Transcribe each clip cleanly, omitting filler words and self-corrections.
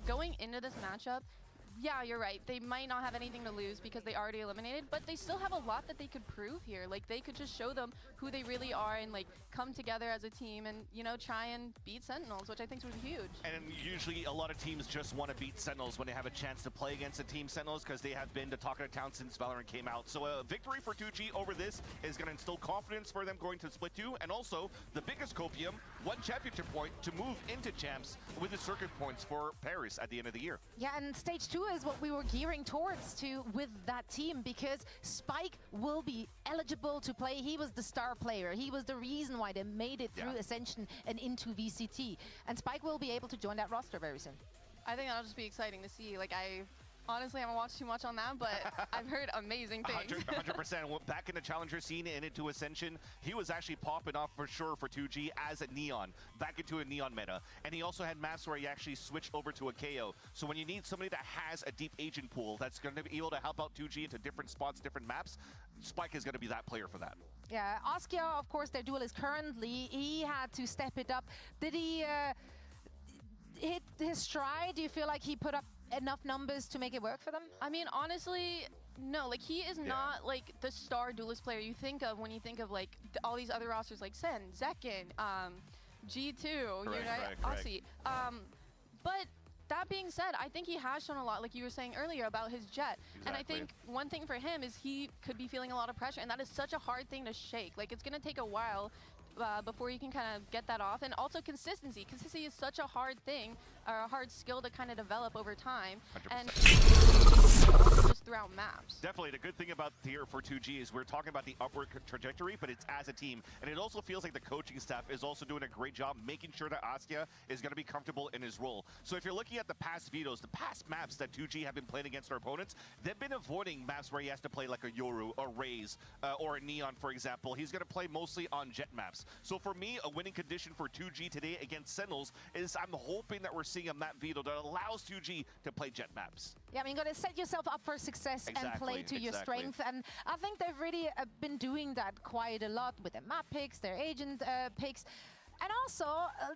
going into this matchup, yeah, you're right. They might not have anything to lose because they already eliminated, but they still have a lot that they could prove here. Like, they could just show them who they really are and, like, come together as a team and, you know, try and beat Sentinels, which I think would be huge. And usually a lot of teams just want to beat Sentinels when they have a chance to play against a team Sentinels because they have been the talk of the town since Valorant came out. So a victory for 2G over this is going to instill confidence for them going to Split 2, and also the biggest copium, 1 championship point to move into champs with the circuit points for Paris at the end of the year. Yeah, and stage 2 is what we were gearing towards with that team, because Spike will be eligible to play. He was the star player. He was the reason why they made it through Ascension and into VCT. And Spike will be able to join that roster very soon. I think that'll just be exciting to see. Like, I honestly haven't watched too much on that, but I've heard amazing things. 100%. Back in the challenger scene and into Ascension, he was actually popping off for sure for 2G as a Neon, back into a Neon meta. And he also had maps where he actually switched over to a KO. So when you need somebody that has a deep agent pool that's going to be able to help out 2G into different spots, different maps, Spike is going to be that player for that. Yeah, Askia, of course, their duelist currently, he had to step it up. Did he hit his stride? Do you feel like he put up enough numbers to make it work for them? I mean, honestly, no. Like, he is not like the star duelist player you think of when you think of like all these other rosters like Sen, Zekin, G2, Aussie. But that being said, I think he has shown a lot, like you were saying earlier, about his jett. Exactly. And I think one thing for him is he could be feeling a lot of pressure, and that is such a hard thing to shake. Like, it's going to take a while before you can kind of get that off. And also consistency. Consistency is such a hard thing, or a hard skill to kind of develop over time. 100%. And just throughout maps. Definitely. The good thing about here for 2G is we're talking about the upward trajectory, but it's as a team. And it also feels like the coaching staff is also doing a great job making sure that Askia is going to be comfortable in his role. So if you're looking at the past vetoes, the past maps that 2G have been playing against their opponents, they've been avoiding maps where he has to play like a Yoru, a Raze, or a Neon, for example. He's going to play mostly on jett maps. So for me, a winning condition for 2G today against Sentinels is I'm hoping that we're seeing a map veto that allows 2G to play jett maps. Yeah, I mean, you got to set yourself up for success and play to your strength. And I think they've really been doing that quite a lot with their map picks, their agent picks. And also,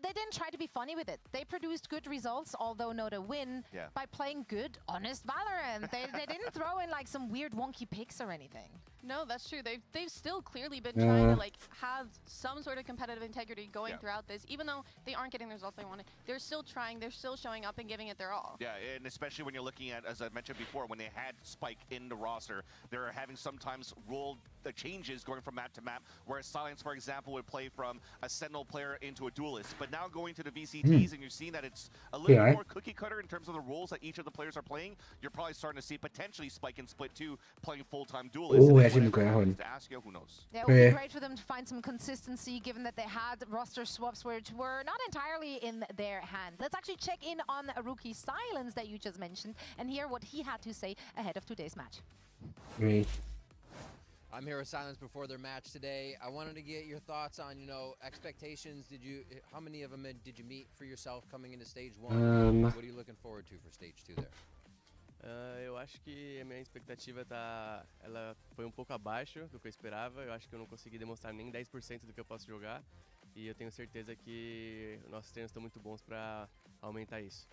they didn't try to be funny with it. They produced good results, although not a win, by playing good, honest Valorant. They didn't throw in like some weird wonky picks or anything. No, that's true. They've still clearly been trying to like have some sort of competitive integrity going throughout this, even though they aren't getting the results they wanted. They're still trying. They're still showing up and giving it their all. Yeah, and especially when you're looking at, as I mentioned before, when they had Spike in the roster, they're having sometimes role changes going from map to map, whereas Silence, for example, would play from a Sentinel player into a duelist. But now going to the VCTs, and you're seeing that it's a little bit more cookie cutter in terms of the roles that each of the players are playing, you're probably starting to see potentially Spike in Split 2 playing full-time duelist. To ask you, who knows? Yeah, it would be great for them to find some consistency, given that they had roster swaps which were not entirely in their hand. Let's actually check in on a rookie Silence that you just mentioned and hear what he had to say ahead of today's match. Great. I'm here with Silence before their match today. I wanted to get your thoughts on, you know, expectations. How many of them did you meet for yourself coming into stage 1? What are you looking forward to for stage 2 there? Eu acho que a minha expectativa ela foi pouco abaixo do que eu esperava. Eu acho que eu não consegui demonstrar nem 10% do que eu posso jogar. E eu tenho certeza que nossos treinos estão muito bons para aumentar isso.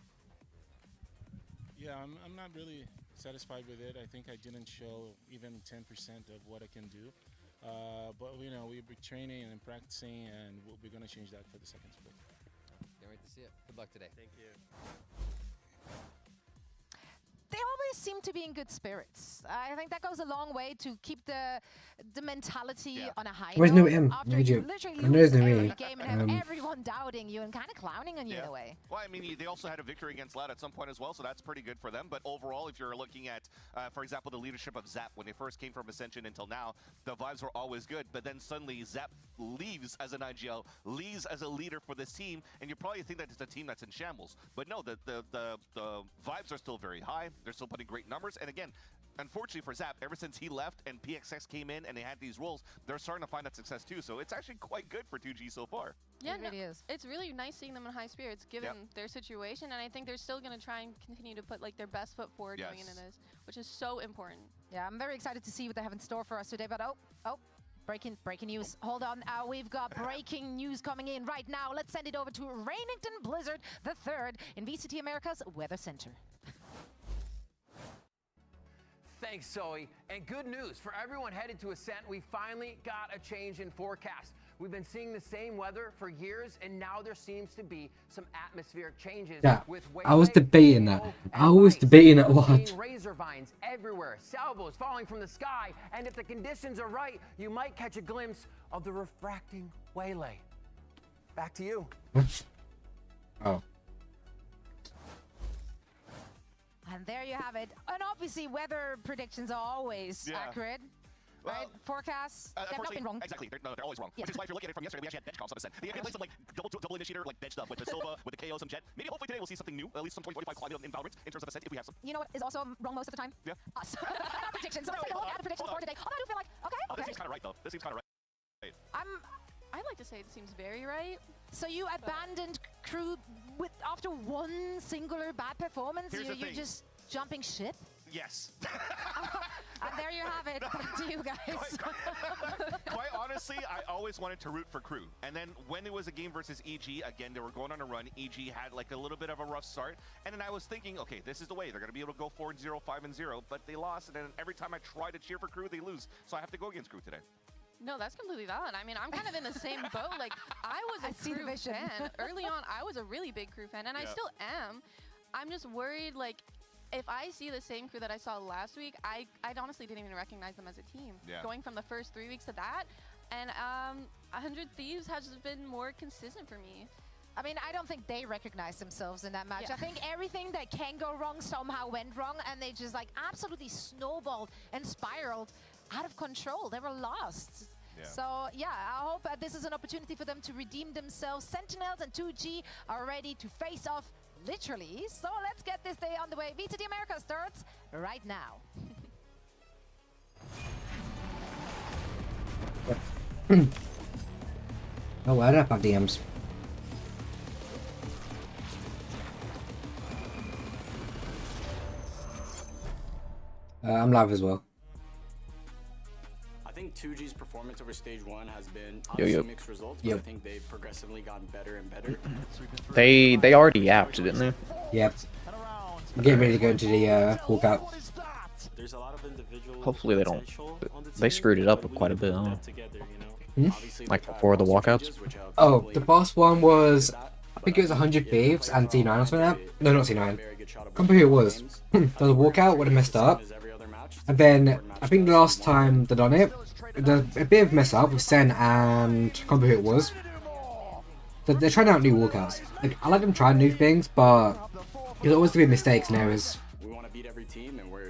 Yeah, I'm not really satisfied with it. I think I didn't show even 10% of what I can do. But you know, we've been training and practicing, and we're going to change that for the second split. Can't wait to see it. Good luck today. Thank you. They always seem to be in good spirits. I think that goes a long way to keep the mentality on a high Where's note. no After you literally lose every game and have everyone doubting you and kind of clowning on you in a way. Well, I mean, they also had a victory against Loud at some point as well, so that's pretty good for them. But overall, if you're looking at, for example, the leadership of Zap, when they first came from Ascension until now, the vibes were always good. But then suddenly Zap leaves as an IGL, leaves as a leader for this team, and you probably think that it's a team that's in shambles. But no, the vibes are still very high. They're still putting great numbers. And again, unfortunately for Zap, ever since he left and PXX came in and they had these roles, they're starting to find that success too. So it's actually quite good for 2G so far. Yeah, it really is. It's really nice seeing them in high spirits given their situation, and I think they're still going to try and continue to put like their best foot forward going into this, which is so important. Yeah, I'm very excited to see what they have in store for us today. But oh, Breaking news. Hold on. We've got breaking news coming in right now. Let's send it over to Rainington Blizzard III in VCT America's Weather Center. Thanks, Zoe. And good news for everyone headed to Ascent. We finally got a change in forecast. We've been seeing the same weather for years, and now there seems to be some atmospheric changes. Yeah, I was debating that. I was debating that what. Razor vines everywhere, salvos falling from the sky, and if the conditions are right, you might catch a glimpse of the refracting waylay. Back to you. Oh. And there you have it. And obviously, weather predictions are always accurate. Right? Forecasts, they've not been wrong. Exactly, they're always wrong. Which is why if you're looking at it from yesterday, we actually had bench comps on Ascent. They played some like double initiator, like bench stuff with the Silva, with the KO, some Jett. Maybe hopefully today we'll see something new, at least some 20-25 climate in Valorant in terms of Ascent if we have some. You know what is also wrong most of the time? Yeah. Us. Our predictions. So let's take a look at the predictions for today. Although I do feel like, okay. This seems kind of right though. This seems kind of right. I'd like to say it seems very right. So you abandoned crew after one singular bad performance? You're just jumping ship? Yes. And there you have it. Back to you guys. Quite honestly, I always wanted to root for crew. And then when it was a game versus EG, again, they were going on a run. EG had like a little bit of a rough start. And then I was thinking, okay, this is the way. They're going to be able to go 4-0, 5-0. But they lost. And then every time I try to cheer for crew, they lose. So I have to go against crew today. No, that's completely valid. I mean, I'm kind of in the same boat. Like, I was a crew fan. Early on, I was a really big crew fan. And I still am. I'm just worried, like, if I see the same crew that I saw last week, I honestly didn't even recognize them as a team. Going from the first 3 weeks to that, and 100 Thieves has been more consistent for me. I mean, I don't think they recognized themselves in that match. I think everything that can go wrong somehow went wrong, and they just like absolutely snowballed and spiraled out of control. They were lost. So yeah, I hope this is an opportunity for them to redeem themselves. Sentinels and 2G are ready to face off. Literally. So let's get this day on the way. VCT America starts right now. Oh, I don't have DMs. I'm live as well. I think 2G's performance over stage 1 has been obviously mixed results, but I think they've progressively gotten better and better. They already yapped, didn't they? Yep. I'm getting ready to go into the walkout. There's a lot of individual Hopefully they don't. They screwed it up quite a bit, huh? Like before the walkouts? Oh, the boss one was, I think it was 100 Thieves and C9 or something like that. No, not C9. I can't remember who it was. There was a walkout, would have messed up. And then, I think the last time they done it, a bit of mess up with Sen and I can't remember who it was. They're trying out new walkouts. Like, I like them trying new things, but there's always to be mistakes and errors.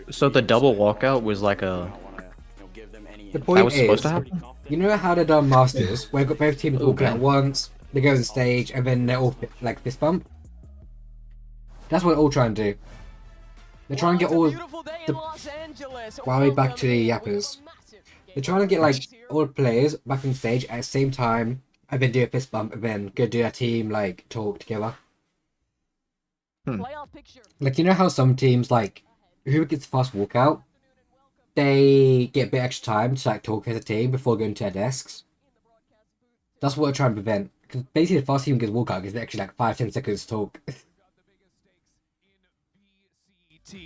So the double walkout was like a... The point is, you know how they done Masters, where you've got both teams walking at once, they go on stage, and then they're all like fist bump? That's what they're all trying to do. They're trying to get all the... While we're back to the yappers. They're trying to get like all the players back on stage at the same time, and then do a fist bump, and then go do a team like talk together. Like, you know how some teams, like, who gets the fast walkout, they get a bit extra time to like talk as a team before going to their desks. That's what we're trying to prevent. Because basically the fast team gets walkout gives extra like 5-10 seconds to talk.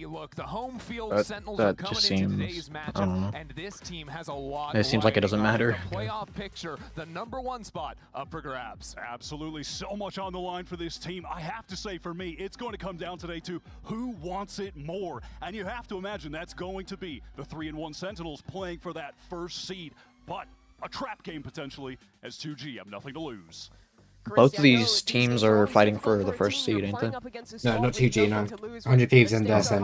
Look, the home field Sentinels are coming into today's matchup, and this team has a lot. It seems like it doesn't matter. The playoff picture, the #1 spot up for grabs. Absolutely, so much on the line for this team. I have to say, for me, it's going to come down today to who wants it more, and you have to imagine that's going to be the 3-1 Sentinels playing for that first seed, but a trap game potentially, as 2G have nothing to lose. Both of these teams are fighting for the first seed, ain't they? No, not 2G, no. 100 Thieves and Sen.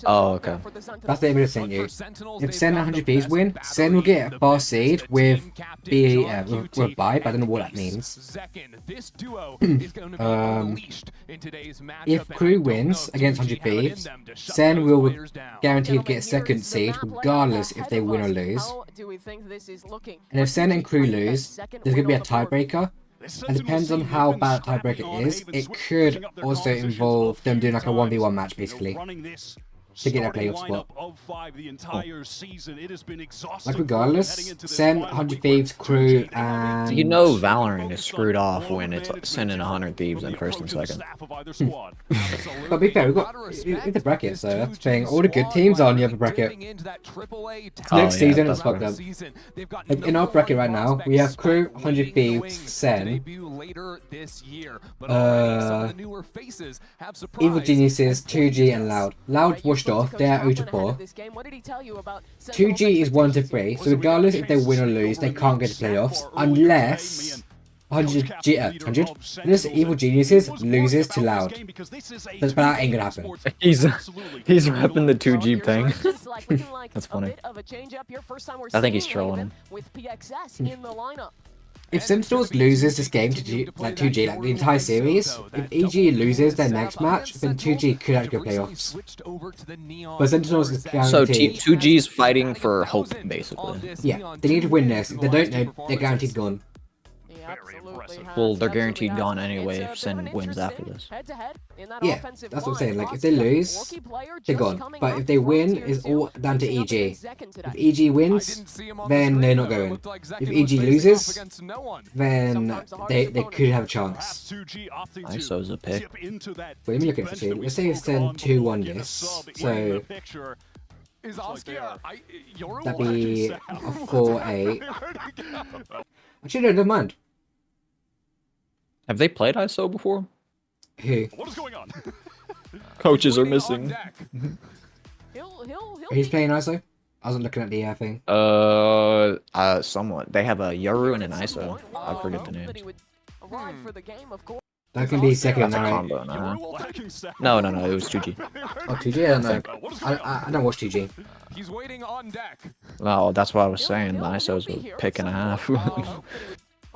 Oh, okay. That's the image Sen you. If Sen and 100 Thieves win, Sen will get a fast seed with the with bye, but I don't know what that means. If Crew wins against 100 Thieves, Sen will guaranteed get a second seed regardless if they win or lose. And if Sen and Crew lose, there's going to be a tiebreaker. And depends on how bad tiebreaker is, it could also involve them doing like a 1v1 match basically. to get a playoff spot. Like regardless, Sen, 100 Thieves, Crew, and... You know Valorant is screwed off when it's sending 100 Thieves in first and second. But to be fair, we've got in the bracket, so that's the thing. All the good teams are in the other bracket. Next season is fucked up. Like, in our bracket right now, we have Crew, 100 Thieves, Sen, Evil Geniuses, 2G, and Loud. Loud washed off, they're 0-4. 2G is 1-3, so regardless if they win or lose, they can't get to playoffs unless 100 unless Evil Geniuses loses to Loud. But that ain't gonna happen. He's repping the 2G thing. That's funny. I think he's trolling him. If Sentinels loses this game to 2G, like the entire series, if EG loses their next match, then 2G could actually go playoffs. But Sentinels is guaranteed. So 2G's fighting for hope, basically. Yeah, they need to win this. If they don't know, they're guaranteed gone. Well, they're guaranteed gone anyway if Sen wins after this. Yeah, that's what I'm saying. Like, if they lose, they're gone. But if they win, it's all down to EG. If EG wins, then they're not going. If EG loses, then they could have a chance. ISO's a pick. Wait, let me look at it actually. Let's say it's 2-1 this. So that'd be a 4-8. Actually, no, never mind. Have they played ISO before? Who? What is going on? Coaches are missing. He's playing ISO? I wasn't looking at the thing. Somewhat. They have a Yoru and an ISO. I forget the names. That can be second, That's a combo, no, it was 2G. Oh, 2G? I don't know. I don't watch 2G. He's waiting on deck. No, that's what I was saying. The ISO's a pick and a half.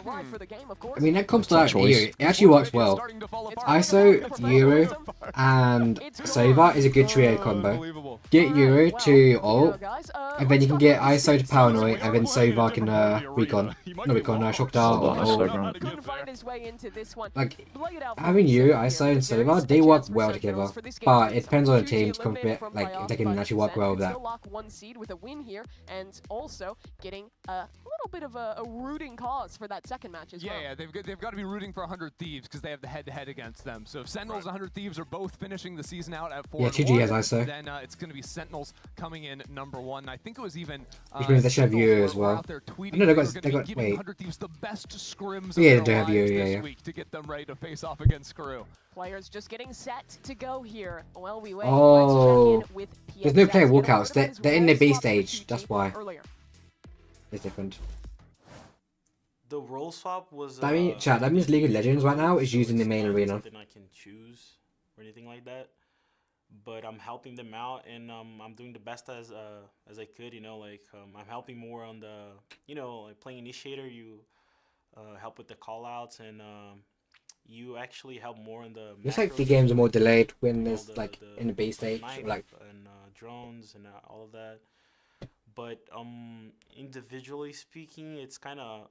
I mean, that comes to that Euro. It actually works well. ISO, Euro, and Sova is a good trio combo. Get Euro to ult, and then you can get ISO to Paranoid, and then Sova can recon. Not recon, shock dart. Like, having Euro, ISO, and Sova, they work well together. But it depends on the team to compare, like, if they can actually work well with that. Bit of a rooting cause for that second match as well. Yeah, they've got to be rooting for 100 Thieves because they have the head-to-head against them. So if Sentinels and 100 Thieves are both finishing the season out at 4-1, 2G has ISO. Then it's going to be Sentinels coming in #1. I think it was even which means they should have Euro as well. No, they got wait. 100 Thieves the best scrims yeah, they do have Euro, yeah. week to get them ready to face off against Crew. Players just getting set to go here. Well, we wait. Oh, there's no player walkouts. They're in the B stage. That's why. It's different. The role swap was. That means League of Legends right now is using the main arena. Something I can choose or anything like that, but I'm helping them out and I'm doing the best as I could. You know, like I'm helping more on the like playing initiator. You help with the callouts and you actually help more in the. Looks like the games are more delayed when there's like in the B stage, like and drones and all of that. But individually speaking, it's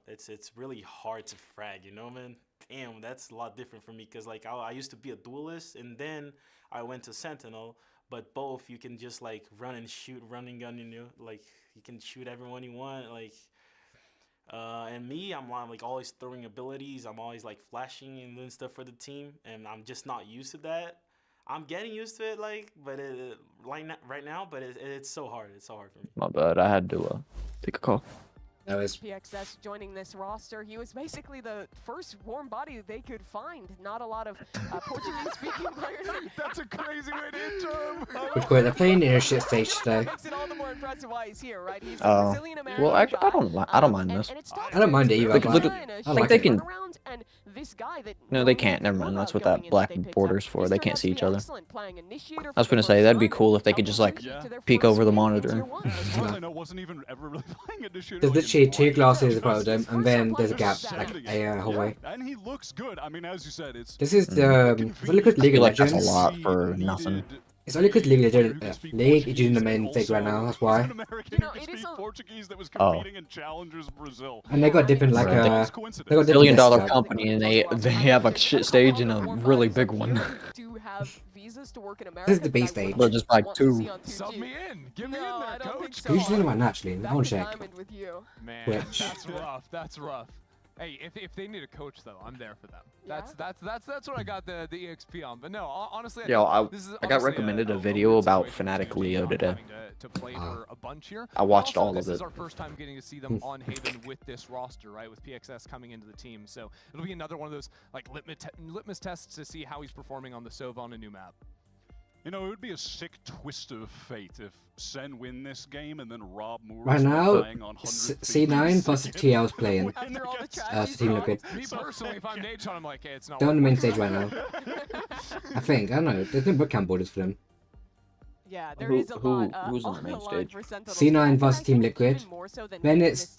it's really hard to frag, you know, man. Damn, that's a lot different for me because like I used to be a duelist and then I went to Sentinel. But both you can just like run and shoot, running gun, like you can shoot everyone you want, like. And me, I'm like always throwing abilities. I'm always like flashing and doing stuff for the team, and I'm just not used to that. I'm getting used to it, like, but right now, but it's so hard. It's so hard for me. My bad. I had to take a call. That was PXS joining this roster. He was basically the first warm body they could find. Not a lot of Portuguese-speaking players. That's a crazy way to enter him. Which way they're playing in a shit stage today. Well, actually, I don't mind this. I don't mind it either. I think they can. No, they can't. Never mind. That's what that black border's for. They can't see each other. I was gonna say that'd be cool if they could just like peek over the monitor. There's literally 2 glasses in front of them, and then there's a gap, like a hallway. And he looks good. I mean, as you said, it's. This is the. If you look at League of Legends. That's a lot for nothing. It's only because League is doing the main stage right now. That's why. It is Portuguese that was competing in Challengers Brazil. And they got different like they got $1 billion company, and they have a shit stage and a really big one. This is the B stage. They're just like 2. Sub me in. Get me in there, coach. Who's doing about naturally? I want to check. Man, Which? that's rough. That's rough. Hey, if they need a coach though, I'm there for them. That's what I got the EXP on. But no, honestly, Yo, I got recommended a video about Fnatic Leo today. To play for a bunch here. I watched all of it. This is our first time getting to see them on Haven with this roster, right? With PXS coming into the team, so it'll be another one of those like litmus tests to see how he's performing on the Sova on a new map. You know, it would be a sick twist of fate if Sen win this game and then Rob Moore right now, playing on C9 versus TL's playing. Team Liquid. Me personally, if I'm Nate, I'm like, hey, it's not. They're on the main stage right now. I think. I don't know. There's no bootcamp borders for them. Yeah, there is a lot. Who's on the main stage? C9 versus Team Liquid. Then it's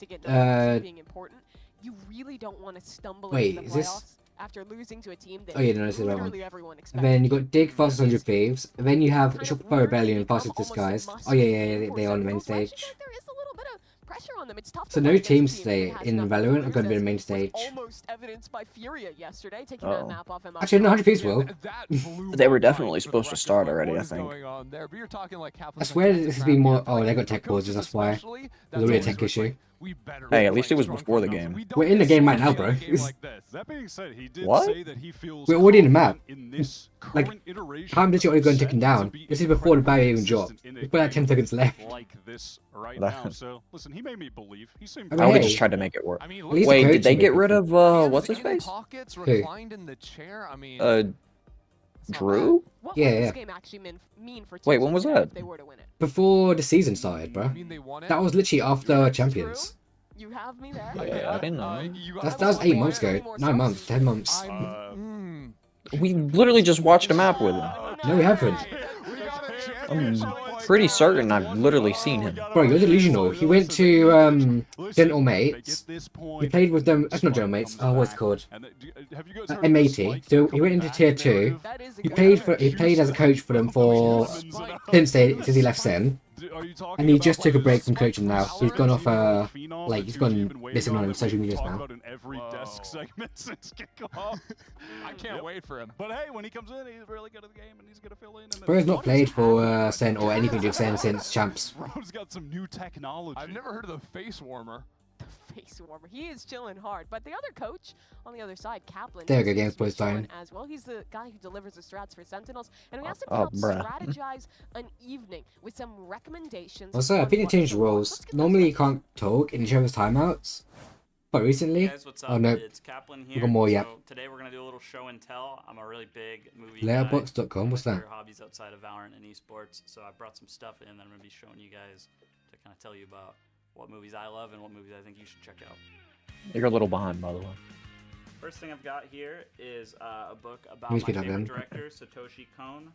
You really don't want to stumble wait, into the is this? playoffs after losing to a team that Oh yeah, no, this is the right one. everyone And then you got Dig versus 100 Thieves. And then you have Shopify Rebellion versus Disguise. Oh yeah, they're on the main stage. There is a little bit of pressure on them. It's tough So no teams today in Valorant are going to be the main stage. Almost evidenced by Furia yesterday, taking that map off him. Actually, no, 100 Thieves will. They were definitely supposed to start already, I think. I swear this has been more. Oh, they got tech pauses. That's why. There's already a tech issue. Hey, at least it was before the game. We're in the game right now, bro. That being said, he did What? say that he feels We're already in the map. in this Like, current iteration time literally going ticking down. This is before the barrier even dropped. We've got like 10 seconds left. like this right now. So listen, he made me believe. He seemed I mean, I would hey. just try to make it work. least Wait, the did they coach get made rid it. of what's his face? Who? Drew? What Yeah, would yeah. this game actually mean for Wait, teams when was if that? they were to win it? Before the season started, bro. That was literally after Champions. You have me there. Yeah, I didn't know. That was 8 months ago. 9 months. 10 months. We literally just watched a map with him. No, we haven't. I'm pretty certain I've literally seen him. Bro, you're delusional. He went to Gentle Mates. He played with them. That's not Gentle Mates. Oh, what's it called? M80. So he went into tier 2. He played as a coach for them for since he left Sen. And he just took a break from coaching now. He's gone off he's gone missing on social media now. Every desk segment since kickoff. I can't wait for him. But hey, when he comes in, he's really good at the game and he's gonna fill in. Bro's not played for Sen or anything to do with Sen since Champs. Bro's got some new technology. I've never heard of the face warmer. Face warmer. He is chilling hard. But the other coach on the other side, Kaplan, There we go, Games Boys chilling time. as well. He's the guy who delivers the strats for Sentinels, and we asked him Oh, to help bruh. strategize an evening with some recommendations. Also, I on think they what changed to watch. rules. Let's get Normally those you can't talk in each other's timeouts. But recently, Hey guys, what's up? oh no, It's Kaplan we here. got more, yeah. So today we're gonna do a little show and tell. I'm a really big movie Letterboxd.com, what's that? Hobbies outside of Valorant and esports. So I brought some stuff in that I'm gonna be showing you guys to kind of tell you about what movies I love and what movies I think you should check out. You're a little behind, by the way. First thing I've got here is a book about Let me my speed up favorite then. director, Satoshi Kon.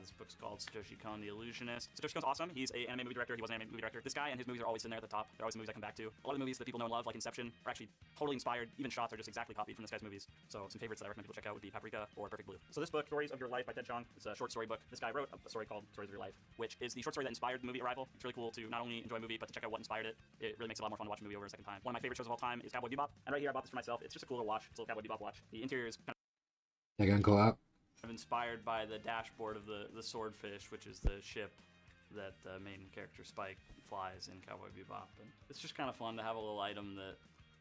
This book's called Satoshi Kon, The Illusionist. Satoshi Kon's awesome. He's an anime movie director. He was an anime movie director. This guy and his movies are always in there at the top. They're always the movies I come back to. A lot of the movies that people know and love, like Inception, are actually totally inspired. Even shots are just exactly copied from this guy's movies. So some favorites that I recommend people check out would be Paprika or Perfect Blue. So this book, Stories of Your Life by Ted Chong, it's a short story book. This guy wrote a story called Stories of Your Life, which is the short story that inspired the movie Arrival. It's really cool to not only enjoy a movie, but to check out what inspired it. It really makes it a lot more fun to watch a movie over a second time. One of my favorite shows of all time is Cowboy Bebop. And right here I bought this for myself. It's just a cool little watch. It's a little Cowboy Bebop watch. The interior is kind They're going to go out. of inspired by the dashboard of the swordfish, which is the ship that the main character Spike flies in Cowboy Bebop. And it's just kind of fun to have a little item that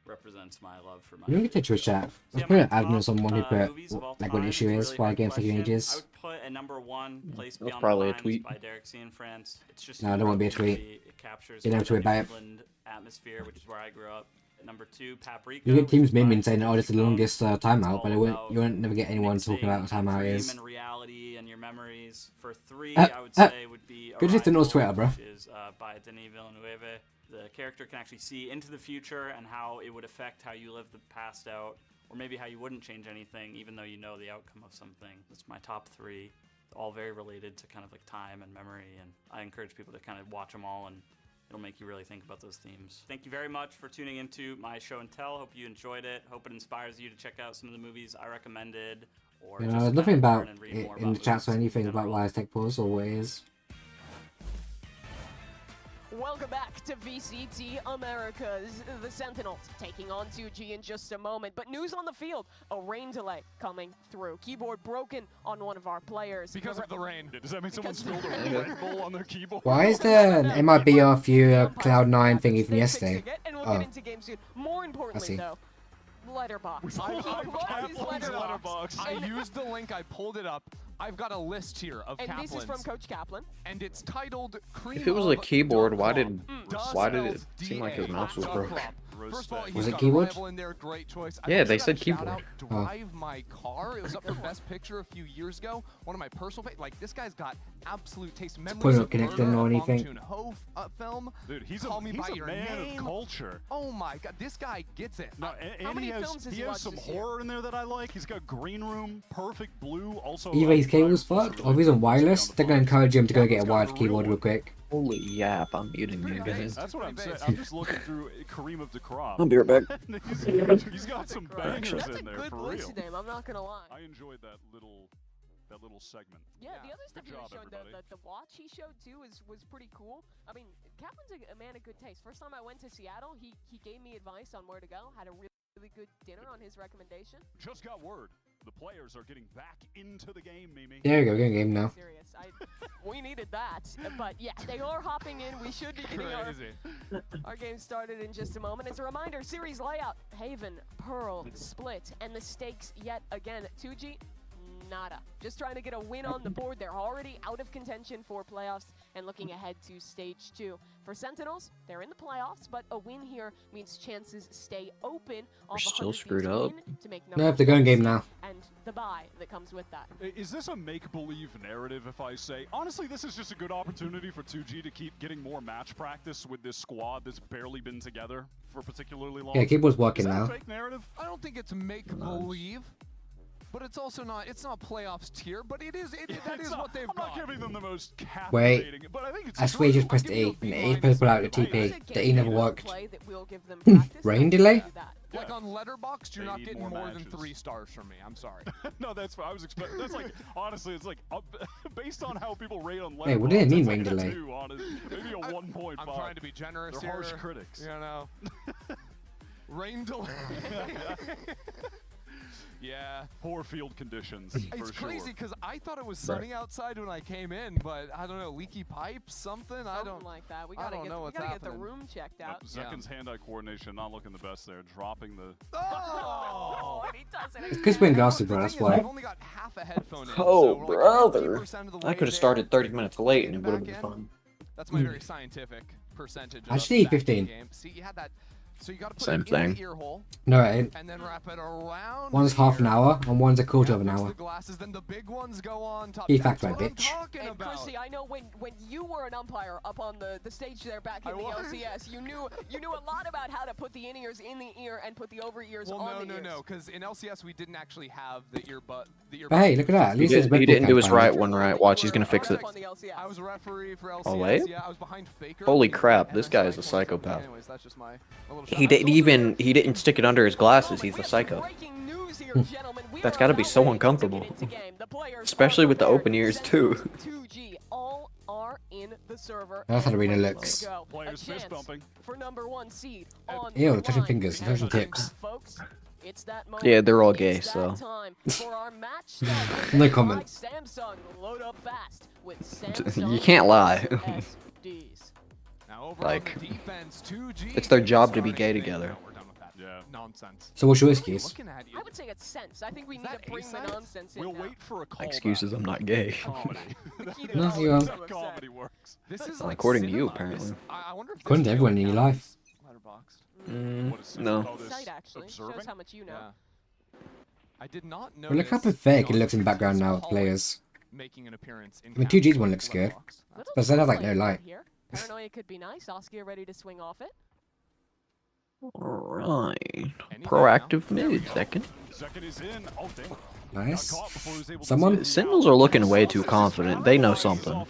represents my love for my. You don't get to Twitch chat. Let's put an admin on someone who put like what the issue is, why game's taking ages. I would put a number 1 place That's Beyond probably a the tweet. Lines by Derek C. in France. It's just No, it won't be a tweet. It captures You never the tweet about it. New England atmosphere, which is where I grew up. Number 2, Paprika. You get teams which is by memeing saying, "Oh, this is the longest timeout," but you won't never get anyone mixing talking about what timeout dream is. and reality and your memories. For 3, I would say would be Go just to North Arrival, Twitter, bro. which is by Denis Villeneuve. The character can actually see into the future and how it would affect how you live the past out, or maybe how you wouldn't change anything, even though you know the outcome of something. That's my top 3, all very related to kind of like time and memory, and I encourage people to kind of watch them all, and it'll make you really think about those themes. Thank you very much for tuning into my show and tell. Hope you enjoyed it. Hope it inspires you to check out some of the movies I recommended. or You just know, kinda nothing about learn and read it more in the about chats or moves anything in about general. why Aztec pause or what it is. Welcome back to VCT Americas. The Sentinels taking on 2G in just a moment. But news on the field, a rain delay coming through. Keyboard broken on one of our players. Because of the rain. Does that mean someone spilled a Red Bull on their keyboard? Why is there an MIBRFU Cloud9 thing even yesterday? And we'll Oh, get into game soon. More importantly, see. though, letterbox. I Kaplan's letterbox. I used the link, I pulled it up. I've got a list here of And Kaplans. this is from Coach Kaplan. And it's titled Cream If it was a of keyboard, why Duck did it seem like his mouse was Duck broke? Crop. First of all, he's Was it got keyboard? Rival in there, great choice. Yeah, they also said got a shout keyboard. out, Drive My Car. It was up for best picture a few years ago. One of my personal like this guy's got absolute taste. Probably Memories not of connecting Murder, or a anything. Bong Joon-ho film. Dude, he's Call Me by a Your man Name. of culture. Oh my god, this guy gets it. No, How and many he has, films has he he has watched some this year? horror in there that I like. He's got Green Room, Perfect Blue, also... Either his cable's fucked or if he's on wireless, they're going to encourage him to go get a wired keyboard real quick. Holy yap, I'm muting you guys. That's what I'm saying. I'm just looking through Kareem of the Crop. I'll be right back. He's got some bangers That's in a there, good for list real. name, I'm not gonna lie. I enjoyed that little segment. Yeah, the other stuff Good he was job, showing, everybody. the watch he showed too was pretty cool. I mean, Kaplan's a man of good taste. First time I went to Seattle, he gave me advice on where to go. Had a really good dinner on his recommendation. Just got word. The players are getting back into the game, Mimi. There you go, getting game now. Serious. We needed that. But yeah, they are hopping in. We should be getting our game started in just a moment. As a reminder, series layout, Haven, Pearl, Split, and the stakes yet again. 2G, nada. Just trying to get a win on the board. They're already out of contention for playoffs and looking ahead to stage 2. For Sentinels, they're in the playoffs, but a win here means chances stay open. We're still screwed up. Nope, they're going game now. And the bye that comes with that. Is this a make-believe narrative if I say, honestly, this is just a good opportunity for 2G to keep getting more match practice with this squad that's barely been together for particularly long? Yeah, keyboard's working Is that now. a fake narrative? I don't think it's make-believe. But it's also not, it's not playoffs tier, but that is what they've got. I'm not giving them the most Wait, captivating, but I think it's I swear he just pressed E, and E supposed to pull out the TP. The E never worked. Rain delay? Like on Letterboxd, you're They not need getting more more than matches. 3 stars from me. I'm sorry. No, that's fine. I was expecting. That's like, honestly, it's like based on how people rate on Letterboxd. Wait, what did it mean, it's rain like delay? A 2, honest, maybe a 1.5. I'm trying to be generous They're here. harsh critics. You know. Rain delay. Yeah. Poor field conditions. It's for crazy sure. because I thought it was sunny outside when I came in, but I don't know, leaky pipes, something. I don't like that. We I gotta don't get know what's get the happening. room checked out. Zekin's hand-eye coordination not looking the best there, dropping the. Oh, and he does it. It's because we're in glasses, bro, that's why. I've only got half a headphone in, Oh, so we're like brother. 50% of the I way could have there. started 30 minutes late and it would have been Back fun. end. That's my very scientific percentage. I of should eat back in 15. the game. See, you had that. So you got to put Same it in thing. the ear hole. No, it ain't. And then wrap it around. One's the half an ear. hour, and one's a quarter of an Mix hour. the glasses, then the big ones go on top. Be That's fact what right, I'm bitch. talking And about. Chrissy, I know when you were an umpire up on the stage there back in the LCS, you knew a lot about how to put the in-ears in the ear and put the over-ears Well, on the ears. no, because in LCS we didn't actually have the earbud. But hey, look at that. At least He, there's Red he Bull didn't do his campaign. right one right. Watch, he's gonna fix it. I was a referee for LCS. Oh, wait? Yeah, I was behind Faker. Holy crap, and this I guy saw is a it. psychopath. Anyways, that's just my little He didn't stick it under his glasses. He's a psycho. That's got to be so uncomfortable, especially with the open ears too. 2G all are in the server. That's how the arena and looks. ready to go. Players A fist chance bumping. for #1 seed on Ew, the touching line. fingers, And touching tips. folks, it's that moment. Yeah, they're all gay, It's so. that time for our match start. No comment. Samsung load up fast with You can't lie. SDs. Now over Like, on the defense, 2G. it's their job to be gay together. We're done with that. Yeah. Nonsense. So what's your excuse? Looking at you. I would say it's sense. I think we need that to bring the A-side? nonsense in We'll now. wait for a call. Excuses, I'm not gay. Comedy. No, you are. That's how comedy works. This is Well, like according to you, cinema. apparently. I wonder if According this to everyone in your life. Letterboxd. What is No. oh, this Sight actually shows observing? how much you know. Yeah. I did not know. But look how pathetic it looks in the background now, players. Making an appearance in I mean, 2G's one looks good. Little But that has like play no light. here. Paranoia could be nice. Oscar ready to swing off it. Alright. Proactive mid, second. Zekin is in. Oh, damn. Nice. Got caught before he was able to Someone? Sentinels are looking way too confident. They know something.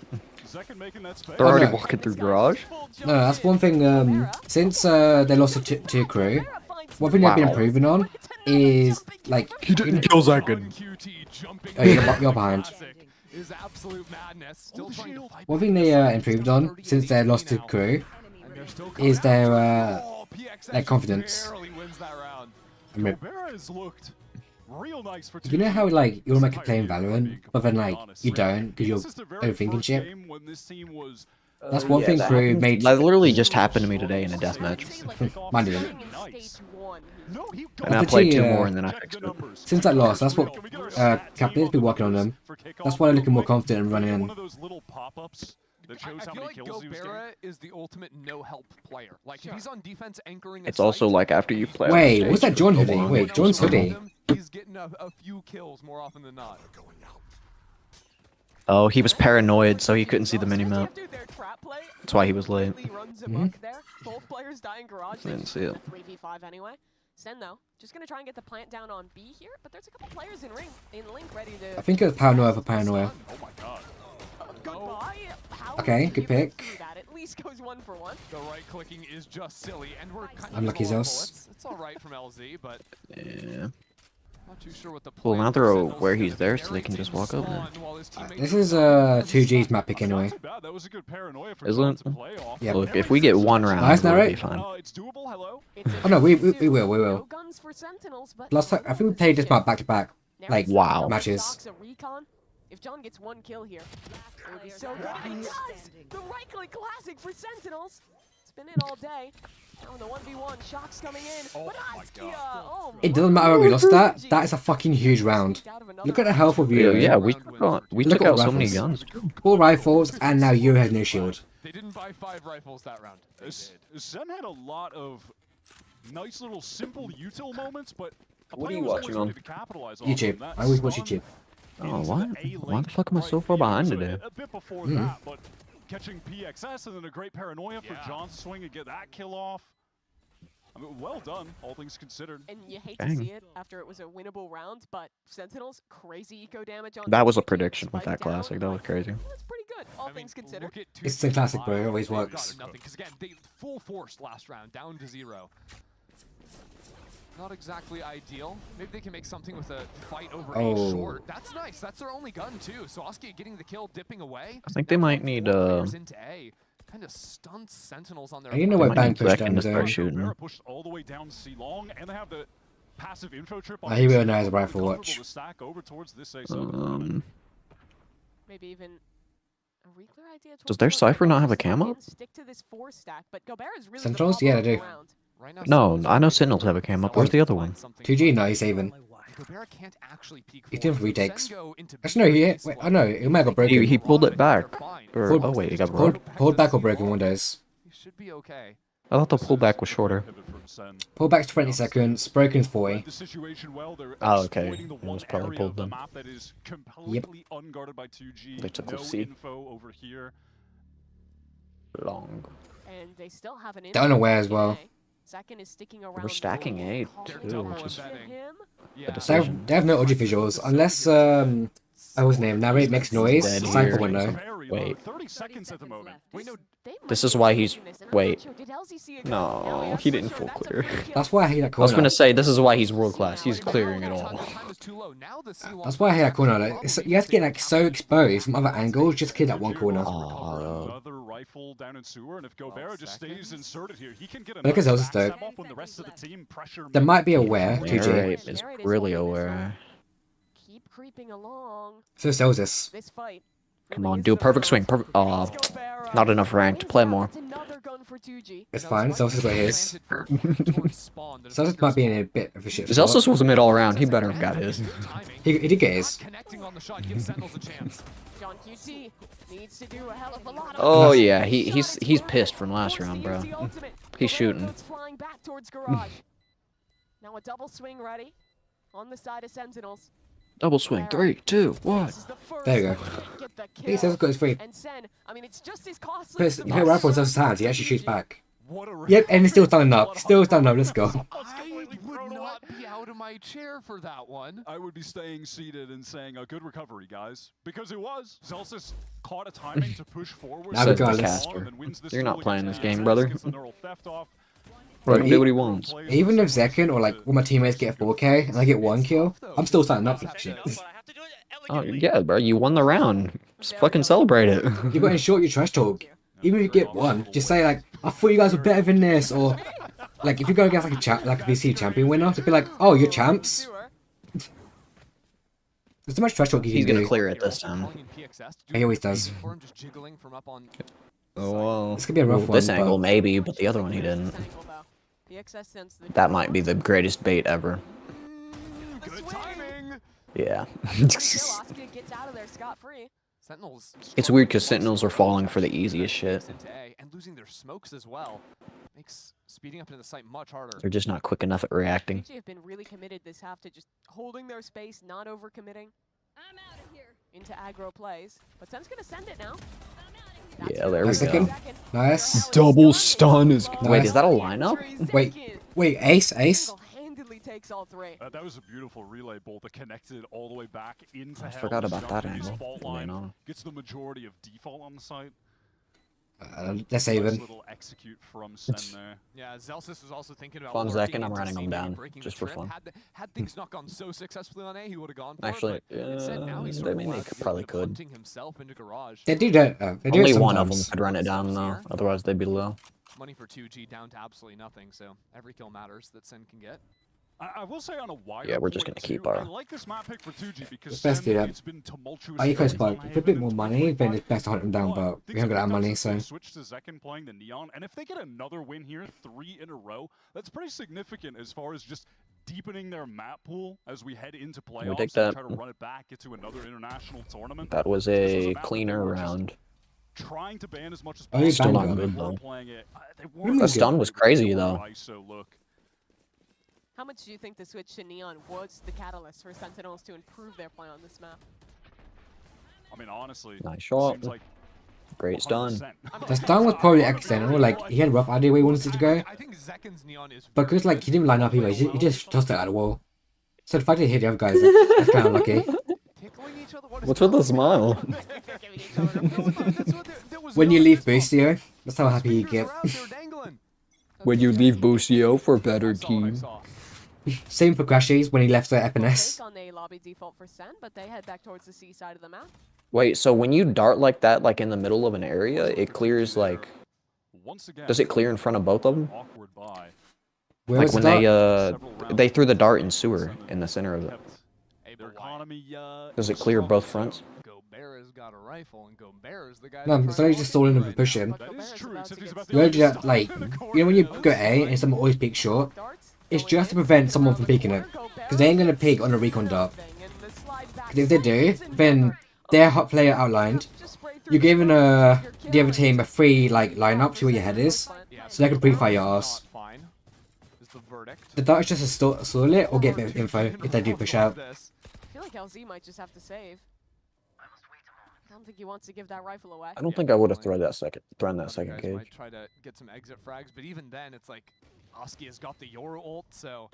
Zekin making that space. They're already no. walking through garage. No, that's one thing, since they lost to crew, one thing they've been Wow. improving on is like he didn't kill Zakin. Oh, you're behind. Is absolute madness. Still trying to fight. One thing they improved on since they lost to crew is their confidence. You know how like you'll make a play in Valorant, but then like you don't because you're overthinking shit. That's one thing crew made. That literally just happened to me today in a deathmatch. Mine didn't. And I played 2 more and then I fixed it. Since that loss, that's what Captain's been working on them. That's why they're looking more confident in running in. I feel like Gobera is the ultimate no-help player. Like, if he's on defense anchoring It's also like after you play. Wait, what's that John hoodie? Wait, John's hoodie. He's getting a few kills more often than not. Oh, he was paranoid, so he couldn't see the minimap. That's why he was late. Both players die in garage. I didn't see it. 3v5 anyway. Sen though, just gonna try and get the plant down on B here, but there's a couple players in link ready to. I think it was paranoia for paranoia. Oh my god. Goodbye. Okay, good pick. That at least goes 1 for 1. The right clicking is just silly, and we're kind of Unlucky Zeus. It's all right from LZ, but yeah. Not too sure what the Well, now they're where he's there, so they can just walk up now. This is 2G's map pick anyway. Isn't it? Yeah. Look, if we get 1 round, we'll be fine. Oh no, we will. Last time I think we played this map back to back, like matches. If John gets 1 kill here, it would be so good. And he does! The right click classic for Sentinels. It's been in all day. Now in the 1v1, Shock's coming in. But Askia! Oh, It doesn't matter where we lost that. That is a fucking huge round. Look at the health of you. Yeah, we took out so many guns. 4 rifles, and now you has no shield. They didn't buy 5 rifles that round. Zen had a lot of nice little simple util moments, but what are you watching on? YouTube. I always watch YouTube. Oh, what? Why the fuck am I so far behind today? A bit before that, but catching PXS and then a great paranoia for John's swing and get that kill off. I mean, well done, all things considered. And you hate to see it after it was a winnable round, but Sentinels, crazy eco damage on. That was a prediction with that classic. That was crazy. That's pretty good, all things considered. It's the classic, bro. It always works. Because again, they full force last round, down to 0. Not exactly ideal. Maybe they can make something with a fight over A short. That's nice. That's their only gun too. So Askia getting the kill, dipping away. I think they might need into A. Kind of stunts Sentinels on their. You know what bang push down to start shooting. Pushed all the way down C long, and they have the passive info trip on. He really knows a rifle watch. Maybe even a reclear idea. Does their Cypher not have a camo? Stick to this 4 stack, but Gobera's really Sentinels? Yeah, they do. No, I know Sentinels have a cam up. Where's the other one? 2G, no, he's even. He's doing 3 takes. Actually, no, wait, oh no, it might have got broken. He pulled it back. Or, oh wait, he got broken. Pulled back or broken one days. I thought the pullback was shorter. Pullback's 20 seconds, broken's 40. Oh, okay. It was probably pulled then. Yep. They took the C. Long. And they still have an Don't know where as well. Second is sticking around. We're stacking A too, which is a They decision. have no audio visuals unless what's his name? Narrate makes noise. Cypher will know. Wait. This is why he's. Wait. No, he didn't full clear. That's why I hate that I corner. was gonna say this is why he's world class. He's clearing it all. That's why I hate that corner. Like, you have to get like so exposed from other angles just to clear that one corner. Another rifle down in sewer, and if Gobera just stays inserted here, he can get Look at Zelda's though. when the rest of the team pressure. There might be a where. Narrate is really aware. Keep creeping along. So Celsius. This fight. Come on, do a perfect swing. Not enough rank to play more. It's fine. Celsius got his. Celsius might be in a bit of a shit. Celsius was a mid all around. He better have got his. He did get his. Oh yeah, he's pissed from last round, bro. He's shooting. Now a double swing ready on the side of Sentinels. Double swing. 3, 2, 1. There you go. He says got his free. And Sen, I mean, it's just as costly. Plus, you hit rifle in Celsius' hands, he actually shoots back. Yep, and he's still standing up. Still standing up. Let's go. I would not be out of my chair for that one. I would be staying seated and saying a good recovery, guys, because it was. Celsius caught a timing to push forward. Says the caster. You're not playing this game, brother. Let him do what he wants. Even if Zekken or like all my teammates get a 4K and I get 1 kill, I'm still signing up for that shit. Oh yeah, bro, you won the round. Just fucking celebrate it. You got to ensure your trash talk. Even if you get 1, just say like, I thought you guys were better than this, or like if you go against like a VC champion winner, to be like, oh, you're champs. There's too much trash talk you He's can gonna do. clear it this time. He always does. Oh well. This could be a rough one. This angle maybe, but the other one he didn't. That might be the greatest bait ever. Yeah. It's weird because Sentinels are falling for the easiest shit. And losing their smokes as well makes speeding up into the site much harder. They're just not quick enough at reacting. They have been really committed this half to just holding their space, not overcommitting into aggro plays. But Sen's gonna send it now. Yeah, there we go. Nice. Double stun is. Nice. Wait, is that a lineup? Wait, Ace. Takes all 3. That was a beautiful relay bolt that connected all the way back into I hell. forgot about that Jumps angle. fault line, gets the majority of default on the site. That's even. Little execute from Sen there. Yeah, Zelsis is also thinking about Fun second, I'm running him down just for fun. Had things not gone so successfully on A, he would have gone for Actually, I mean, they probably could. They do that. They do Only it one of them sometimes. could run it down though, otherwise they'd be low. Money for 2G down to absolutely nothing, so every kill matters that Sen can get. I will say on a wider Yeah, we're just gonna point, keep too, our. I like this map pick for 2G because Best do that. it's been tumultuous. Are you close by? With a bit more money, then it's best to hunt them down, but we haven't got that money, so. Switch to Zekken playing the Neon, and if they get another win here, 3 in a row, that's pretty significant as far as just deepening their map pool as we head into playoffs take and that. try to run it back, get to another international tournament. That was a cleaner round. Trying to ban as much as Oh, you Still banged not them. good though. playing it. The stun was crazy though. How much do you think the switch to Neon was the catalyst for Sentinels to improve their play on this map? I mean, honestly, Nice shot. seems like Great stun. The stun was probably accidental, like, he had a rough idea where he wanted it to go. I think Zekken's Neon is Because, like, he didn't line up either, he just tossed it at the wall. So the fact that he hit the other guys, that's kind of lucky. What's with the smile? When you leave Boostio, that's how happy you get. When you leave Boostio for a better team. Same for Crashies when he left the FNS. On the lobby default for Sen, but they head back towards the C side of the map. Wait, so when you dart like that, like in the middle of an area, it clears like. Does it clear in front of both of them? Where Like was when the they threw the dart in sewer in the center of it. Does it clear both fronts? No, it's only just stalling them for pushing. You only do that, like, you know when you go A and someone always peeks short? It's just to prevent someone from peeking it. Because they ain't gonna peek on a recon dart. Because if they do, then their hot player outlined, you're giving the other team a free, like, lineup to where your head is, so they can pre-fire your ass. The dart is just to stall it or get a bit of info if they do push out. I feel like LZ might just have to save. I don't think he wants to give that rifle away. I don't think I would have thrown that second cage. Might try to get some exit frags, but even then, it's like Oski has got the Yoru ult, so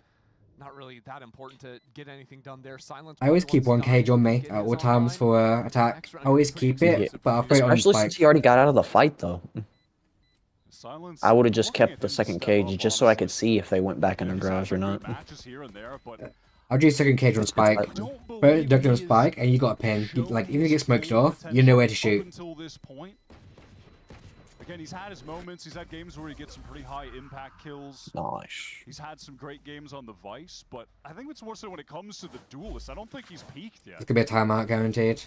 not really that important to get anything done there. Silence. I always keep one cage on me at all times for attack. I always keep it, but I'll throw it on Especially spike. since he already got out of the fight though. I would have just kept the second cage just so I could see if they went back in the garage or not. I'll do second cage on spike. Throw it ducked on spike, and you got a pin. You, like, even if you get smoked off, you know where to shoot. Until this point. Again, he's had his moments. He's had games where he gets some pretty high impact kills. Nice. He's had some great games on the Vice, but I think it's more so when it comes to the duelist. I don't think he's peaked yet. It's gonna be a timeout guaranteed.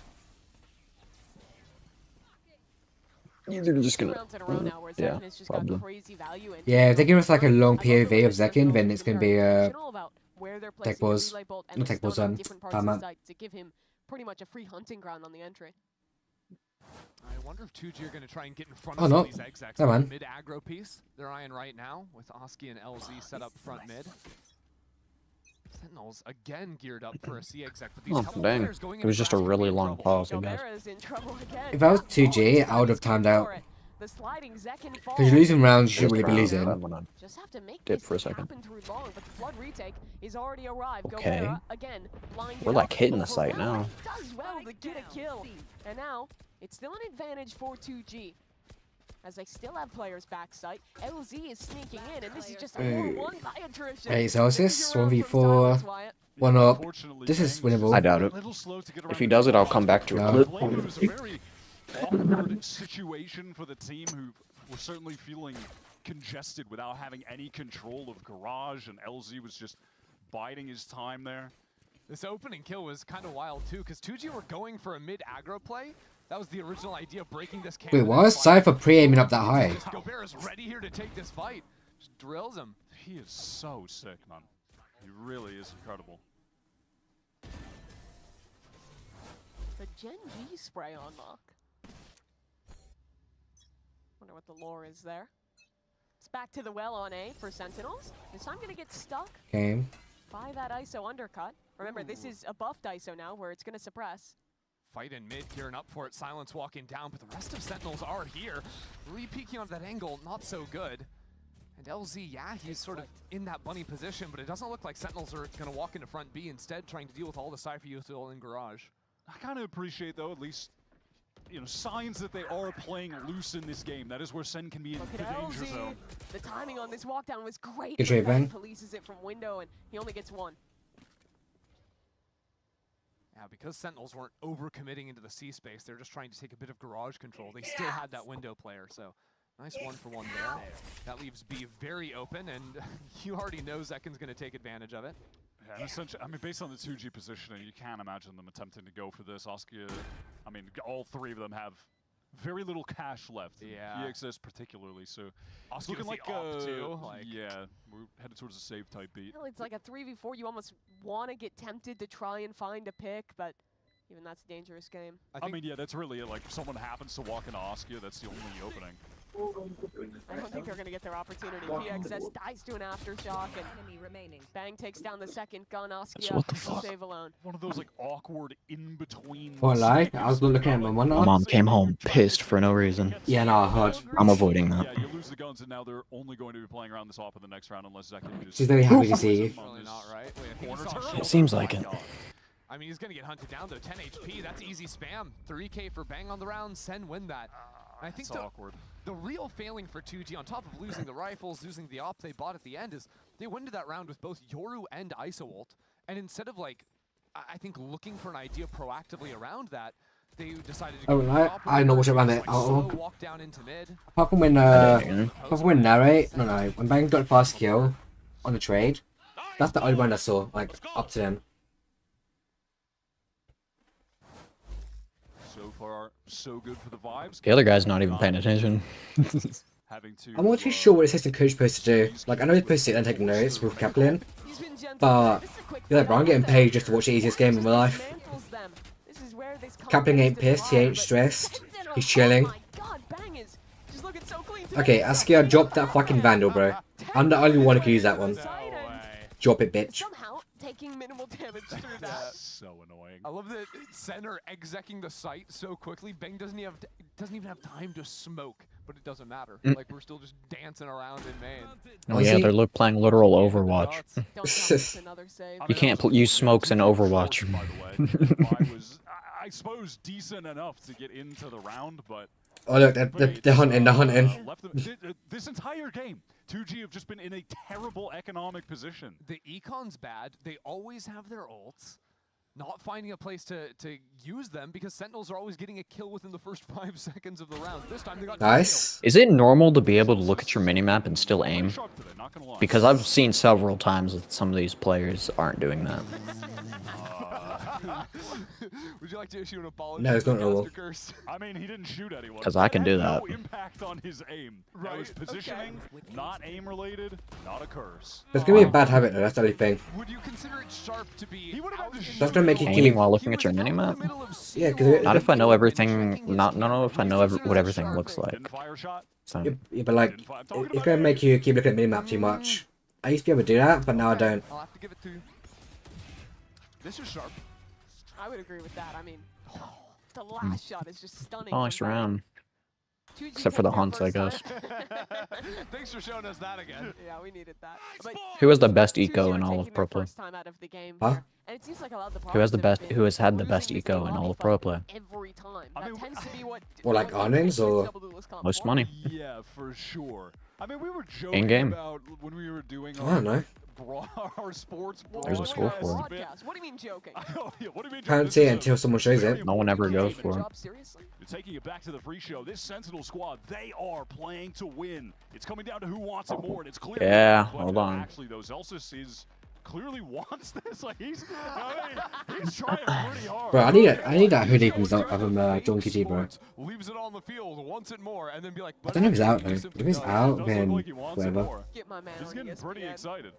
They're just gonna. Yeah, probably. Yeah, if they give us like a long POV of Zekken, then it's gonna be tech pause. Not tech pause, timeout. To give him pretty much a free hunting ground on the entry. I wonder if 2G are going to try and get in front Oh, of no. some of these execs. Come on. Mid aggro piece. They're eyeing right now with Oski and LZ set up front mid. Sentinels again geared up for a C exec. But these couple Dang. players going It was just a really long pause, I guess. If I was 2G, I would have timed out. The sliding Zekken Because you're losing rounds, you shouldn't really be losing. Just have to make Dip this for a second. happen through long, but the flood retake is already arrived. Okay. Gobera, again, blinded We're like up. hitting the site now. Does well to get a kill. And now it's still an advantage for 2G. as they still have players backside. LZ is sneaking in, and this is just a 4-1 by attrition. 8 Celsius, 1v4, 1 up. This is winnable. I doubt it. If he does it, I'll come back to it. It was a very awkward situation for the team who were certainly feeling congested without having any control of Garage, and LZ was just biding his time there. This opening kill was kind of wild too, because 2G were going for a mid-aggro play. That was the original idea of breaking this cannon. Wait, why is Cypher pre-aiming up that high? Gobert is ready here to take this fight. Just drills him. He is so sick, man. He really is incredible. The Gen G spray on Mock. Wonder what the lore is there. It's back to the well on A for Sentinels. This time gonna get stuck by that ISO undercut. Remember, this is a buffed ISO now where it's gonna suppress. Fight in mid, gearing up for it. Silence walking down, but the rest of Sentinels are here. Re-peeking onto that angle, not so good. And LZ, yeah, he's sort of in that bunny position, but it doesn't look like Sentinels are going to walk into front B, instead trying to deal with all the Cypher util in Garage. I kind of appreciate, though, at least, you know, signs that they are playing loose in this game. That is where Sen can be in the danger zone. The timing on this walkdown was great. Good trade, Ben. Polices it from window, and he only gets one. Yeah, because Sentinels weren't overcommitting into the C space, they're just trying to take a bit of Garage control. They still had that window player, so nice 1-for-1 there. That leaves B very open, and you already know Zekken's going to take advantage of it. Yeah, and essentially, I mean, based on the 2G positioning, you can't imagine them attempting to go for this. Oskia, I mean, all three of them have very little cash left. Yeah. EXS particularly, so Oskia looking like too. Yeah, we're headed towards a save type beat. Well, it's like a 3v4. You almost want to get tempted to try and find a pick, but even that's a dangerous game. I mean, yeah, that's really it. Like, if someone happens to walk into Oskia, that's the only opening. I don't think they're going to get their opportunity. PXS dies to an aftershock, and Bang takes down the second gun. Oskia, what the fuck? save alone. One of those, like, awkward in-between... Won't lie, I was looking at my one. My mom came home pissed for no reason. Yeah, no, I heard. I'm avoiding that. Yeah, you lose the guns, and now they're only going to be playing around this op in the next round unless Zekken just... She's very happy to see you. Really not right. It seems like it. I mean, he's going to get hunted down, though. 10 HP, that's easy spam. 3K for Bang on the round. Sen win that. I think the real failing for 2G, on top of losing the rifles, losing the op they bought at the end, is they went into that round with both Yoru and ISO ult. And instead of, like, I think looking for an idea proactively around that, they decided to go I know what around it. walk down into mid. Apart from when when Bang got a fast kill on the trade, that's the only one I saw, like, up to them. So far, so good for the vibes. The other guy's not even paying attention. I'm not too sure what assistant coach is supposed to do. Like, I know he's supposed to sit there and take notes with Kaplan, but you're like, bro, I'm getting paid just to watch the easiest game of my life. Kaplan ain't pissed, he ain't stressed, he's chilling. Okay, Askia, drop that fucking Vandal, bro. I'm the only one who can use that one. Drop it, bitch. Taking minimal damage through that. So annoying. I love that Sen are execing the site so quickly. Bang doesn't even have time to smoke, but it doesn't matter. Like, we're still just dancing around in main. Oh yeah, they're playing literal Overwatch. You can't use smokes in Overwatch. I suppose decent enough to get into the round, but... Oh look, they're hunting, This entire game, 2G have just been in a terrible economic position. The econ's bad. They always have their ults. Not finding a place to use them because Sentinels are always getting a kill within the first 5 seconds of the round. This time they got nice. Is it normal to be able to look at your minimap and still aim? Because I've seen several times that some of these players aren't doing that. Would you like to issue an apology? No, it's not normal. I mean, he didn't shoot anyone. Because I can do that. No impact on his aim. Right. That was positioning, not aim related, not a curse. It's gonna be a bad habit though, that's the only thing. Would you consider it sharp to be that's gonna make you aiming while looking at your minimap? Yeah, because not if I know everything. Not if I know what everything looks like. So. Yeah, but like, it's gonna make you keep looking at minimap too much. I used to be able to do that, but now I don't. I'll have to give it to you. This is sharp. I would agree with that. I mean, the last shot is just stunning. Nice round. Except for the hunts, I guess. Thanks for showing us that again. Yeah, we needed that. But Who has the best eco in all of Pro Play? Huh? And it seems like a lot of the Who has the best? problems Who has had the best losing this eco game in all of fight Pro Play? every time. That tends to be what Or like earnings or Most money. Yeah, for sure. I mean, we were joking In-game. about when we were doing I don't know. our sports. There's a score for it. What do you mean joking? What do you mean? Can't see it until someone shows it. No one ever goes for it. You're taking it back to the pre-show. This Sentinel squad, they are playing to win. It's coming down to who wants it more, and it's clear. Yeah, but hold on. Actually, though, Zelsis is clearly wants this. Like he's trying pretty hard. Bro, I need that hoodie from Donkey T, bro. Leaves it on the field, wants it more, and then be like. I don't know if he's out though. If he's out, then whatever. Get my man He's on getting ESPN. pretty excited.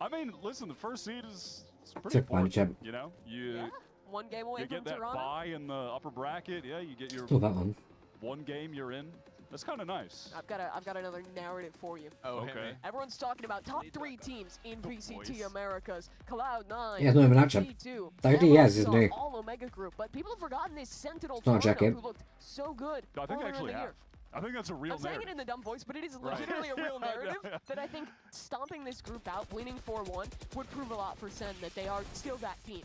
I mean, listen, the first seed is It's pretty a fun important. champ. You know, Yeah, one game away you from get that Toronto. bye in the upper bracket. Yeah, you get your Oh, that one. one game you're in. That's kind of nice. I've got another narrative for you. Oh, Okay. Everyone's talking about top 3 teams in VCT Americas. Cloud9, Yeah, it's not even that champ. G2, The idea, yes, is Yamaha, new. all Omega Group, but people have forgotten this Sentinel It's not a Toronto jacket. who looked so good I think I earlier in actually the have. year. I think that's a real I'm saying it narrative. in the dumb voice, but it is Right. legitimately a real I know, narrative yeah. that I think stomping this group out, winning 4-1, would prove a lot for Sen, that they are still that team.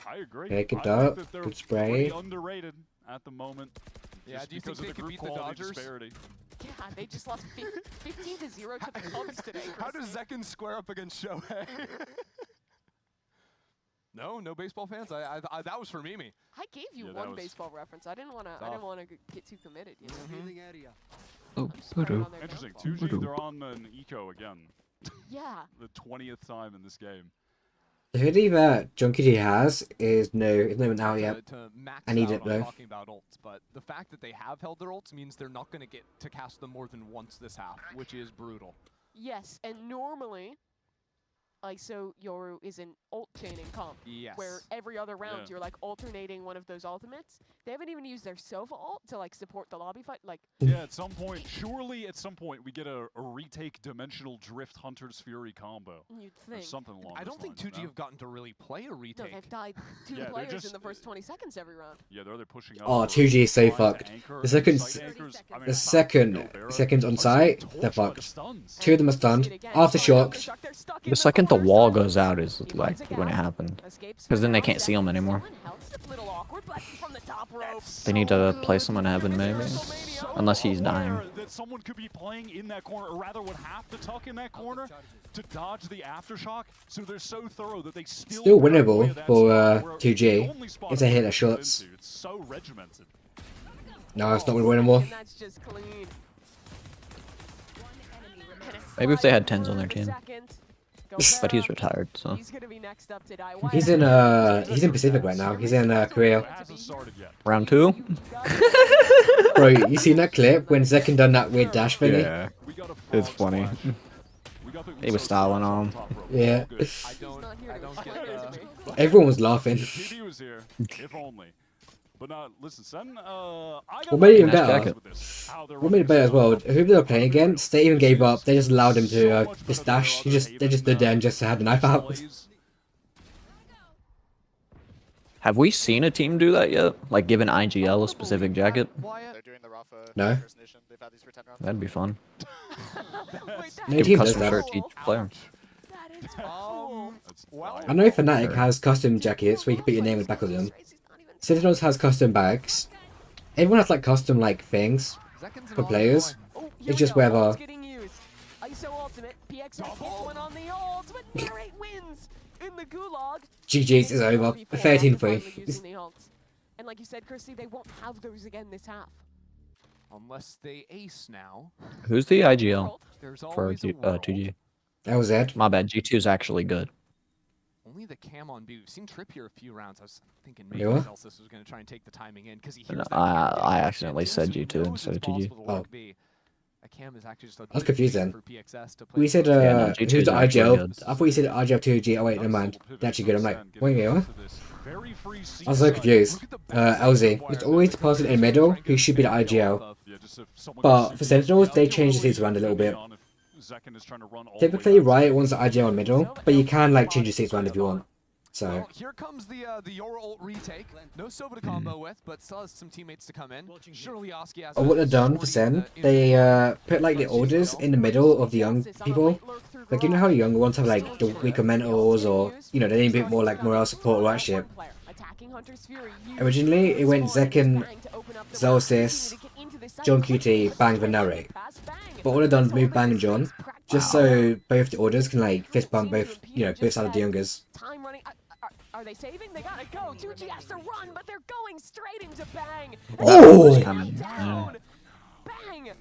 I agree. Pick it I think up. that they're Good spray. pretty underrated at the moment. Yeah, just do you think because of they the could group beat the quality Dodgers? disparity. Yeah, they just lost 15-0 to the Cubs today. How does Zekin square up against Shohei? No baseball fans. I that was for Mimi. I gave you Yeah, that one was baseball reference. I didn't want to get too committed. You know? Oh, Voodoo. Interesting. 2G, they're on an eco again. Yeah. The 20th time in this game. The hoodie that Junkie T has is no, it's not even out yet. To max I need out it on though. talking about ults, but the fact that they have held their ults means they're not going to get to cast them more than once this half, which is brutal. Yes, and normally, ISO is an ult chaining comp. Yes. Where every other round Yeah. you're like alternating one of those ultimates. They haven't even used their Sova ult to like support the lobby fight. Like, Yeah, at some point, surely at some point, we get a retake Dimensional Drift Hunter's Fury combo. you'd Or think. something along I don't those think lines, 2G no? have gotten to really play a No, retake. they've died two Yeah, they're players just- in the first 20 seconds every round. Yeah, they're pushing up. Oh, or 2G is so trying to fucked. anchor The second, site anchors. I mean, the it's not second no Barrow. seconds on Are just site, getting they're torched by the fucked. stuns. Two of them are stunned. Aftershocks. The second the wall goes out is like when it happened, because then they can't see them anymore. They need to play someone heaven maybe, unless he's dying. That someone could be playing in that corner, or rather would have to tuck in that corner to dodge the aftershock. So they're so thorough that they Still paranoia winnable that for spot where 2G the only spot if they hit they their can get shots. into. It's so regimented. No, it's not winnable. And that's just clean. Maybe if they had 10s on their team, but he's retired, so. He's gonna be next up to die. He's in Pacific right now. He's in Korea. Hasn't started yet. Round 2? Bro, you seen that clip when Zekin done that weird dash thingy? Yeah, it's funny. He was styling on. Yeah. I don't get Everyone was laughing. TB was here, if only. But listen, Sen, I got What made it even Nice better? jacket. with this. How they're What made it better as well? Who they were playing against, they even gave up. They just allowed him to just dash. They just stood there and just had the knife out. Have we seen a team do that yet? Like give an IGL a specific jacket? They're doing the Rafa No. impersonation. They've had these for 10 rounds. That'd be fun. No Give team does custom that. shirt to each player. I know Fnatic has custom jackets where you can put your name on the back of them. Sentinels has custom bags. Everyone has like custom like things for players. It's just whether ISO ultimate, PXS hits one on the ult, but Narrate wins in the gulag. GG's is over. 13-3. And like you said, Kirsty, they won't have those again this half. unless they ace now. Who's the IGL There's for always a world. 2G? That was it. My bad. G2 is actually good. Only the cam on B. We've seen Trip here a few rounds. I was thinking maybe Yeah. Celsius was going to try and take the timing in because he No, hears that I cam accidentally gets said into, G2 knows instead it's of 2G. possible to work B. That cam is actually just a I was big confused thing then. for PXS to play We said Yeah, no, who's G2 the is actually IGL? good. I thought you said IGL 2G. Oh wait, never mind. They're actually good. I'm like, wait, what? I was so confused. LZ. It's always the person in the middle who should be the IGL. But for Sentinels, they changed the seats around a little bit. Typically, Riot wants the IGL in the middle, but you can like change the seats around if you want. So well, here comes the Yoru ult retake. No Sova to combo with, but still has some teammates to come in. Surely Oski has. what they've done for Sen, they put like the orders in the middle of the young people. Like, you know how the younger ones have like the weaker mentals, or you know, they need a bit more like morale support or that shit. Originally, it went Zekken, Zelsis, John QT, Bang, Venari. But what they've done is move Bang and John, just so both the orders can like fist bump both, you know, both sides of the youngers. Time running. Are they saving? They gotta go. 2G has to run, but they're going straight into Bang. Oh! Down. Bang!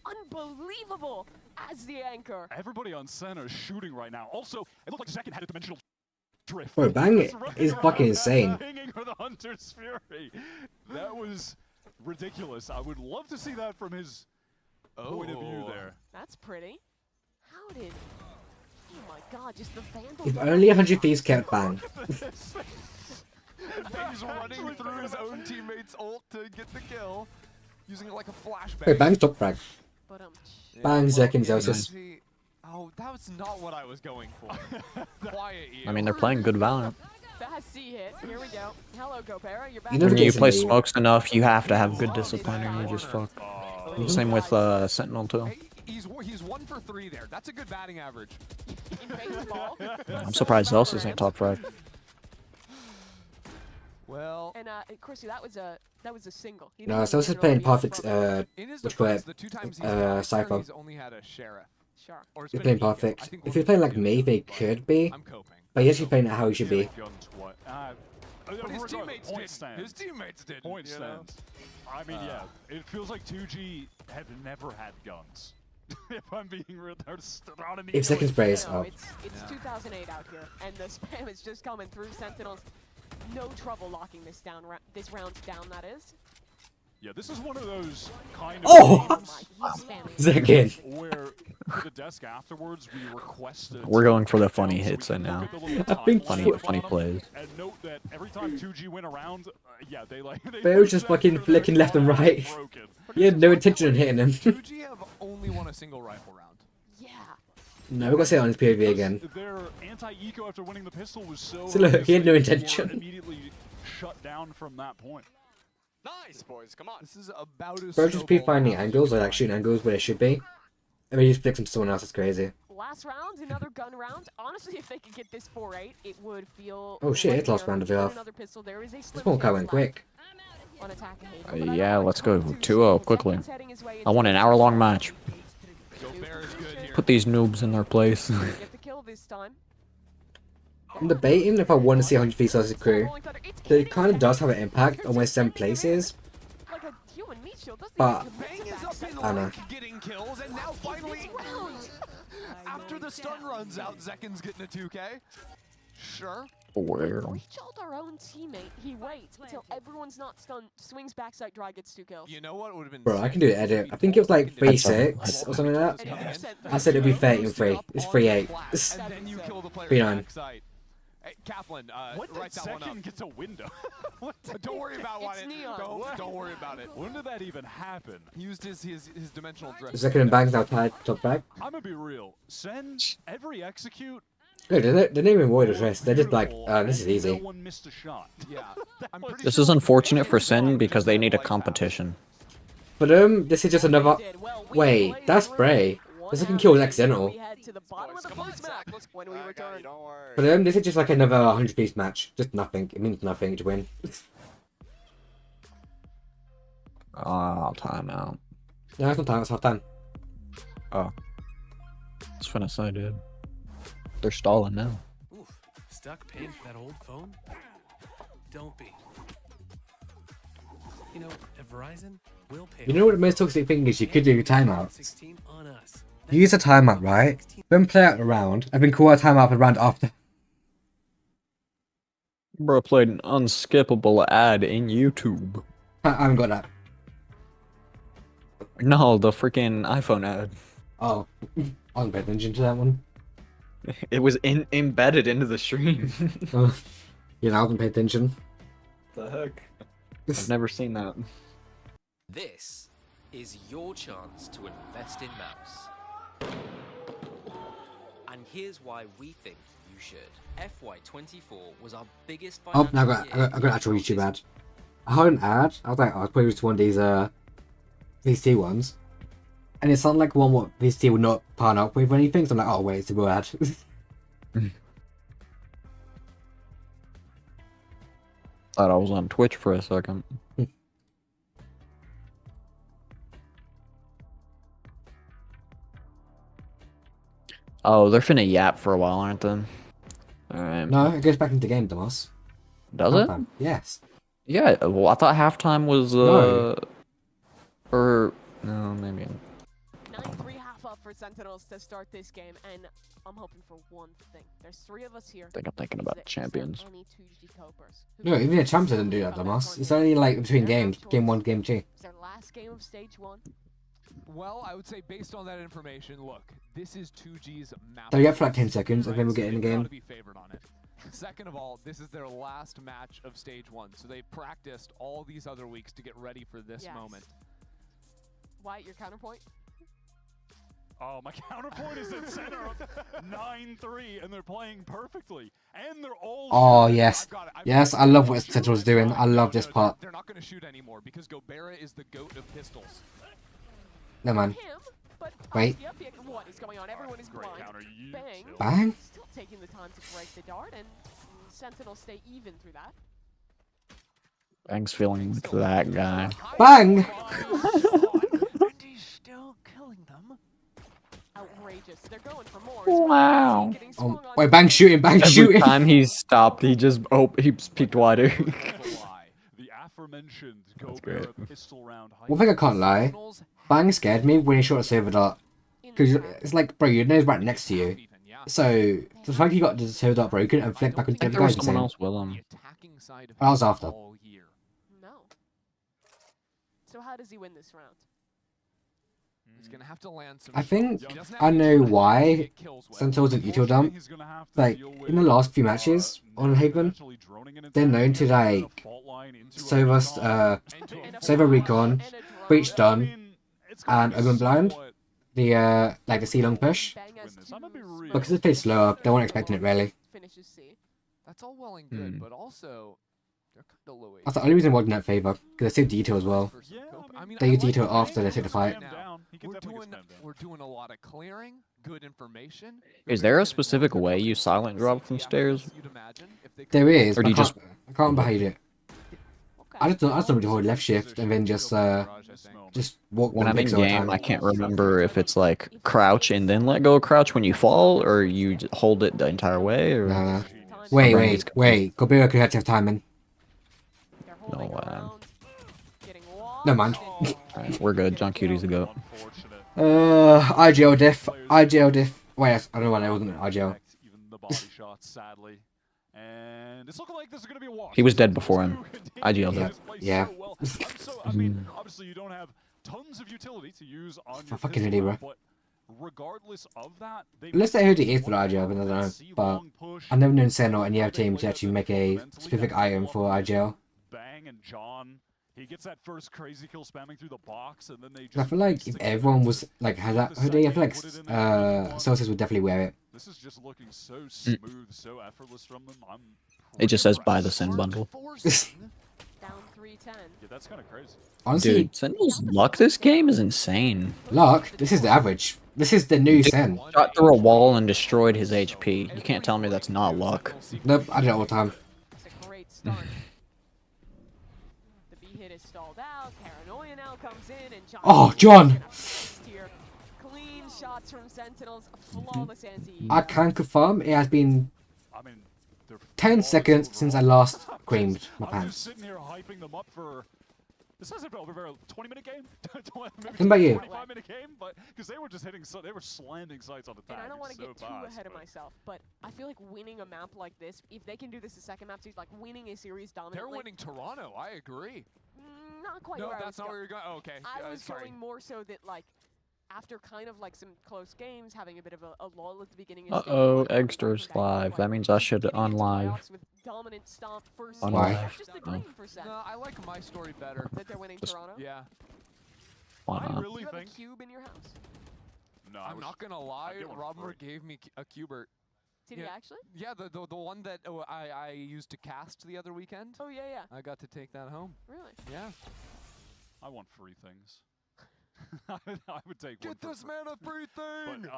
Unbelievable as the anchor. Everybody on center is shooting right now. Also, it looked like Zekken had a dimensional drift. Bro, Bang is fucking insane. Hanging for the Hunter's Fury. That was ridiculous. I would love to see that from his point of view there. That's pretty. How did... Oh my god, just the vandal. If only 100 thieves kept Bang. He's running through his own teammate's ult to get the kill, using it like a flashbang. Wait, Bang's top frag. Bang, Zekken, Zelsis. Oh, that was not what I was going for. Quiet you. I mean, they're playing good Valorant. Fast C hit. Here we go. Hello, Gopera. You're back. When you play smokes enough, you have to have good discipline or you just fuck. Same with Sentinel too. He's 1 for 3 there. That's a good batting average. In baseball. I'm surprised Zelsis ain't top frag. Well, and Corsi, that was a single. No, Zelsis is playing perfect. Which way? Cypher. He's playing perfect. If he's playing like me, they could be. But he's actually playing it how he should be. But his teammates did. His teammates did. Point stands. I mean, yeah, it feels like 2G have never had guns. If I'm being real, they're not if seconds brace. No, it's 2008 out here, and the spam is just coming through. Sentinels, no trouble locking this down. This round down, that is. Yeah, this is one of those kind of games Zekken. where for the desk afterwards we requested. We're going for the funny hits right now. I think funny plays. And note that every time 2G went around, yeah, they were just fucking flicking left and right. He had no intention of hitting him. 2G have only won a single rifle round. Yeah. No, we're gonna say it on his POV again. Their anti-eco after winning the pistol was so look, he had no intention. Immediately shut down from that point. Nice, boys. Come on. This is about as Bro, just keep finding angles, or like shooting angles where they should be. I mean, he just flicks them to someone else. It's crazy. Last round, another gun round. Honestly, if they could get this 4-8, it would feel. Oh shit! It's last round of the half. This one went quick. Yeah, let's go 2-0 quickly. I want an hour-long match. Put these noobs in their place. Get the kill this time. I'm debating if I want to see 100 feet as a crew. It kind of does have an impact on where some places. But I don't know. Getting kills, and now finally, after the stun runs out, Zekken's getting a 2K. Sure. Where? Reach out our own teammate. He waits until everyone's not stunned. Swings backside, dry, gets 2 kills. You know what would have been? Bro, I can do an edit. I think it was like 3-6 or something like that. I said it'd be 30-3. It's 3-8. 3-9. Hey, Kaplan, what write that one up. Gets a window. Don't worry about it's neon. Don't worry about it. When did that even happen? He used his dimensional drift. Zekken and Bang's now tied top back. I'm gonna be real. Send every execute. Look, they're not even worried at rest. They're just like, this is easy. No one missed a shot. Yeah. This is unfortunate for Sen because they need a competition. For them, this is just another. Wait, that's Bray. This can kill accidental. For them, this is just like another 100-piece match. Just nothing. It means nothing to win. Timeout. No, it's not time. It's half time. Oh. I was finna say, dude. They're stalling now. Oof. Stuck paying for that old phone? Don't be. You know, at Verizon, we'll pay. You know what the most toxic thing is? You could do a timeout. 16 on us. Use a timeout, right? Then play out the round, and then call a timeout for the round after. Bro played an unskippable ad in YouTube. I haven't got that. No, the freaking iPhone ad. Oh, I wasn't paying attention to that one. It was embedded into the stream. Yeah, I wasn't paying attention. The heck? I've never seen that. This is your chance to invest in Mouse. And here's why we think you should. FY24 was our biggest Oh, financial no, I got an actual YouTube ad. I heard an ad. I was like, I was probably just one of these VCT ones. And it sounded like one what VCT would not partner up with or anything. So I'm like, oh wait, it's a real ad. Thought I was on Twitch for a second. Oh, they're finna yap for a while, aren't they? Alright. No, it goes back into the game, Tomas. Does it? Halftime. Yes. Yeah, well, I thought halftime was, No. Or, no, maybe. 9-3 half up for Sentinels to start this game, and I'm hoping for one thing. There's 3 of us here. I think I'm thinking about champions. No, even the champs didn't do that, Tomas. It's only like between games. Game 1, game 2. It's their last game of stage 1. Well, I would say based on that information, look, this is 2G's map. So you have for like 10 seconds and then we'll get in the game. Second of all, this is their last match of stage 1, so they practiced all these other weeks to get ready for this moment. Wyatt, your counterpoint? Oh, my counterpoint is in center up 9-3, and they're playing perfectly. And they're all... Oh, yes. Yes, I love what Sentinel's doing. I love this part. They're not going to shoot anymore because Gobera is the goat of pistols. No, man. Wait. What is going on? Everyone is blind. Bang. Bang? Still taking the time to break the dart, and Sentinels stay even through that. Bang's feeling like that guy. Bang! And he's still killing them. Outrageous. They're going for more. Wow. Wait, Bang's shooting, Bang's shooting. Every time he stopped, he just he peeked wider. The aforementioned Gobera pistol round. One thing I can't lie, Bang scared me when he shot a silver dart. Because it's like, bro, your nose right next to you. So, the fact he got the silver dart broken and flicked back into the guy's someone else with him. I was after. No. So how does he win this round? He's gonna have to land some I think I know why Sentinels didn't util dump. Like, in the last few matches on Haven, they're known to like Sova Recon, Breach Done, and Open Blind. The like the C-long push. Because they play slower, they weren't expecting it really. That's all well and good, but also they're kind of low. That's the only reason why I didn't favor, because they save detail as well. They use detail after they take the fight. We're doing a lot of clearing, good information. Is there a specific way you silent drop from stairs? There is, or do you I can't remember how you do it. I just don't hold left shift and then just walk when one I'm in pixel at a game, time. I can't remember if it's like crouch and then let go of crouch when you fall, or you hold it the entire way. Or Nah. Wait. Gobera could have timing. No, Never mind. Right, we're good. John Cutie's the goat. IGL diff. IGL diff. Wait, I don't know why that wasn't an IGL. He was dead before him. IGL did. Yeah. I mean, obviously you don't have tons of utility to use on your Fucking idiot, bro. but regardless of that, Let's say who the is for the IGL, but I don't know. But I've never known Sentinel and your team to actually make a specific item for IGL. Bang and John, he gets that first crazy kill spamming through the box, and then they I feel like if everyone was like had that hoodie, I feel like Celsius would definitely wear it. This is just looking so smooth, so effortless from them. It just says buy the Sin bundle. Down 3-10. Yeah, that's kind of crazy. Honestly, Dude, Sentinel's luck this game is insane. Luck? This is the average. This is the new Sen. Shot through a wall and destroyed his HP. You can't tell me that's not luck. Nope, I do it all the time. It's a great start. The B hit is stalled out. Paranoia now comes in, and John. Oh, John! Clean shots from Sentinels, flawless anti. I can confirm it has been 10 seconds since I last creamed my I'm just pants. sitting here hyping them up for. This hasn't been over a 20-minute game. What about you? 25-minute game, but because they were just hitting, they were slamming sights on the And back. I don't want to so get too fast, ahead of myself, but I feel like winning a map like this, if they can do this the second map series, like winning a series dominantly. They're winning Toronto. I agree. Not quite. No, where that's not where you're going. Oh, okay. I was sorry. going more so that like after kind of like some close games, having a bit of a lull at the beginning. Uh-oh, Eggster's live. That means I should unlive. Dominant stomp first. Unlive. Just a Oh. dream for Sen. No, I like my story better. That they're winning Just- Toronto. Yeah. Why not? really You have a think. cube in your house. No, I'm not gonna lie. Robert gave me a Cubert. Did he actually? Yeah, the one that I used to cast the other weekend. Oh yeah. I got to take that home. Really? Yeah. I want free things. I would take one. Get this man a free thing!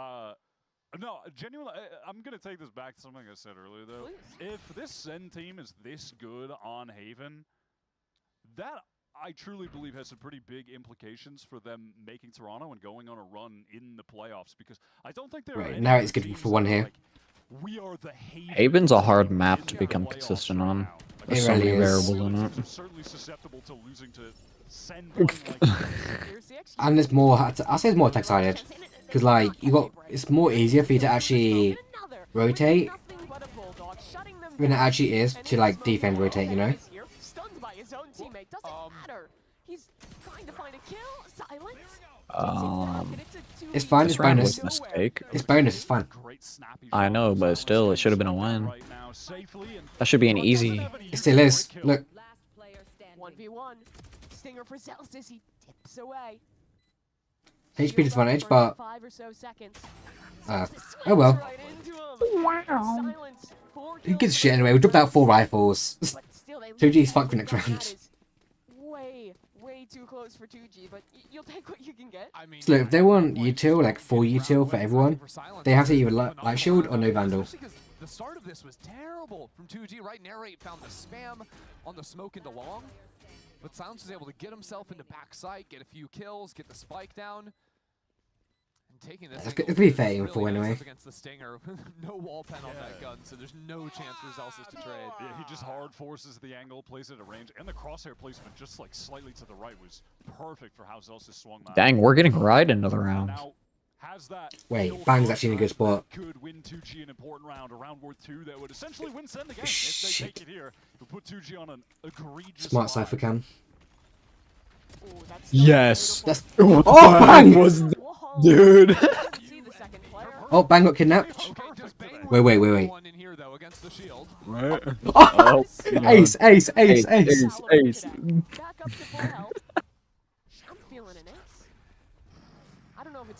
But, no, genuinely, I'm going to take this back to something I said earlier, though. Please. If this Sen team is this good on Haven, that I truly believe has some pretty big implications for them making Toronto and going on a run in the playoffs, because I don't think they're now it's good for one here. We are the Haven's a hard map to become consistent on. There's so many variables in it. certainly susceptible to losing to Sen. And it's more, I say it's more attack-sided. Because, like, it's more easier for you to actually rotate than it actually is to, like, defend rotate, you know? Stunned by his own teammate. Doesn't matter. He's trying to find a kill. Silence. It's fine, it's bonus. Mistake. It's bonus, it's fine. I know, but still, it should have been a win. That should be an easy. It still is. Look. 1v1. Stinger for Celsius. He tips away. HP disadvantage, but... 5 or so seconds. oh well. Wow. Who gives a shit anyway? We dropped out 4 rifles. 2G's fucked for next round. Way too close for 2G, but you'll take what you can get. I mean, So look, if they want util, like full util for everyone, they have to either light shield or no vandal. The start of this was terrible from 2G, right? Narrate found the spam on the smoke into long, but Silence was able to get himself into backside, get a few kills, get the spike down. Taking this It's gonna be fair in full anyway. Against the Stinger, no wall pen on that gun, so there's no chance for Celsius to trade. Yeah, he just hard forces the angle, plays it at range, and the crosshair placement just like slightly to the right was perfect for how Celsius swung that. Dang, we're getting right into the round. Wait, Bang's actually in a good spot. Could win 2G an important round, a round worth 2 that would essentially win Sen the game if they take it here. It put 2G on an egregious Smart Cypher cam. Yes. That's oh, Bang was dude. Oh, Bang got kidnapped. Wait. Right. Oh, ace.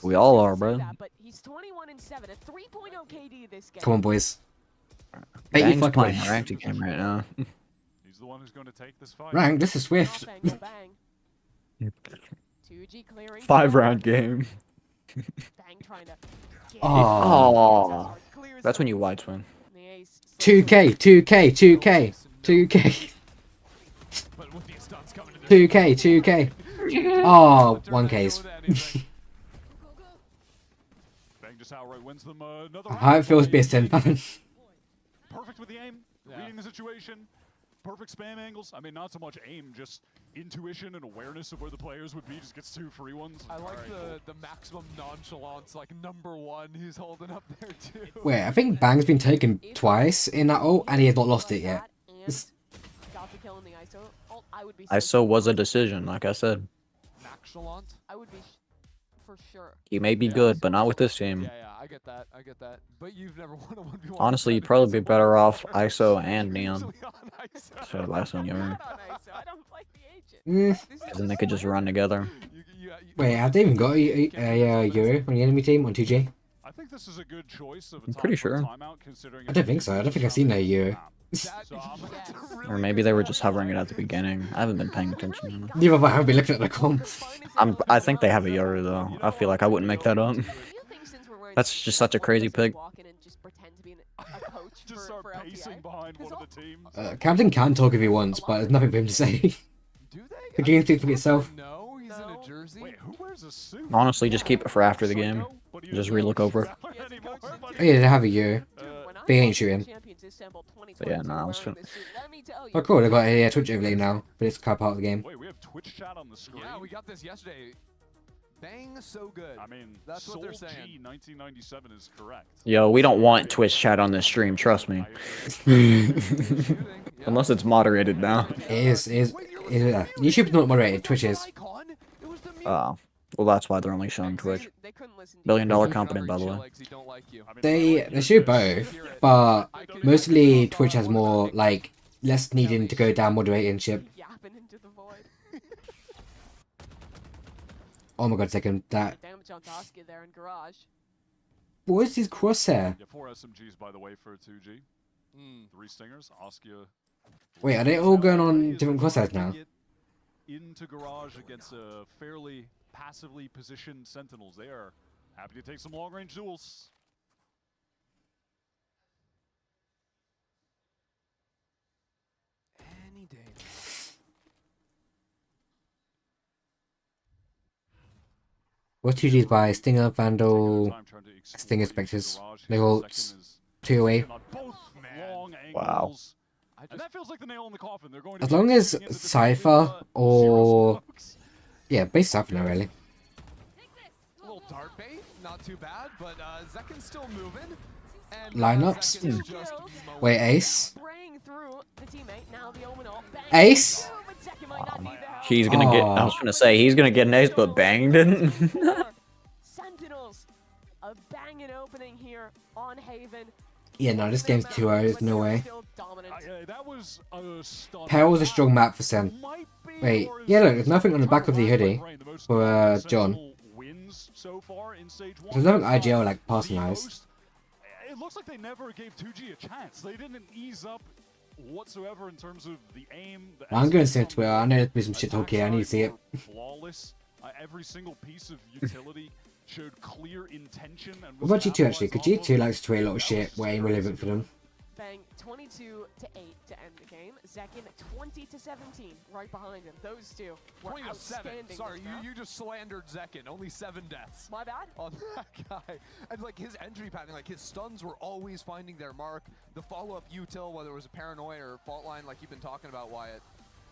We all are, bro. Come on, boys. Bang's playing a ranked game right now. He's the one who's going to take this fight. Rank, this is Swift. 5-round game. Oh. That's when you wide swing. 2K. 2K. Oh, 1Ks. How it feels to be a Sen fan. Perfect with the aim, reading the situation, perfect spam angles. I mean, not so much aim, just intuition and awareness of where the players would be. Just gets 2 free ones. I like the maximum nonchalance, like #1 he's holding up there too. Wait, I think Bang's been taken twice in that ult, and he has not lost it yet. ISO was a decision, like I said. I would be for sure. He may be good, but not with this team. Yeah, I get that. But you've never won a 1v1. Honestly, you'd probably be better off ISO and Neon. So ISO and Yoru. Because then they could just run together. Wait, have they even got a Euro on the enemy team on 2G? I think this is a good choice of I'm pretty sure. I don't think so. I don't think I've seen a Euro. Or maybe they were just hovering it at the beginning. I haven't been paying attention. Neither have I. I've been looking at the comp. I think they have a Yoru though. I feel like I wouldn't make that up. That's just such a crazy pick. Captain can talk if he wants, but there's nothing for him to say. The game speaks for itself. Honestly, just keep it for after the game. Just relook over it. Oh yeah, they have a Euro. They ain't shooting. But yeah, no, I was fin. Oh cool, they got a Twitch overlay now, but it's kind of part of the game. Wait, we have Twitch chat on the screen. Yeah, we got this yesterday. Bang, so good. I mean, that's what they're saying. G 1997 is correct. Yo, we don't want Twitch chat on this stream, trust me. Unless it's moderated now. It is. YouTube's not moderated, Twitch is. Well, that's why they're only showing Twitch. $1 billion company, by the way. They shoot both, but mostly Twitch has more, like, less needing to go down moderating ship. Oh my god, second, that... What is his crosshair? Yeah, 4 SMGs, by the way, for 2G. 3 stingers. Askia. Wait, are they all going on different crosshairs now? Into garage against a fairly passively positioned Sentinels. They are happy to take some long-range duels. Any day. What's 2G's by? Stinger, Vandal, Stinger, Spectres. They all 2 away. Wow. And that feels like the nail in the coffin. They're going As long as Cypher or... Yeah, base Cypher now, really. A little dart bait, not too bad, but Zekken's still moving. And, Lineups? Wait, Ace? Ace? He's gonna get. I was gonna say he's gonna get an ace, but Bang didn't. Sentinels, a banging opening here on Haven. Yeah, no, this game's 2-0. There's no way. That was Peril was a strong map for Sen. Wait, yeah, look, there's nothing on the back of the hoodie for John. There's nothing IGL like personalized. It looks like they never gave 2G a chance. They didn't ease up whatsoever in terms of the aim. I'm going to say Twitter. I know there's been some shit talk here. I need to see it. Flawless. Every single piece of utility showed clear intention. And What about G2 actually? Because G2 likes to tweet a lot of shit way irrelevant for them. Bang 22-8 to end the game. Zekken 20-17 right behind him. Those two were outstanding. Sorry, you just slandered Zekken. Only 7 deaths. My bad. On that guy. And like his entry pattern, like his stuns were always finding their mark. The follow-up util, whether it was a paranoia or fault line, like you've been talking about, Wyatt,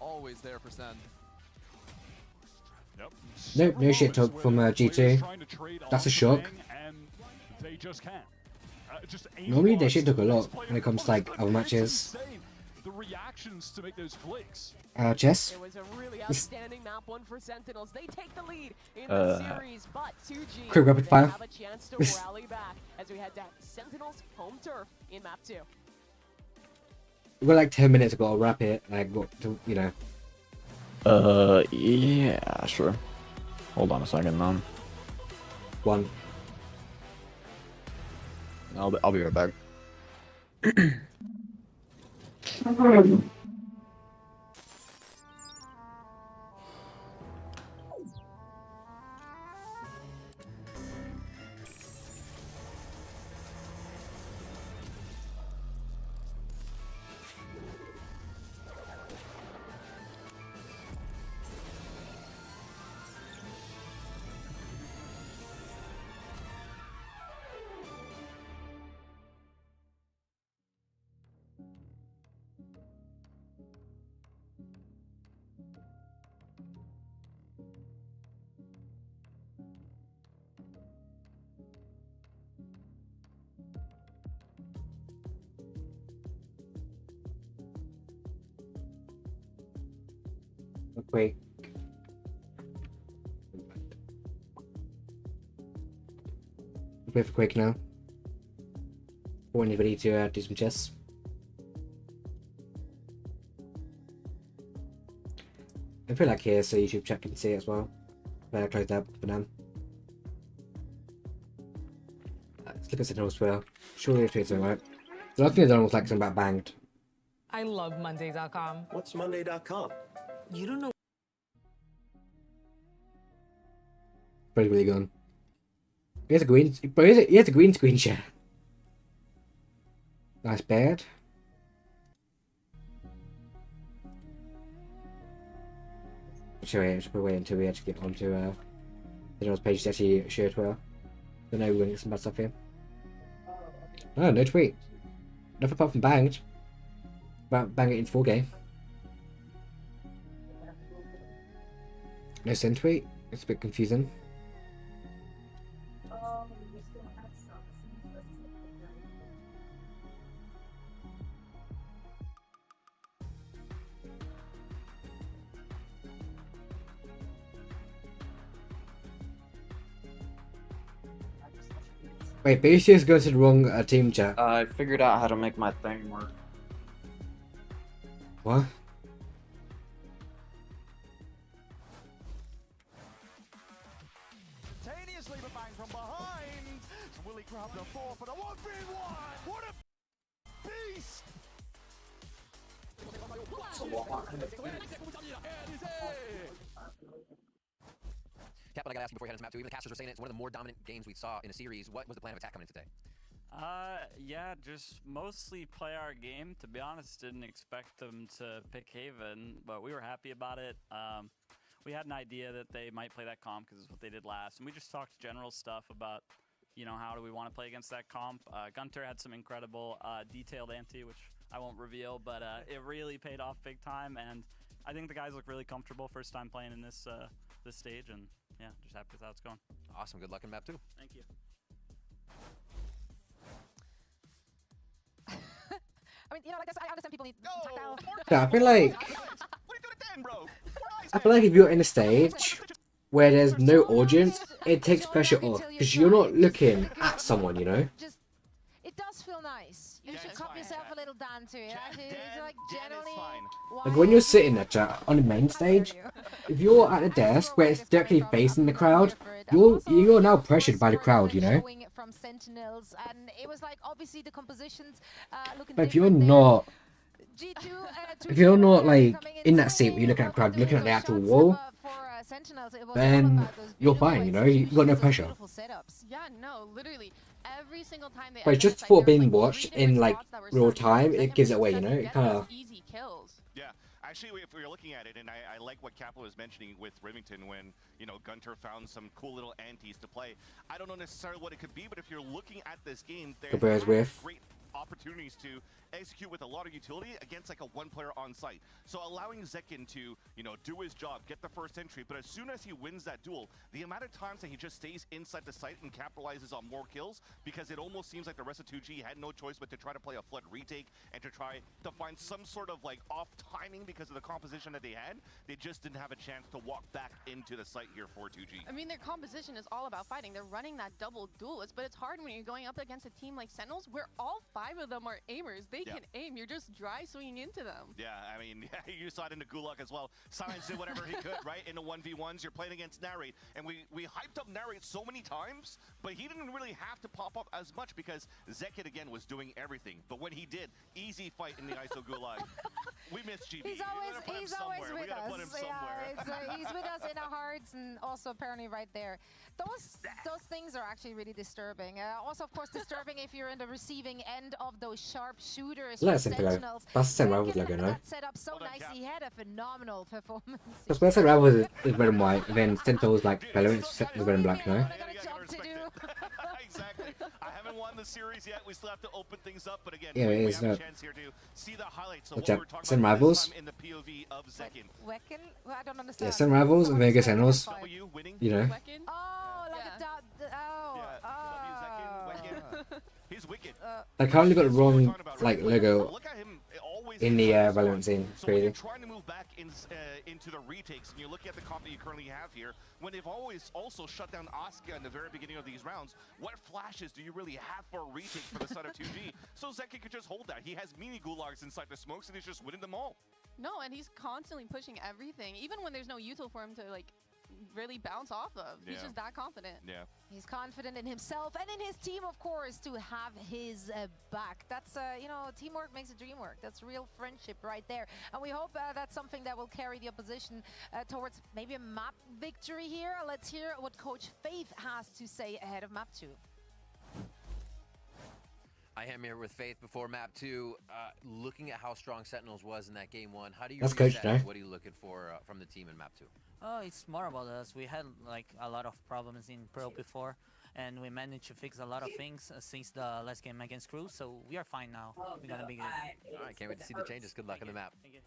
always there for Sen. Nope, no shit talk from G2. That's a shock. They just can't. Normally they shit talk a lot when it comes to like other matches. The reactions to make those flicks. Chess? It was a really outstanding map one for Sentinels. They take the lead in the series, but 2G Quick rapid fire. have a chance to rally back as we head down Sentinels home turf in map 2. We've got like 10 minutes ago. I'll wrap it. Like, what, you know. Yeah, sure. Hold on a second, man. 1. I'll be right back. Quick. Wait for Quake now. For anybody to do some chess. I feel like here so YouTube chat can see it as well. Better close that for now. Let's look at Sentinels Twitter. Surely it's something right. The last thing I done was like something about banged. I love Monday.com. What's Monday.com? You don't know. Pretty really gone. He has a green, but he has a green screen share. That's bad. I should wait until we actually get onto the page to actually share Twitter. I know we're going to get some bad stuff here. Oh, no tweet. Nothing apart from banged. About bang it in 4 game. No send tweet. It's a bit confusing. Wait, BCS goes to the wrong team chat. I figured out how to make my thing work. What? sleeper bang from behind. Will he grab the 4 for the 1v1? What a beast! Cap, I gotta ask you before you head into map 2. Even the casters were saying it's one of the more dominant games we saw in a series. What was the plan of attack coming in today? Yeah, just mostly play our game. To be honest, didn't expect them to pick Haven, but we were happy about it. We had an idea that they might play that comp because it's what they did last, and we just talked general stuff about, you know, how do we want to play against that comp. Gunter had some incredible detailed anti, which I won't reveal, but it really paid off big time, and I think the guys look really comfortable first time playing in this this stage, and yeah, just happy with how it's going. Awesome, good luck in map 2. Thank you. I mean, you know, like I understand people need tactile. Yeah, I feel like if you're in a stage where there's no audience, it takes pressure off because you're not looking at someone, you know. Just, it does feel nice. You should cup yourself a little down to it. It's like generally. Like when you're sitting there, chat, on the main stage, if you're at a desk where it's directly facing the crowd, you're now pressured by the crowd, you know. From Sentinels, and it was like obviously the compositions looking. But if you're not like in that seat where you're looking at the crowd, looking at the actual wall, then you're fine, you know. You've got no pressure. Yeah, no, literally every single time they. But just for being watched in like real time, it gives it away, you know. It kind of. Easy kills. Yeah. Actually, if we're looking at it, and I like what Kappa was mentioning with Remington when, you know, Gunter found some cool little antis to play. I don't know necessarily what it could be, but if you're looking at this game, there's great opportunities to execute with a lot of utility against like a one-player on site. So allowing Zekin to, you know, do his job, get the first entry, but as soon as he wins that duel, the amount of times that he just stays inside the site and capitalizes on more kills, because it almost seems like the rest of 2G had no choice but to try to play a flood retake and to try to find some sort of like off timing because of the composition that they had. They just didn't have a chance to walk back into the site here for 2G. I mean, their composition is all about fighting. They're running that double duelist, but it's hard when you're going up against a team like Sentinels where all 5 of them are aimers. They can aim. You're just dry swinging into them. Yeah, I mean, you saw it in the Gulag as well. Science did whatever he could, right? In the 1v1s, you're playing against Narrate, and we hyped up Narrate so many times, but he didn't really have to pop up as much because Zekit, again, was doing everything. But when he did, easy fight in the ISO Gulag. We miss GB. He's always with us. Yeah, he's with us in our hearts, and also apparently right there. Those things are actually really disturbing. Also, of course, disturbing if you're in the receiving end of those sharp shooters. Sentinels. That's the Sentinels logo, no? Set up so nicely. He had a phenomenal performance. Because when Sentinels is red and white, and then Sentinels like Valorant is red and black, no? Exactly. I haven't won the series yet. We still have to open things up, but again, yeah, we have a chance here to see the highlights of what we're talking Sen about Rivals. this time in the POV of Zekin. Well, I don't understand. Yeah, Sen Rivals and Vegas Sentinels. You know. Oh, like a dot. He's wicked. They currently got the wrong like logo in the Valorant scene. It's crazy. You're trying to move back into the retakes, and you're looking at the comp that you currently have here, when they've always also shut down Asuka in the very beginning of these rounds, what flashes do you really have for a retake for the side of 2G? So Zekin could just hold that. He has mini gulags inside the smokes, and he's just winning them all. No, and he's constantly pushing everything, even when there's no util for him to like really bounce off of. He's just that confident. Yeah. He's confident in himself and in his team, of course, to have his back. That's, you know, teamwork makes a dream work. That's real friendship right there. And we hope that's something that will carry the opposition towards maybe a map victory here. Let's hear what Coach Faith has to say ahead of map 2. I am here with Faith before map 2. Looking at how strong Sentinels was in that game 1, how do you reset? What are you looking for from the team in map 2? Oh, it's more about us. We had like a lot of problems in Pro before, and we managed to fix a lot of things since the last game against Crew, so we are fine now. We're gonna be good. All right, can't wait to see the changes. Good luck on the map. Thank you.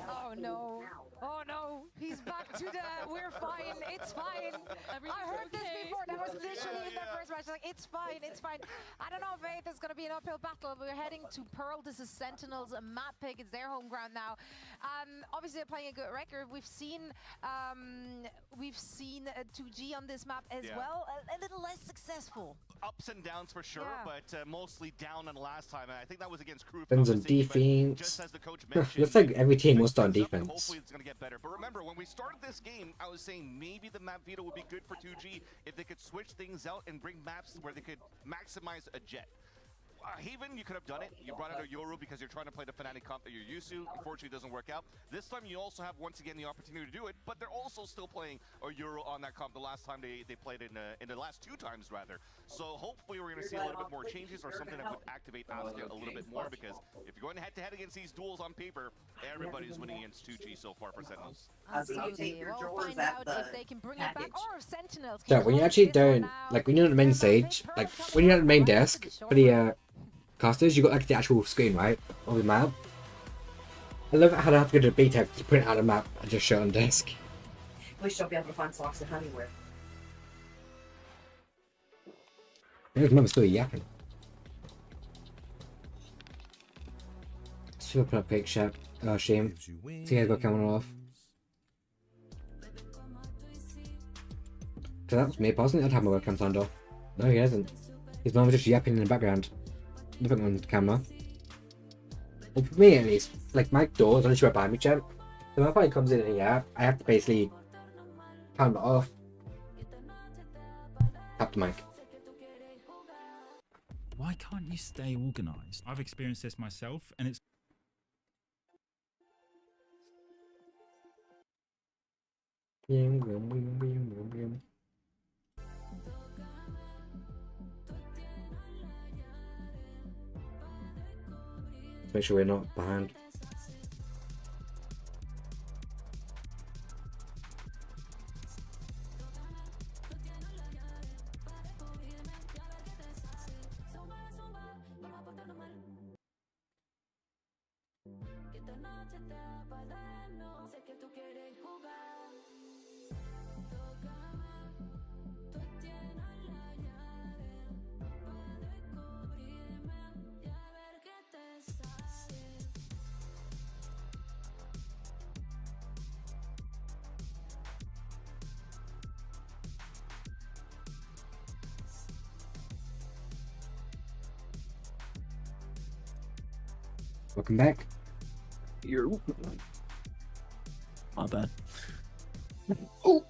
Oh no, oh no, he's back to the we're fine, it's fine. I heard this before, that was literally in the first match, like it's fine, it's fine. I don't know if Faith is going to be an uphill battle. We're heading to Pearl. This is Sentinels map pick, it's their home ground now. Obviously they're playing a good record. We've seen 2G on this map as well, a little less successful. Ups and downs for sure, but mostly down on the last time, and I think that was against Crew. Depends on defense. Just as the coach Looks like every team will start on defense. Hopefully it's going to get better. But remember, when we started this game, I was saying maybe the map veto would be good for 2G if they could switch things out and bring maps where they could maximize a Jett. Haven, you could have done it. You brought out a Yoru because you're trying to play the Fnatic comp that you're used to. Unfortunately, it doesn't work out. This time, you also have, once again, the opportunity to do it, but they're also still playing a Yoru on that comp the last time they played in the last 2 times, rather. So hopefully, we're going to see a little bit more changes or something that would activate Askia a little bit more, because if you're going head-to-head against these duels on paper, everybody's winning against 2G so far for Sentinels. Absolutely. We'll find out if they can bring it back, or if Sentinels So when you actually don't, like when you're on the main stage, like when you're at the main desk for the casters, you got like the actual screen, right, of the map. I love how they have to go to the B-Tech to print out a map and just show it on desk. We should be able to find socks anywhere. His mum's still yapping. Super put up fake shot. Oh, shame. See, I got camera off. So that was me, personally. I'd have my webcam turned off. No, he hasn't. His mum was just yapping in the background. Nothing on the camera. Well, for me, at least, like my door is only right behind me, champ. So if I comes in and yeah, I have to basically turn it off. Tap the mic. Why can't you stay organised? I've experienced this myself, and it's make sure we're not behind. Welcome back. You're... My bad. Oh.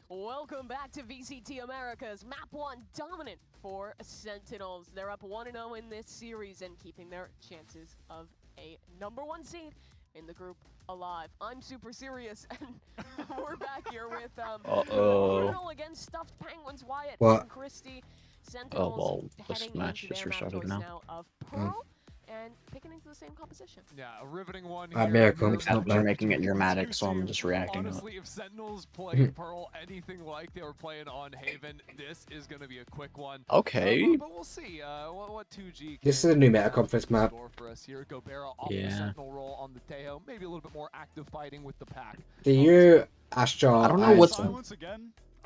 Welcome back to VCT Americas. Map 1 dominant for Sentinels. They're up 1-0 in this series and keeping their chances of a #1 seed in the group alive. I'm super serious, and we're back here with Bruno against Stuffed Penguins, Wyatt and Christy. Sentinels this match just restarted now. Of Pearl and picking into the same composition. Yeah, a riveting one. They're making it dramatic, so I'm just reacting. Honestly, if Sentinels play Pearl anything like they were playing on Haven, this is going to be a quick one. Okay. But we'll see what 2G. This is a new meta conference map. For us here. Gobera off the Sentinel role on the Tejo. Maybe a little bit more active fighting with the pack. Do you, Astra? I don't know what's.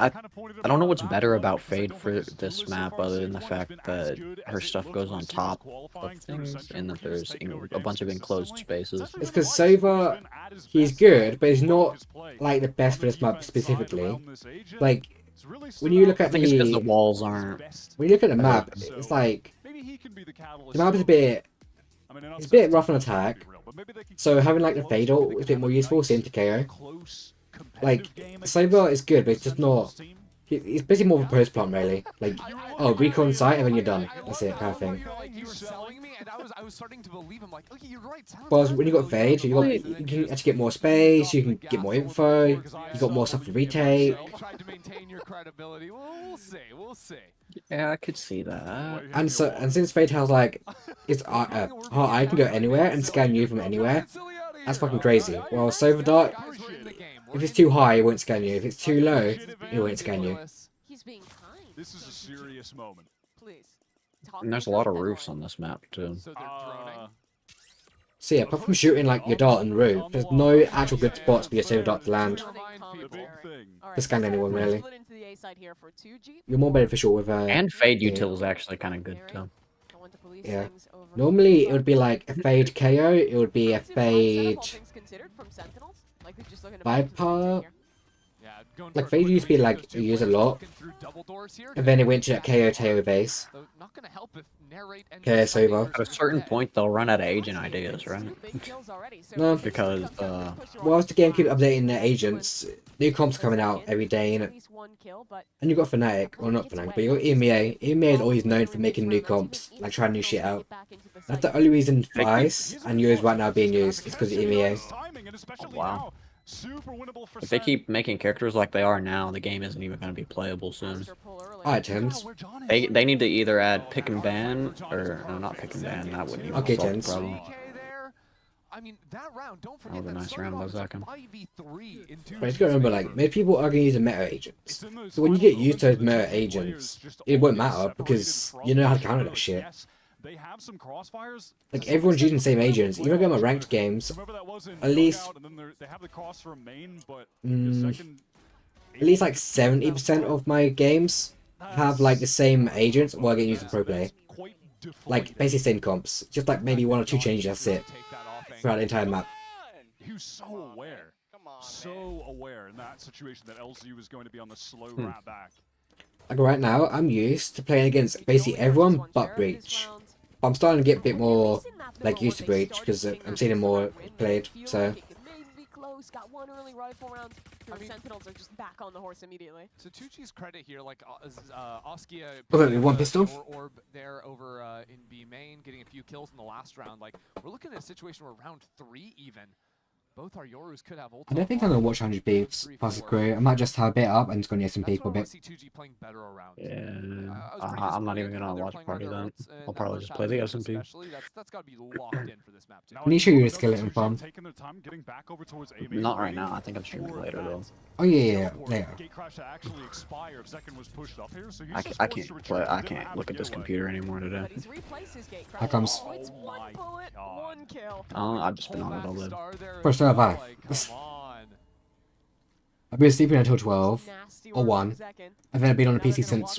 I don't know what's better about Fade for this map other than the fact that her stuff goes on top of things and that there's a bunch of enclosed spaces. It's because Sova, he's good, but he's not like the best for this map specifically. Like when you look at the walls aren't. When you look at the map, it's like the map is a bit. It's a bit rough on attack. So having like the Fade ult is a bit more useful. Same to KO. Like, Sova is good, but it's just not... It's basically more of a post plant, really. Like, oh, recon site, and then you're done. That's it, kind of thing. Whereas when you got Fade, you can actually get more space, you can get more info, you got more stuff to retake. Yeah, I could see that. And since Fade has like, I can go anywhere and scan you from anywhere. That's fucking crazy. Well, Sova Dart, if it's too high, it won't scan you. If it's too low, it won't scan you. He's being kind. This is a serious moment. Please. And there's a lot of roofs on this map, too. So yeah, apart from shooting like your dart and roof, there's no actual good spots for your Sova Dart to land. To scan anyone, really. You're more beneficial with... and Fade util is actually kind of good, too. Yeah. Normally, it would be like a Fade KO, it would be a Fade... Viper... Like Fade used to be like used a lot, and then it went to that KO Teo base. Okay, it's over. At a certain point, they'll run out of agent ideas, right? No, because whilst the game keeps updating their agents, new comps coming out every day, innit? And you got Fnatic, or not Fnatic, but you got EMEA. EMEA is always known for making new comps, like trying new shit out. That's the only reason Vice and Yours right now being used is because of EMEA. Oh, wow. If they keep making characters like they are now, the game isn't even going to be playable soon. Alright, Tens. They need to either add pick and ban, or no, not pick and ban. That wouldn't even Okay, solve the Tens. problem. I mean, that round, don't That forget was a that nice round by Zakin. But you gotta remember, like, most people are gonna use the meta agents. So when you get used to those meta agents, it won't matter because you know how to counter that shit. Like everyone's using the same agents. Even if I'm at ranked games, at least like 70% of my games have like the same agents while getting used in pro play. Like basically same comps, just like maybe 1 or 2 changes. That's it throughout the entire map. He was so aware in that situation that LZU was going to be on the slow rat back. Like right now, I'm used to playing against basically everyone but Breach. But I'm starting to get a bit more like used to Breach because I'm seeing him more played. So. Got one early rifle round. Sentinels are just back on the horse immediately. So 2G's credit here, like Oskia one pistol orb there over in B main, getting a few kills in the last round. Like we're looking at a situation where round 3 even. Both our Yorus could have ult. I don't think I'm gonna watch 100 beeps past the crew. I might just have a bit up and just gonna get some people a bit. Yeah, I'm not even gonna watch party then. I'll probably just play the SMP. Nisha, your skeleton farm. Not right now. I think I'm streaming later though. Oh yeah, later. I can't play. I can't look at this computer anymore today. Here comes. I've just been on it all day. First have I. I've been sleeping until 12 or 1, and then I've been on the PC since.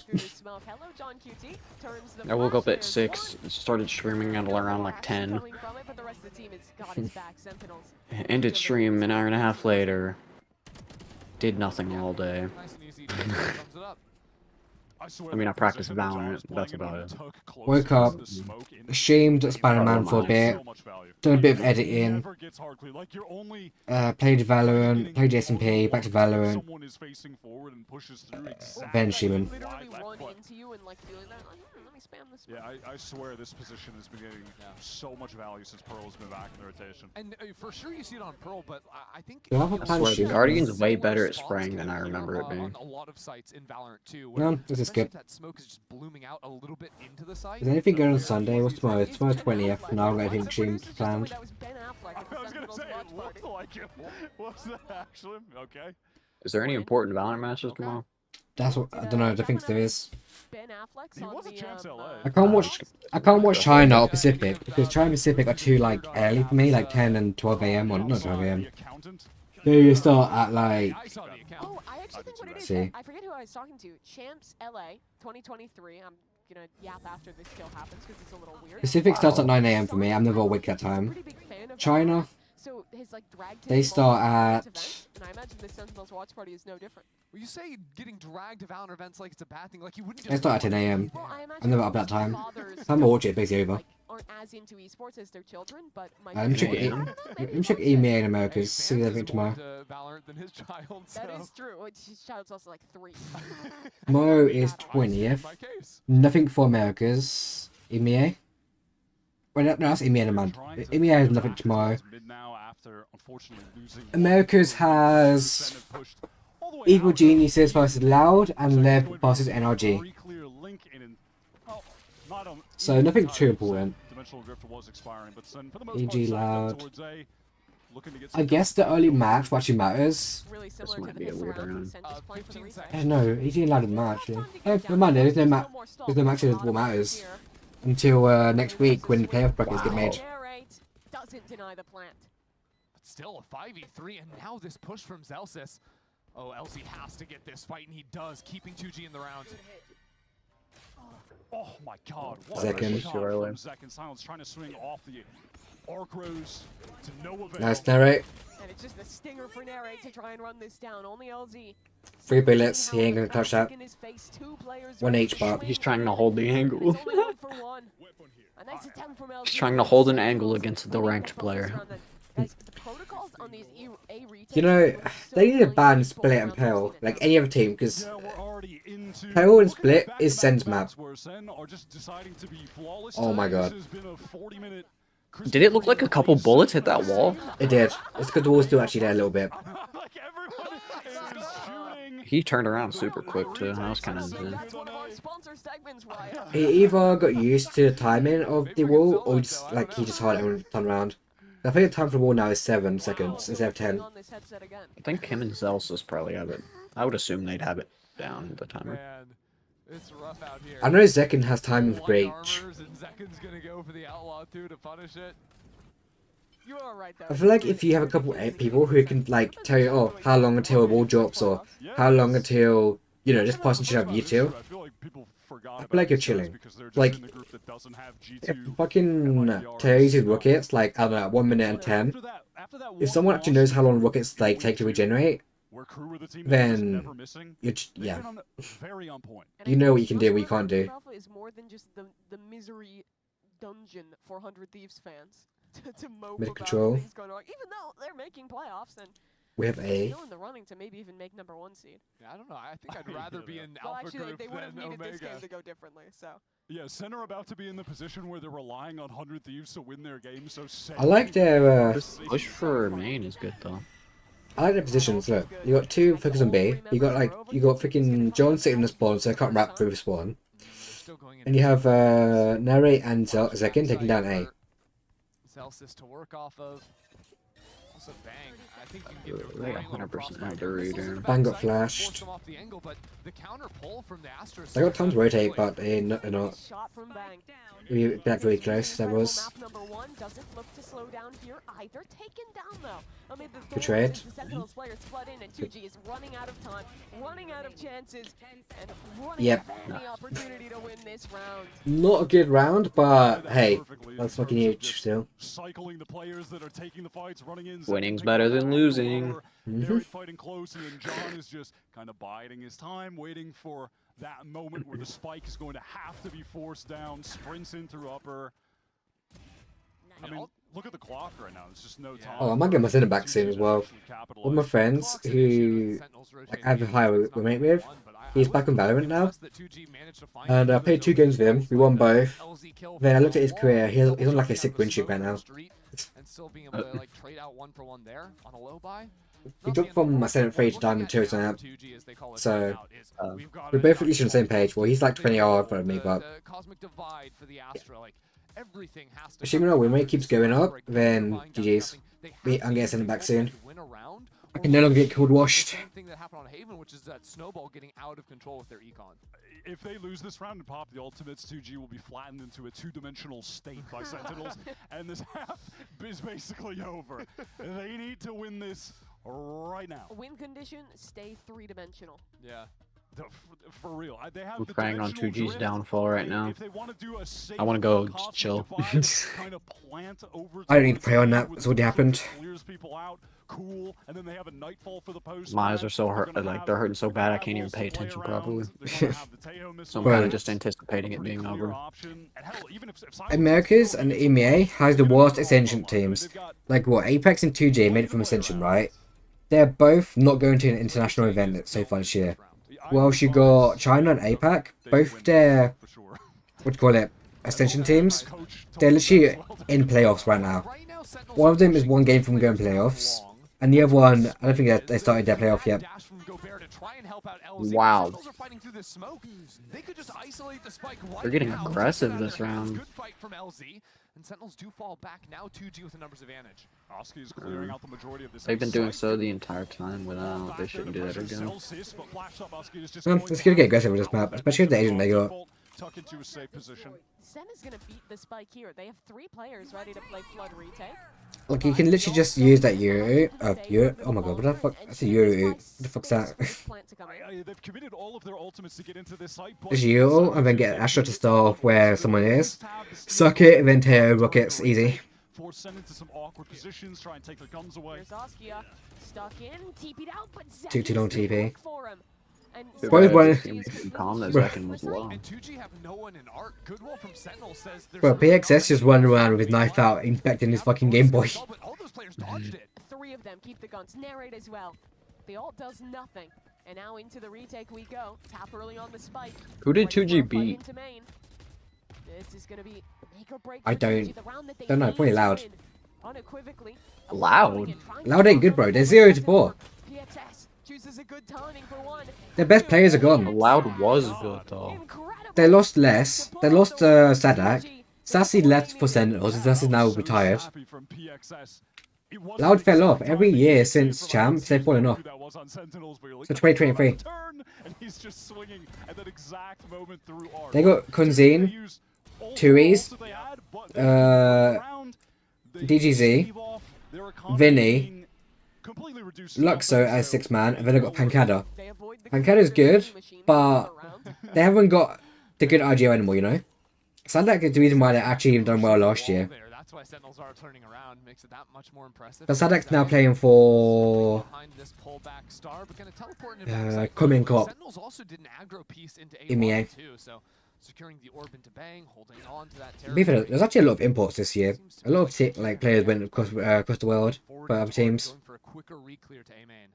I woke up at 6, started streaming at around like 10. Ended stream an hour and a half later. Did nothing all day. I mean, I practiced Valorant, but that's about it. Woke up, streamed Spider-Man for a bit, done a bit of editing, played Valorant, played SMP, back to Valorant, then streaming. Yeah, I swear this position has been getting so much value since Pearl's been back in the rotation. And for sure you see it on Pearl, but I think I swear the Guardian's way better at spraying than I remember it being. a lot of sites in Valorant too. No, this is good. That smoke is just blooming out a little bit into the site. Is anything going on Sunday? What's tomorrow? Tomorrow's 20th, and I've got anything streamed planned. I was gonna say it looked like it. Was that actually? Okay. Is there any important Valorant matches tomorrow? That's what I don't know. I think there is. He was a champs LA. I can't watch China or Pacific because China and Pacific are too like early for me, like 10 and 12 a.m. or not 12 a.m. They start at like. Oh, I actually think what it is. See. I forget who I was talking to. Champs LA 2023. I'm gonna yap after this kill happens because it's a little weird. Pacific starts at 9 a.m. for me. I'm never awake that time. China. So his like drag They start at. And I imagine the Sentinels watch party is no different. Well, you say getting dragged to Valorant events like it's a bad thing, like you wouldn't. They start at 10 a.m. I'm never up that time. I'm gonna watch it basically over. Aren't as into esports as their children, but Let me check EMEA in America. See everything tomorrow. That is true. His child's also like 3. Tomorrow is 20th. Nothing for Americas. EMEA. Well, no, that's EMEA in a month. EMEA has nothing tomorrow. Americas has Evil Geniuses versus Loud and Lev versus NRG. So nothing too important. EG Loud. I guess the early match actually matters. This might be a weird round. No, EG Loud doesn't matter actually. Never mind, there's no match that what matters until next week when the playoff brackets get made. Doesn't deny the plant. But still a 5v3, and now this push from Zelsis. Oh, LC has to get this fight, and he does, keeping 2G in the round. Oh my god, what Second. a shot from Second. Silence trying to swing off the arc rose to no avail. Nice narrate. And it's just a stinger for Nere to try and run this down. Only LZ. 3 bullets, he ain't gonna clutch that. 1 H but He's trying to hold the angle. A nice attempt from LZ. He's trying to hold an angle against the ranked player. You know, they need to ban Split and Pale, like any other team, because Pale and Split is Sen's map. Oh my god. Did it look like a couple bullets hit that wall? It did. It's because the wall's still actually there a little bit. He turned around super quick too. That was kind of insane. He either got used to the timing of the wall, or just like he just hard it and turned around. I think the time for the wall now is 7 seconds instead of 10. I think him and Zelsus probably have it. I would assume they'd have it down the timer. It's rough out here. I know Zekin has timing for breach. Zekin's gonna go for the outlaw too to punish it. You are right though. I feel like if you have a couple of people who can like tell you, oh, how long until a wall drops, or how long until, you know, this person should have U2. I feel like you're chilling. Like, if fucking tells you rockets, like, I don't know, 1 minute and 10, if someone actually knows how long rockets like take to regenerate, then yeah, you know what you can do, what you can't do. Is more than just the misery dungeon for 100 Thieves fans to mope Mid about control. things going wrong. Even though they're making playoffs and We have A. still in the running to maybe even make #1 seed. Yeah, I don't know. I think I'd rather be in Well, Alpha actually, group they would have than needed this game Omega. to go differently. So. Yeah, Sen are about to be in the position where they're relying on 100 Thieves to win their game, so I like their Push for main is good though. I like their positions. Look, you got 2 focus on B. You got freaking John sitting in the spawn, so I can't wrap through the spawn. And you have Nere and Zekin taking down A. Celsius to work off of. Also Bang. I think you can give They 100% have the reader. Bang got flashed. off the angle, but the counter pull from the Astros. They got time to rotate, but they're not. Shot from Bang. We got really close, that was. Map #1 doesn't look to slow down here either. Taken down though. Amid the Good trade. The Sentinels players flood in, and 2G is running out of time, running out of chances, and running Yep. out of any opportunity to win this round. Not a good round, but hey, that's fucking huge still. Cycling the players that are taking the fights, running in. Winning's better than losing. They're fighting close, and then John is just kind of biding his time, waiting for that moment where the spike is going to have to be forced down, sprints in through upper. I mean, look at the clock right now. There's just no time. Oh, I might get my center back soon as well. One of my friends who like, I have a higher roommate with, he's back on Valorant now. And I played 2 games with him. We won both. Then I looked at his career. He's on like a 6 win streak right now. And still being able to like trade out 1-for-1 there on a low buy. He jumped from my 7th phase to Diamond 2 snap. So we're both at least on the same page. Well, he's like 20 hours from me, but assuming our win rate keeps going up, then GG's. I'm getting sent back soon. I can no longer get cold washed. Same thing that happened on Haven, which is that Snowball getting out of control with their econ. If they lose this round and pop the ultimates, 2G will be flattened into a 2-dimensional state by Sentinels, and this half is basically over. They need to win this right now. Win condition, stay 3-dimensional. Yeah. For real, they have We're the praying on 2G's downfall right now. If they want to do a safe, I want to go just chill. kind of plant over I don't need to pray on that. That's what happened. Clears people out, cool, and then they have a nightfall for the post. My eyes are so hurt, like they're hurting so bad I can't even pay attention properly. So I'm kind of just anticipating it being over. Americas and EMEA has the worst Ascension teams. Like what, Apex and 2G made it from Ascension, right? They're both not going to an international event so far this year. Well, you got China and APAC, both their, what do you call it, Ascension teams. They're literally in playoffs right now. One of them is 1 game from going playoffs, and the other one, I don't think that they started their playoff yet. Wow. They're getting aggressive this round. Good fight from LZ, and Sentinels do fall back. Now 2G with a numbers advantage. Is clearing out the majority of this. They've been doing so the entire time without. They shouldn't do that again. It's gonna get aggressive with this map, especially with the agent they got. Tuck into a safe position. Sen is going to beat the spike here. They have 3 players ready to play Flood retake. Look, you can literally just use that Euro. Oh my god, what the fuck? That's a Euro. What the fuck's that? They've committed all of their ultimates to get into this site. Just Euro, and then get Astra to start off where someone is. Suck it, and then tear rockets, easy. force Sen into some awkward positions, try and take their guns away. There's Askia stuck in, TP'd out, but Too long TP. for him. And Both one. Calm that Zekin was low. And 2G have no one in arc. Goodwill from Sentinel says Bro, PXS just running around with his knife out, inspecting his fucking Game Boy. All those players dodged it. 3 of them keep the guns. Narrate as well. The ult does nothing. And now into the retake we go. Tap early on the spike. Who did 2G beat? This is gonna be make or break. I don't know, probably Loud. Unequivocally. Loud? Loud ain't good, bro. They're 0-4. PXS chooses a good timing for one. Their best players are gone. Loud was good though. They lost less. They lost Sadak. Sassy left for Sentinels, and Sassy's now retired. Loud fell off every year since Champs. They've fallen off. So 2023. They got Kunzine, Tui's, DGZ, Vinny, Luxo as 6-man, and then I got Pancada. Pancada's good, but they haven't got the good RGO anymore, you know? Sadak is the reason why they actually even done well last year. That's why Sentinels are turning around, makes it that much more impressive. But Sadak's now playing for Coming Cop. Sentinels also did an aggro piece into EMEA. too, so securing the orb into Bang, holding on to that Fair, there's actually a lot of imports this year. A lot of players went across the world for other teams. For a quicker re-clear to A-main.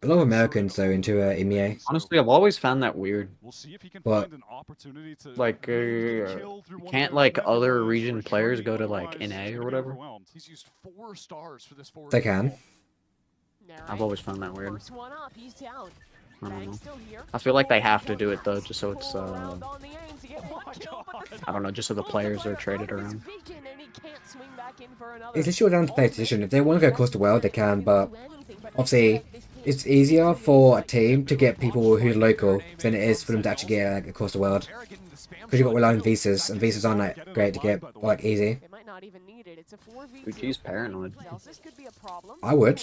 A lot of Americans though into EMEA. Honestly, I've always found that weird. But like, can't like other region players go to like NA or whatever? He's used 4 stars for this forward. They can. I've always found that weird. First one up, he's down. I don't know. I feel like they have to do it though, just so it's I don't know, just so the players are traded around. It's literally down to play position. If they want to go across the world, they can, but obviously it's easier for a team to get people who are local than it is for them to actually get like, across the world. Because you've got to rely on visas, and visas aren't like great to get, or, like easy. 2G's paranoid. I would.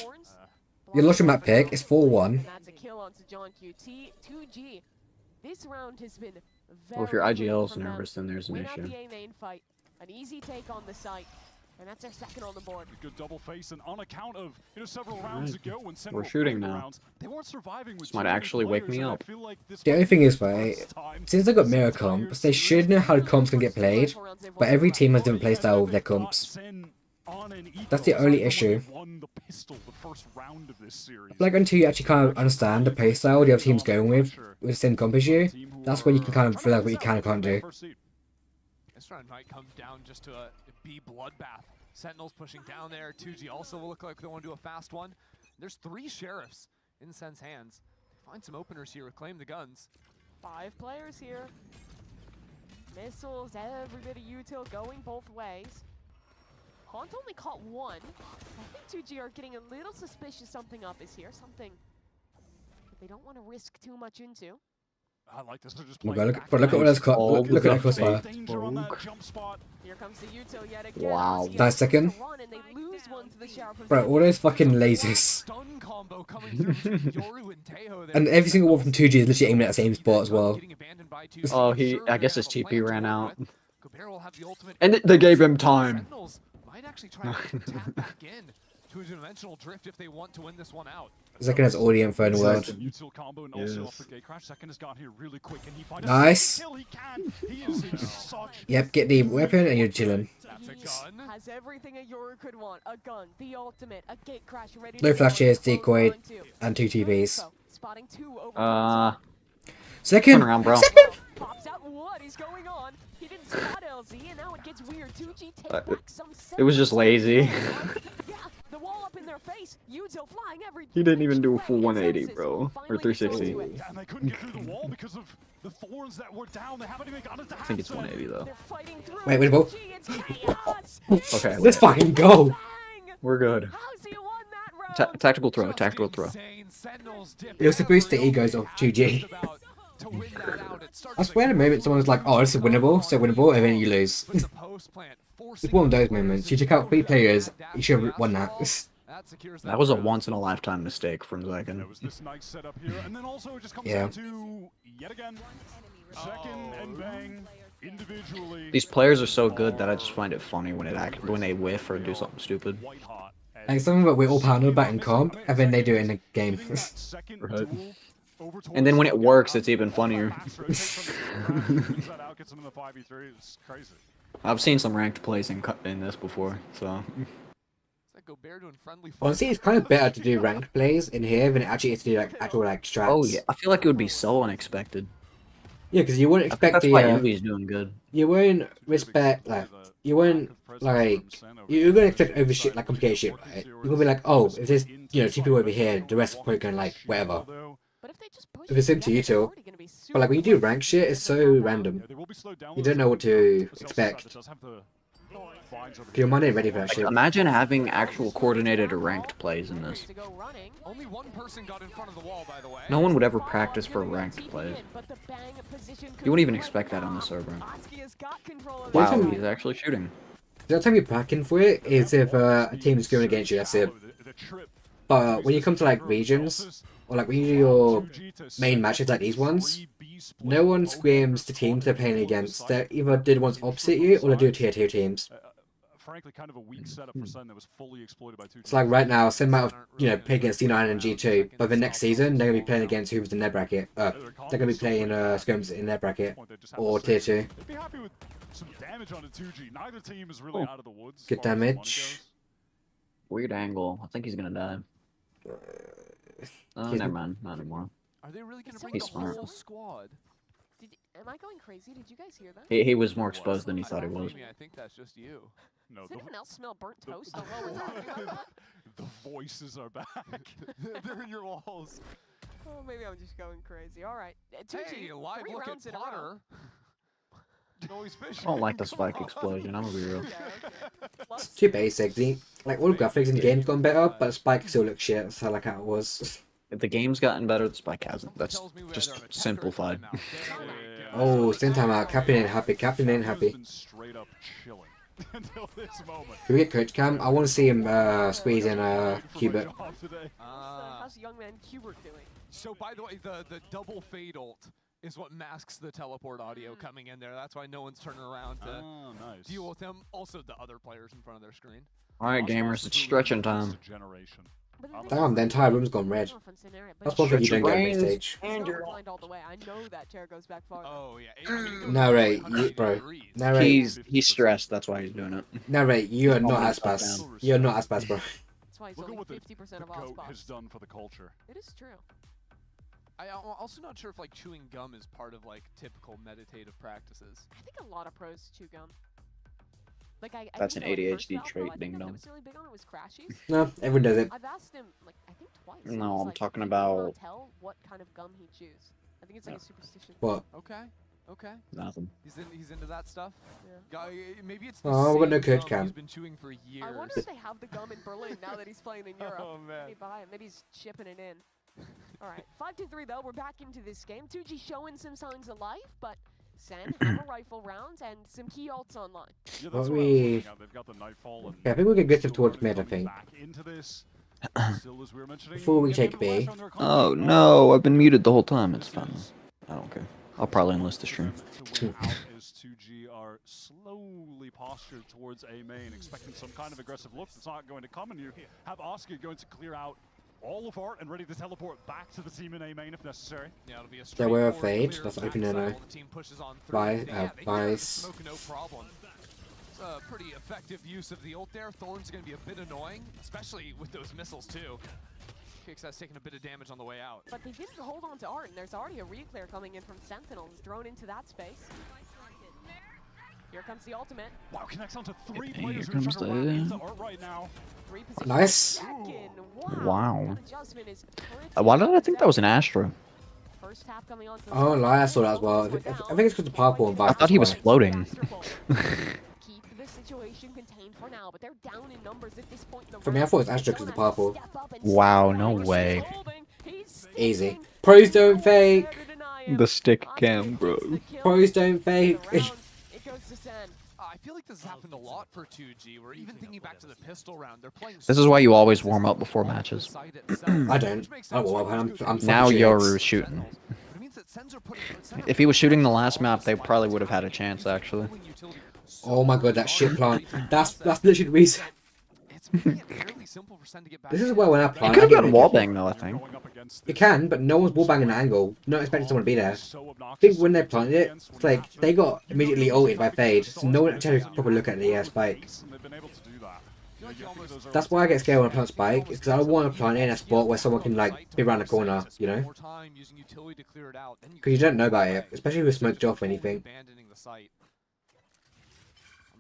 You lost your map pick, it's 4-1. That's a kill onto John QT. 2G. This round has been Well, if your IGL's nervous, then there's an issue. Fight. An easy take on the site. And that's our second on the board. A good double face, and on account of several rounds ago when We're shooting now. they weren't surviving with this might actually wake me up. The only thing is, right, since they got mirror comps, they should know how the comps can get played, but every team has different playstyle with their comps. That's the only issue. Like, until you actually kind of understand the playstyle the other team's going with the same comp as you, that's when you can kind of feel like what you can and can't do. This round might come down just to a B bloodbath. Sentinels pushing down there. 2G also will look like they want to do a fast one. There's 3 sheriffs in Sen's hands. Find some openers here, reclaim the guns. 5 players here. Missiles, every bit of util going both ways. Haunt only caught 1. I think 2G are getting a little suspicious something up is here. Something that they don't want to risk too much into. I like this. They're just look at what that's caught. Look at that crossfire. Here comes the util yet again. Wow. Nice second. Bro, all those fucking lasers. And every single one from 2G is literally aiming at the same spot as well. Oh, I guess his TP ran out. And they gave him time. Might actually try to tap back in to a dimensional drift if they want to win this one out. Second has all the info in the world. Nice. Yep, get the weapon and you're chilling. Has everything a Yoru could want. A gun, the ultimate, a gate crash ready. No flashes, decoy, and 2 TVs. Spotting 2 over. Second. Turn around, bro. Second. Pops out. What is going on? He didn't spot LZ, and now it gets weird. 2G take back some. It was just lazy. Yeah, the wall up in their face. Util flying every. He didn't even do a full 180, bro, or 360. And they couldn't get through the wall because of the thorns that were down. They haven't even got it to I think it's 180 though. Wait, wait, wait. Okay, let's fucking go. We're good. Tactical throw, tactical throw. It was to boost the egos of 2G. I swear, in a moment, someone was like, "Oh, this is winnable, so winnable," and then you lose. It's one of those moments. You took out 3 players, you should have won that. That was a once-in-a-lifetime mistake from Zekin. Yeah. Yet again, Zekin and Bang These players are so good that I just find it funny when they whiff or do something stupid. Like something that we all partner about in comp, and then they do it in the game. Right. And then when it works, it's even funnier. I've seen some ranked plays in this before, so. Honestly, it's kind of better to do ranked plays in here than it actually is to do like actual like strats. Oh yeah, I feel like it would be so unexpected. Yeah, because you wouldn't expect that's why Envy's doing good. You wouldn't respect like you wouldn't like you're gonna expect over shit like complicated shit, right? You're gonna be like, oh, if there's two people over here, the rest are probably gonna like whatever. If it's into you two, but like when you do rank shit, it's so random. You don't know what to expect. Your mind ain't ready for that shit. Imagine having actual coordinated or ranked plays in this. No one would ever practice for ranked plays. You wouldn't even expect that on the server. Wow, he's actually shooting. The only time you're packing for it is if a team is going against you, that's it. But when you come to like regions, or like when you do your main matches like these ones, no one screams the teams they're playing against. They either did ones opposite you, or they do tier 2 teams. Frankly, kind of a weak setup for Sen that was fully exploited by 2G. It's like right now, Sen might have, playing against D9 and G2, but the next season, they're going to be playing against who's in their bracket. They're going to be playing scrims in their bracket, or tier 2. They'd be happy with some damage onto 2G. Neither team is really out of the woods. Good damage. Weird angle. I think he's going to die. Oh, never mind. Not anymore. Are they really going to bring He's the smart. whole squad? Am I going crazy? Did you guys hear that? He was more exposed than he thought he was. I think that's just you. No, does anyone else smell burnt toast on what we're talking about? The voices are back. They're in your walls. Oh, maybe I'm just going crazy. All right. Hey, live look at Potter. Always fishing. I don't like the spike explosion, I'm gonna be real. It's too basic. Like all the graphics in the game's gotten better, but the spike still looks shit. That's how like how it was. If the game's gotten better, the spike hasn't. That's just simplified. Oh, same time out. Captain ain't happy. Captain ain't happy. Straight up chilling until this moment. Can we get Coach Cam? I want to see him squeeze in Qbert. How's young man Qbert doing? So by the way, the double fade ult is what masks the teleport audio coming in there. That's why no one's turning around to deal with him. Also, the other players in front of their screen. All right, gamers, it's stretching time. Damn, the entire room's gone red. That's one thing you don't get on this stage. I know that chair goes back far. Oh yeah. Narrate, bro. Narrate. He's stressed. That's why he's doing it. Narrate, you are not as fast. You're not as fast, bro. That's why he's only 50% of all spots. Has done for the culture. It is true. I'm also not sure if like chewing gum is part of like typical meditative practices. I think a lot of pros chew gum. Like That's an ADHD trait, ding dong. Was really big on it was Crashies. No, everyone does it. I've asked him like I think twice. No, I'm like, talking he about. cannot tell what kind of gum he chews. I think it's like a superstition. What? Okay. Nothing. He's into that stuff. Yeah. Maybe it's the Oh, we've got no same Coach gum Cam. he's been chewing for years. I wonder if they have the gum in Berlin now that he's playing in Europe. Oh man. Maybe buy it. Maybe he's shipping it in. All right, 5-3 though. We're back into this game. 2G showing some signs of life, but Sen have a rifle round and some key ults online. Yeah, What we... Yeah, I think we'll get aggressive towards mid, I think. Before we take B. Oh no, I've been muted the whole time. It's fine. I don't care. I'll probably enlist the stream. As 2G are slowly postured towards A main, expecting some kind of aggressive look that's not going to come, and you have Oscar going to clear out all of Art and ready to teleport back to the team in A main if necessary. Yeah, it'll be a There were a fade. That's open no. Vice. No problem. It's a pretty effective use of the ult there. Thorn's going to be a bit annoying, especially with those missiles too. Kicks that's taking a bit of damage on the way out. But they didn't hold on to Art, and there's already a reclear coming in from Sentinels, drone into that space. Here comes the ultimate. Wow, connects onto 3 Here players who are comes trying to run into the... Art right now. Nice. Wow. Why did I think that was an Astra? First half coming on. Oh, no, I saw that as well. I think it's because the parkour and I thought he was floating. Keep the situation contained for now, but they're down in numbers at this point. For me, I thought it was Astra because of the parkour. Wow, no way. Easy. Pros don't fake. The stick cam, bro. Pros don't fake. I feel like this has happened a lot for 2G. We're even thinking back to the pistol round. They're playing. This is why you always warm up before matches. I don't. I don't warm up. I'm now Yoru's shooting. If he was shooting the last map, they probably would have had a chance, actually. Oh my god, that shit plant. That's literally the reason. This is where when I plant. He could have gotten wallbang though, I think. You can, but no one's wallbanging an angle. Not expecting someone to be there. I think when they planted it, it's like they got immediately ulted by Fade, so no one actually had a proper look at the spike. That's why I get scared when I plant spike, is because I don't want to plant it in a spot where someone can like be around the corner, you know? Because you don't know about it, especially with smoked off or anything.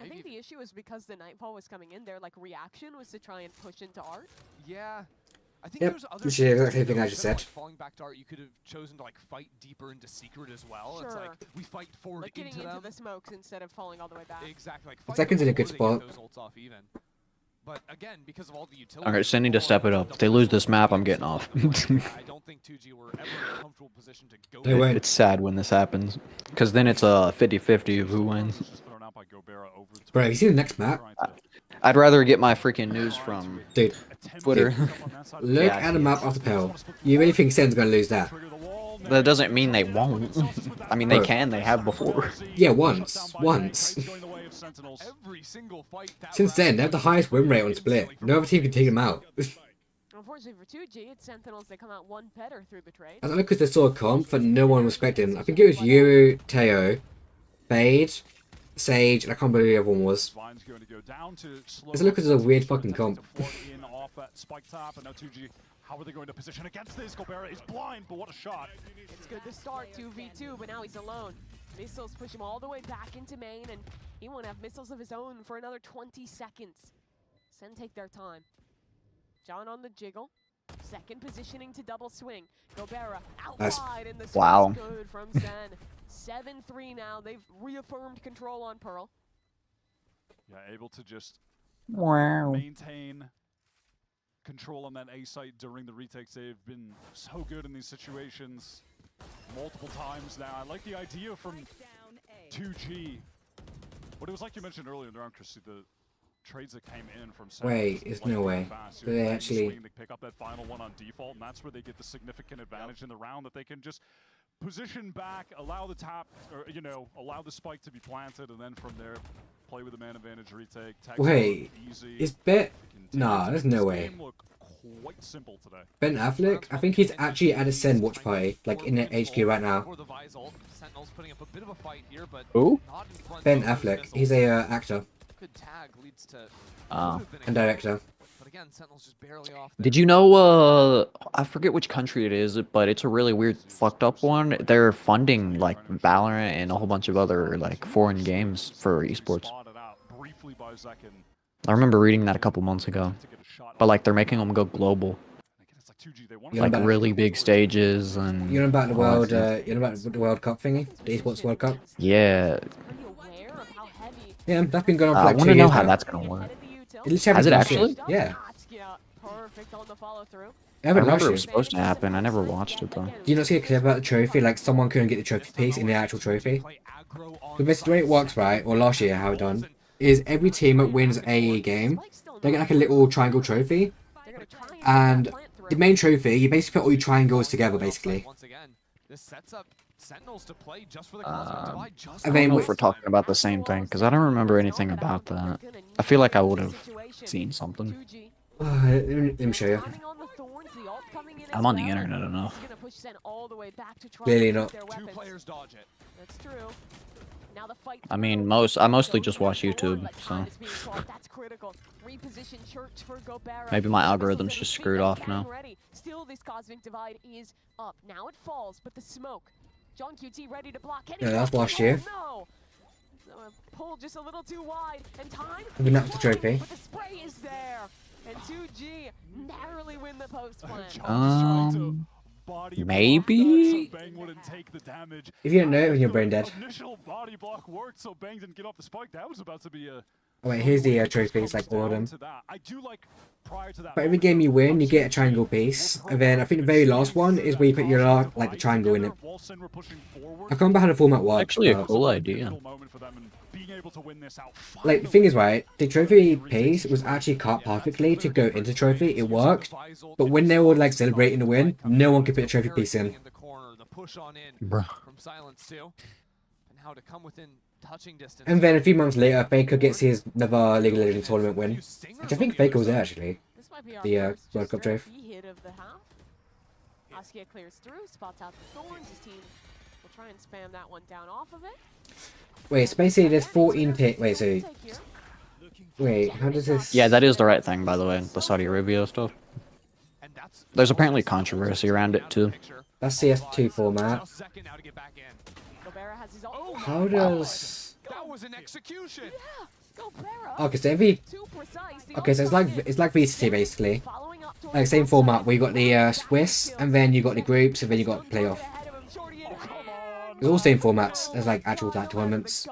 I think the issue was because the Nightfall was coming in, their like reaction was to try and push into Art. Yeah. I think Yep, there's other which is the exact same thing I just said. like falling back to Art, you could have chosen to like fight deeper into Secret as well. Sure. It's like we fight forward Like getting into them. the smokes instead of falling all the way back. Exactly. Like Second's in a good before they spot. get those ults off even. But again, because of all the utility. Alright, so I need to step it up. If they lose this map, I'm getting off. I don't think 2G were ever in a comfortable position to go. They won't. It's sad when this happens. Because then it's a 50-50 of who wins. Bro, have you seen the next map? I'd rather get my freaking news from Twitter. Look at the map after Pearl. You really think Sen's gonna lose that? That doesn't mean they won't. I mean, they can. They have before. Yeah, once. Since then, they have the highest win rate on Split. No other team can take them out. Unfortunately for 2G, it's Sentinels, they come out one better through the trade. I don't know because they saw a comp that no one was expecting. I think it was Yuru, Teo, Fade, Sage, and I can't believe the other one was. Let's look at this weird fucking comp. How are they going to position against this? Gobera is blind, but what a shot. It's good to start 2v2, but now he's alone. Missiles push him all the way back into main, and he won't have missiles of his own for another 20 seconds. Sen take their time. John on the jiggle. Second positioning to double swing. Gobera outside, and the swing is good from Sen. 7-3 now. They've reaffirmed control on Pearl. Yeah, able to just Wow. maintain control on that A site during the retakes. They've been so good in these situations multiple times now. I like the idea from 2G. But it was like you mentioned earlier in the round, Chrissy, the trades that came in from Wait, there's no way. They actually... They pick up that final one on default, and that's where they get the significant advantage in the round, that they can just position back, allow the tap, or, you know, allow the spike to be planted, and then from there, play with the man advantage retake. Wait, is Bet... Nah, there's no way. Quite simple today. Ben Affleck? I think he's actually at a Sen watch party, like in the HQ right now. Who? Ben Affleck. He's a actor. And director. Did you know, I forget which country it is, but it's a really weird, fucked up one. They're funding, like, Valorant and a whole bunch of other, like, foreign games for esports. I remember reading that a couple months ago. But, like, they're making them go global. Like, really big stages and... You know about the world, you know about the World Cup thingy? The Esports World Cup? Yeah. Yeah, that's been going on for I like 2 want to years know how now. that's going to work. Has it actually? Yeah. Perfect on the follow through. I remember it was supposed to happen. I never watched it, though. Do you not see a clip about the trophy? Like, someone couldn't get the trophy piece in the actual trophy? So basically, the way it works, right, or last year, how it done, is every team that wins a game, they get like a little triangle trophy. And the main trophy, you basically put all your triangles together, basically. I don't know if we're talking about the same thing, because I don't remember anything about that. I feel like I would have seen something. Let me show you. I'm on the internet enough. Clearly not. That's true. Now the fight I mean, I mostly just watch YouTube, so maybe my algorithm's just screwed off now. Still, this cosmic divide is up. Now it falls, but the smoke. John QT ready to block. Yeah, that's last year. No. Pulled just a little too wide, and time. We're not the trophy. But the spray is there, and 2G narrowly win the post plan. Maybe? If you don't know it, then you're brain dead. Initial body block worked, so Bang didn't get off the spike. That was about to be a... Oh wait, here's the trophies, like all of them. I do like prior to that. But every game you win, you get a triangle piece. And then I think the very last one is where you put your like the triangle in it. I can't remember how the format works. Actually a cool idea. Like, the thing is, right, the trophy piece was actually cut perfectly to go into trophy. It worked. But when they were, like, celebrating the win, no one could put a trophy piece in. push on in Bruh. from Silence too. And how to come within touching distance. And then a few months later, Faker gets his another League of Legends tournament win. Which I think Faker was there actually. This might be our The first World Cup just drive. hit of the half. Askia clears through, spots out the thorns. His team will try and spam that one down off of it. Wait, so basically there's 14 pick. Wait, so. Wait, how does this. Yeah, that is the right thing, by the way, the Saudi Arabia stuff. There's apparently controversy around it, too. That's CS2 format. How does. That was an execution. Okay, so every. Okay, so it's like VCT basically. Like same format. We got the Swiss, and then you got the groups, and then you got playoff. It's all same formats as like actual tournaments.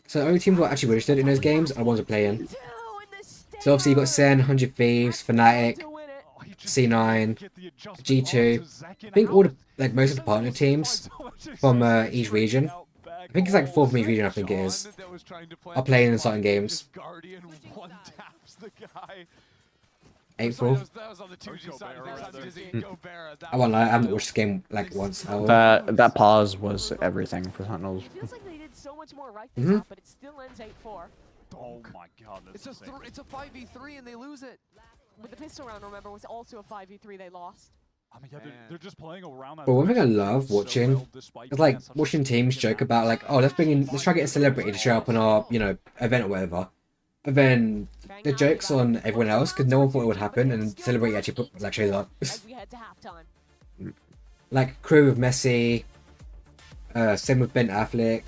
So the only teams who are actually registered in those games are the ones who play in. So obviously you got Sen, 100 Thieves, Fnatic, C9, G2. I think all the like most of the partner teams from each region. I think it's like 4 from each region. I think it is. Are playing in certain games. April. I won't lie, I haven't watched this game like once. That pause was everything for Sentinels. Feels like they did so much more right Mm-hmm. this half, but it still ends 8-4. Oh my god, it's a 5v3 and they lose it. With the pistol round, remember, was also a 5v3 they lost. I mean, yeah, they're just playing around that. But one thing I love watching is like watching teams joke about like, oh, let's try to get a celebrity to show up on our, you know, event or whatever. And then the joke's on everyone else because no one thought it would happen, and celebrity actually shows up. Like crew with Messi, same with Ben Affleck,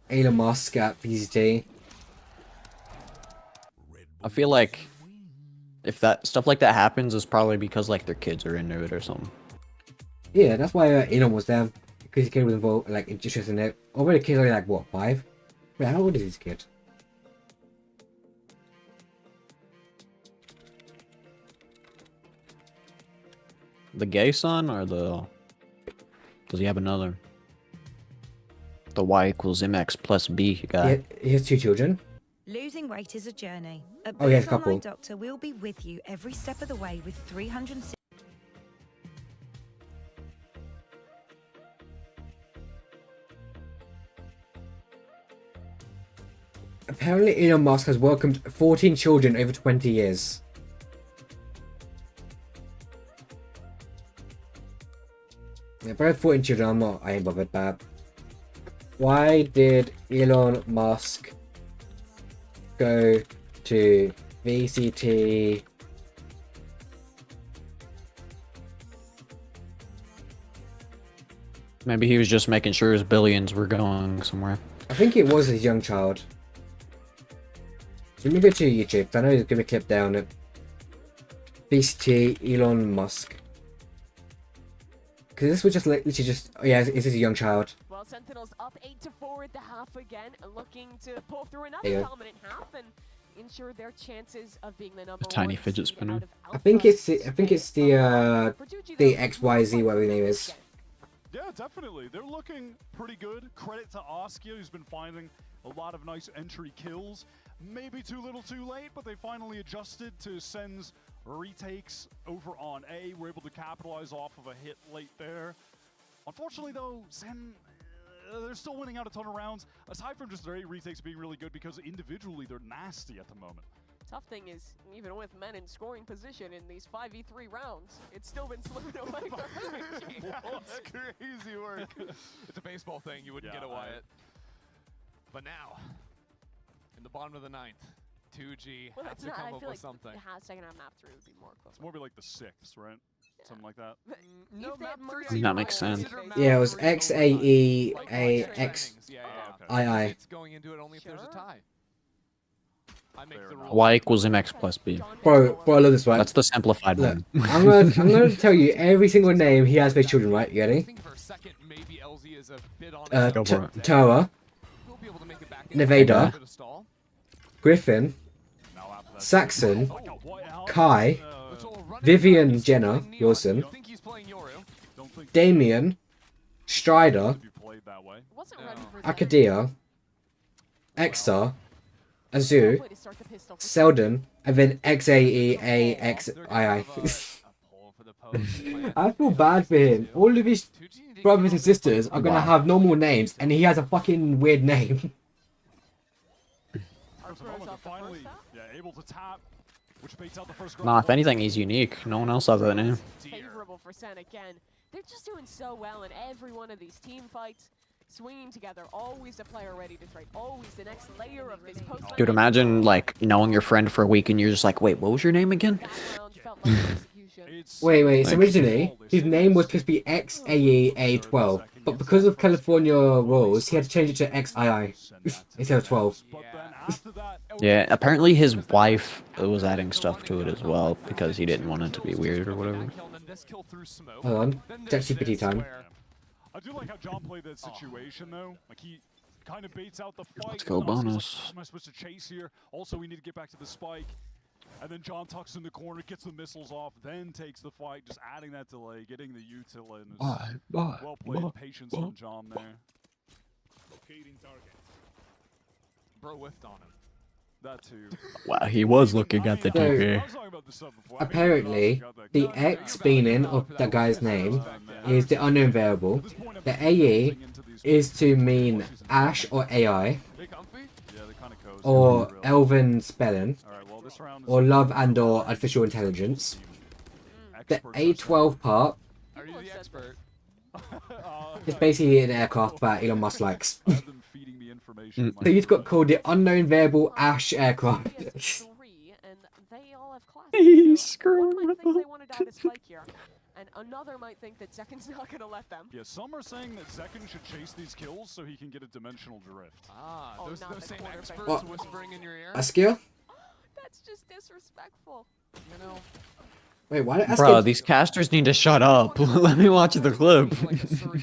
Elon Musk at VCT. I feel like if that stuff like that happens, it's probably because like their kids are into it or something. Yeah, that's why Elon was there, because his kid was involved, like interested in it. Although the kid's only like what, 5? Wait, how old is his kid? The gay son or the... Does he have another? The Y equals MX plus B guy. He has 2 children. Losing weight is a journey. At Oh, he has a Boots couple. Online Doctor, we'll be with you every step of the way with 360. Apparently Elon Musk has welcomed 14 children over 20 years. Yeah, both 14 children, I ain't bothered, but why did Elon Musk go to VCT? Maybe he was just making sure his billions were going somewhere. I think it was his young child. Let me go to YouTube, 'cause I know there's gonna be a clip down at VCT Elon Musk. Because this was just literally just, oh yeah, it's his young child. Well, Sentinels up 8-4 at the half again, looking to pull through There you another go. dominant half and ensure their chances of being the number Tiny one fidget seed spinner. out of I think it's the XYZ, whatever the name is. Yeah, definitely. They're looking pretty good. Credit to Askia, who's been finding a lot of nice entry kills. Maybe too little too late, but they finally adjusted to Sen's retakes over on A. We're able to capitalize off of a hit late there. Unfortunately, though, Sen, they're still winning out a ton of rounds. Aside from just their A retakes being really good, because individually they're nasty at the moment. Tough thing is, even with men in scoring position in these 5v3 rounds, it's still been slipping away from MG. That's crazy work. It's a baseball thing. You wouldn't get a Wyatt. But now, in the bottom of the 9th, 2G Well, have it's to not. come I up feel with like something. the second half map 3 would be more close. It's more like the 6th, right? Something like that. No, map 3. That makes sense. Yeah, it was XAEAXII. It's going into it only if there's a tie. I make the Y equals MX plus B. Bro, I love this one. That's the simplified Look, one. I'm gonna tell you every single name he has for his children, right? You ready? Go for it. Toa, Nevada, Griffin, Saxon, Kai, Vivian Jenner, Wilson, Damien, Strider, Akadia, Exar, Azu, Selden, and then XAEAXII. I feel bad for him. All of his brothers and sisters are gonna have normal names, and he has a fucking weird name. Nah, if anything, he's unique. No one else has that name. Favorable for Sen again. They're just doing so well in every one of these team fights. Swinging together, always a player ready to trade, always the next layer of this post. Dude, imagine like knowing your friend for a week and you're just like, wait, what was your name again? Wait. So originally, his name was supposed to be XAEA12, but because of California rules, he had to change it to XII instead of 12. Yeah, apparently his wife was adding stuff to it as well because he didn't want it to be weird or whatever. Hold on, ChatGPT time. I do like how John played that situation though. Like he kind of baits out the fight. Let's go bonus. What am I supposed to chase here? Also, we need to get back to the spike. And then John tucks in the corner, gets the missiles off, then takes the fight, just adding that delay, getting the util in. Well played patience from John there. Locating target. Bro whiffed on him. That too. Wow, he was looking at the DP. Apparently, the X meaning of that guy's name is the unknown variable. The AE is to mean Ash or AI, or Elven spelling, or love and or artificial intelligence. The A12 part is basically an aircraft that Elon Musk likes. So you've got called the unknown variable Ash aircraft. He's screwed. And another might think that Zekken's not going to let them. Yeah, some are saying that Zekken should chase these kills so he can get a dimensional drift. Ah, those same experts What? whispering in your ear. Askia? That's just disrespectful. You know. Wait, why did Askia? Bro, these casters need to shut up. Let me watch the clip.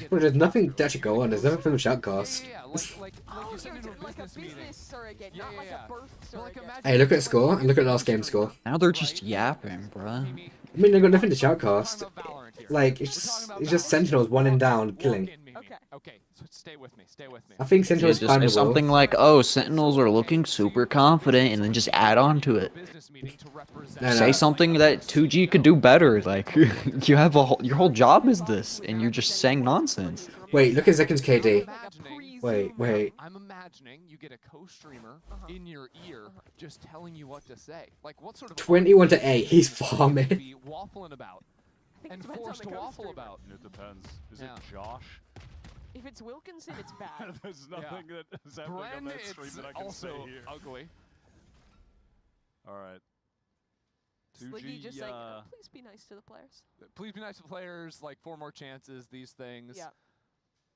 Bro, there's nothing to actually go on. There's nothing from the shoutcast. Like a business surrogate, not like a birth surrogate. Hey, look at the score and look at last game's score. Now they're just yapping, bro. I mean, they've got nothing to shoutcast. Like, it's just Sentinels one and down, killing. Okay, so stay with me, I think Sentinels Just say something like, oh, Sentinels are looking super confident, and then just add on to it. Say something that 2G could do better. Like, you have your whole job is this, and you're just saying nonsense. Wait, look at Zekken's KD. Wait. I'm imagining you get a co-streamer in your ear just telling you what to say. Like what sort of 21 to 8, he's farming. Be waffling about and forced to waffle about. It depends. Is it Josh? If it's Wilkinson, it's bad. There's nothing that is happening on that stream that I can say here. Ugly. All right. Sliggy just like, please be nice to the players. Please be nice to players. Like 4 more chances. These things. Yeah.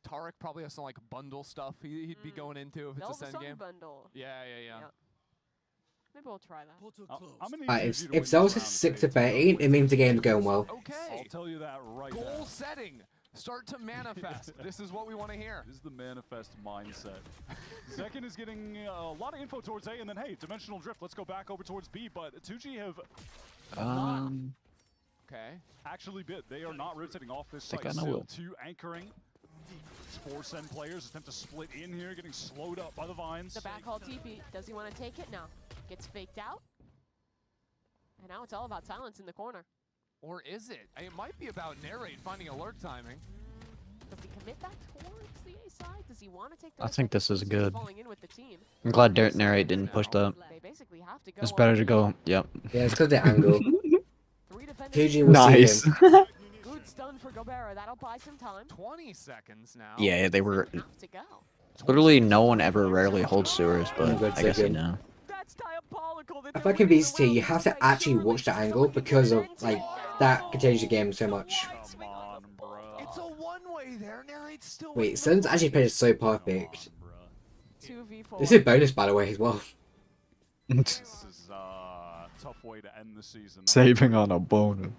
Tarek probably has some like bundle stuff he'd be going into if it's a Sen game. Bundle. Yeah. Maybe we'll try that. If Zel's is 6 to 13, it means the game's going well. Okay. I'll tell you that right now. Goal setting. Start to manifest. This is what we want to hear. This is the manifest mindset. Zekken is getting a lot of info towards A, and then hey, dimensional drift. Let's go back over towards B. But 2G have actually bit. They are not rotating off this site. Still 2 anchoring. 4 Sen players attempt to split in here, getting slowed up by the vines. The backhaul TP. Does he want to take it? No. Gets faked out. And now it's all about silence in the corner. Or is it? It might be about narrate finding alert timing. Does he commit that towards the A side? Does he want to take I think this is good. falling in with the team? I'm glad narrate didn't push that. They basically have to go. It's better to go. Yep. Yeah, it's because of the angle. 2G will nice. see him. Good stun for Gobera. That'll buy some time. 20 seconds now. Yeah, they were. Have to go. Literally, no one ever rarely holds sewers, but I guess you know. That's diabolical. I feel like in VCT, you have to actually watch the angle because of like that can change the game so much. It's a one-way there. Narrate's still. Wait, Sen's actually played so perfect. 2v4. This is a bonus, by the way, as well. This is a tough way to end the season. Saving on a bonus.